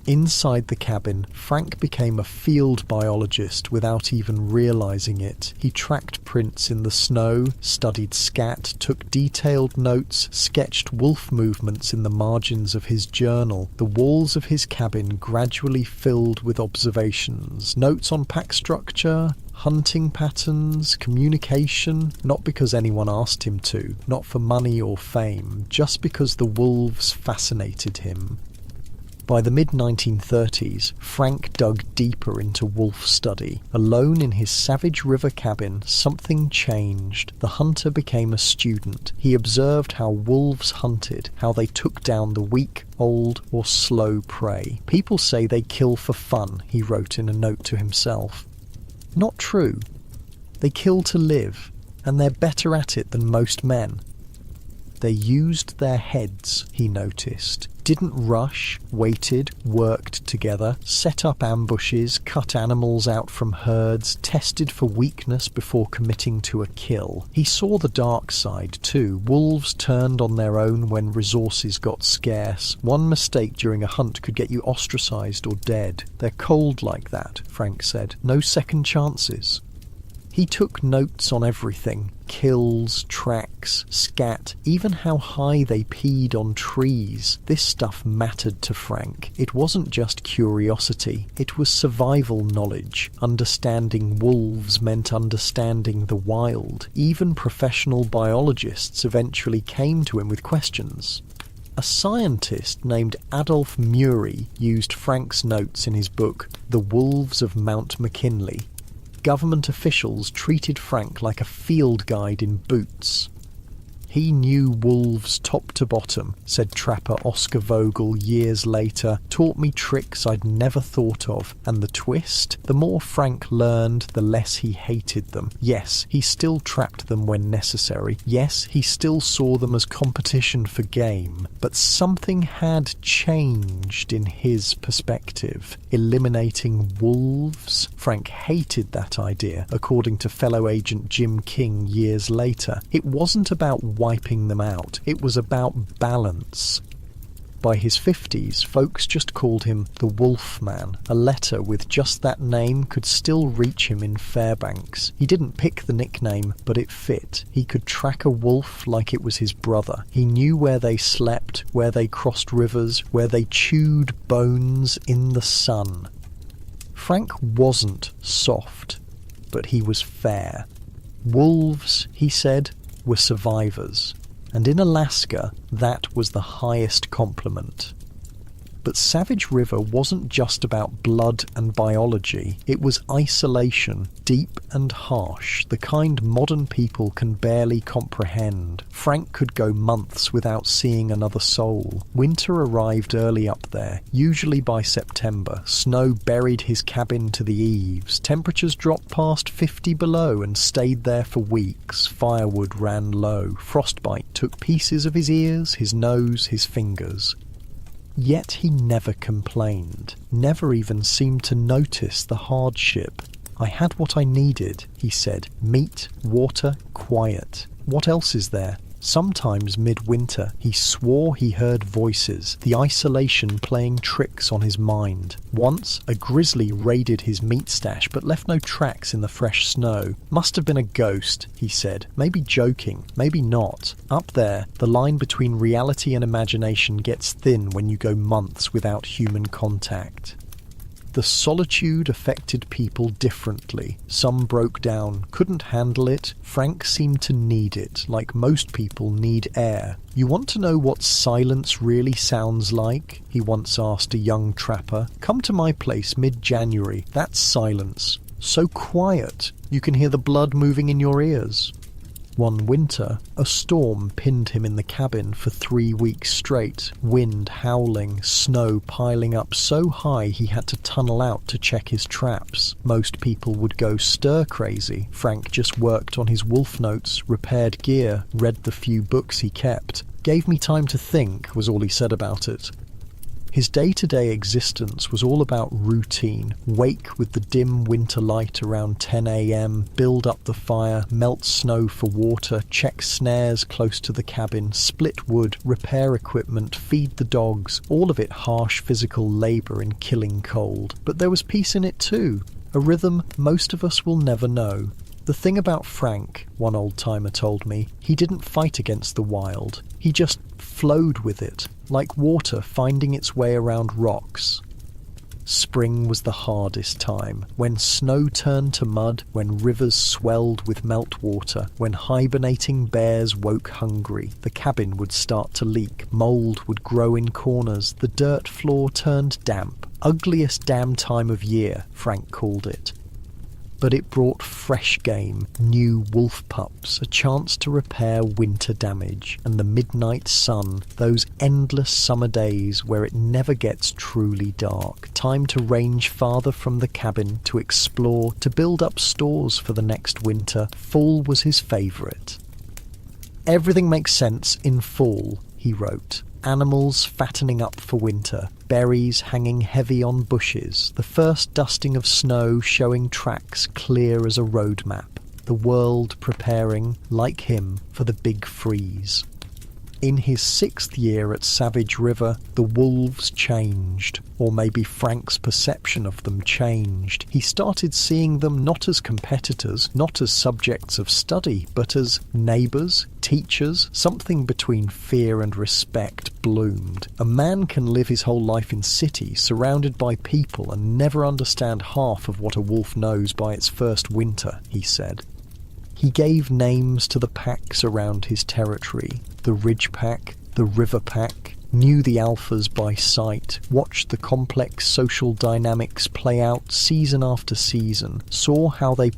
Inside the cabin, Frank became a field biologist without even realizing it. He tracked prints in the snow, studied scat, took detailed notes, sketched wolf movements in the margins of his journal. The walls of his cabin gradually filled with observations, notes on pack structure, hunting patterns, communication, not because anyone asked him to, not for money or fame, just because the wolves fascinated him. By the mid-1930s, Frank dug deeper into wolf study. Alone in his Savage River cabin, something changed. The hunter became a student. He observed how wolves hunted, how they took down the weak, old, or slow prey. People say they kill for fun, he wrote in a note to himself. Not true. They kill to live, and they're better at it than most men. They used their heads, he noticed. Didn't rush, waited, worked together, set up ambushes, cut animals out from herds, tested for weakness before committing to a kill. He saw the dark side too. Wolves turned on their own when resources got scarce. One mistake during a hunt could get you ostracized or dead. They're cold like that, Frank said. No second chances. He took notes on everything. Kills, tracks, scat, even how high they peed on trees. This stuff mattered to Frank. It wasn't just curiosity, it was survival knowledge. Understanding wolves meant understanding the wild. Even professional biologists eventually came to him with questions. A scientist named Adolph Murray used Frank's notes in his book, The Wolves of Mount McKinley. Government officials treated Frank like a field guide in boots. He knew wolves top to bottom, said trapper Oscar Vogel years later, taught me tricks I'd never thought of, and the twist? The more Frank learned, the less he hated them. Yes, he still trapped them when necessary. Yes, he still saw them as competition for game. But something had changed in his perspective. Eliminating wolves? Frank hated that idea, according to fellow agent Jim King years later. It wasn't about wiping them out. It was about balance. By his 50s, folks just called him the Wolf Man. A letter with just that name could still reach him in Fairbanks. He didn't pick the nickname, but it fit. He could track a wolf like it was his brother. He knew where they slept, where they crossed rivers, where they chewed bones in the sun. Frank wasn't soft, but he was fair. Wolves, he said, were survivors, and in Alaska that was the highest compliment. But Savage River wasn't just about blood and biology. It was isolation, deep and harsh, the kind modern people can barely comprehend. Frank could go months without seeing another soul. Winter arrived early up there, usually by September. Snow buried his cabin to the eaves. Temperatures dropped past 50 below and stayed there for weeks. Firewood ran low. Frostbite took pieces of his ears, his nose, his fingers. Yet he never complained, never even seemed to notice the hardship. "I had what I needed," he said. "Meat, water, quiet. What else is there?" Sometimes midwinter he swore he heard voices, the isolation playing tricks on his mind. Once a grizzly raided his meat stash but left no tracks in the fresh snow. "Must have been a ghost," he said, maybe joking, maybe not. Up there, the line between reality and imagination gets thin when you go months without human contact. The solitude affected people differently. Some broke down, couldn't handle it. Frank seemed to need it, like most people need air. "You want to know what silence really sounds like?" he once asked a young trapper. "Come to my place mid-January. That's silence. So quiet, you can hear the blood moving in your ears." One winter, a storm pinned him in the cabin for 3 weeks straight, wind howling, snow piling up so high he had to tunnel out to check his traps. Most people would go stir-crazy. Frank just worked on his wolf notes, repaired gear, read the few books he kept. "Gave me time to think," was all he said about it. His day-to-day existence was all about routine. Wake with the dim winter light around 10 a.m, build up the fire, melt snow for water, check snares close to the cabin, split wood, repair equipment, feed the dogs, all of it harsh physical labour in killing cold. But there was peace in it too, a rhythm most of us will never know. "The thing about Frank," one old-timer told me, "he didn't fight against the wild. He just flowed with it, like water finding its way around rocks." Spring was the hardest time, when snow turned to mud, when rivers swelled with meltwater, when hibernating bears woke hungry. The cabin would start to leak, mould would grow in corners, the dirt floor turned damp. "Ugliest damn time of year," Frank called it. But it brought fresh game, new wolf pups, a chance to repair winter damage, and the midnight sun, those endless summer days where it never gets truly dark. Time to range farther from the cabin, to explore, to build up stores for the next winter. Fall was his favourite. "Everything makes sense in fall," he wrote. Animals fattening up for winter, berries hanging heavy on bushes, the first dusting of snow showing tracks clear as a road map, the world preparing, like him, for the big freeze. In his 6th year at Savage River, the wolves changed, or maybe Frank's perception of them changed. He started seeing them not as competitors, not as subjects of study, but as neighbours, teachers. Something between fear and respect bloomed. A man can live his whole life in cities, surrounded by people, and never understand half of what a wolf knows by its first winter, he said. He gave names to the packs around his territory, the Ridge Pack, the River Pack, knew the alphas by sight, watched the complex social dynamics play out season after season, saw how they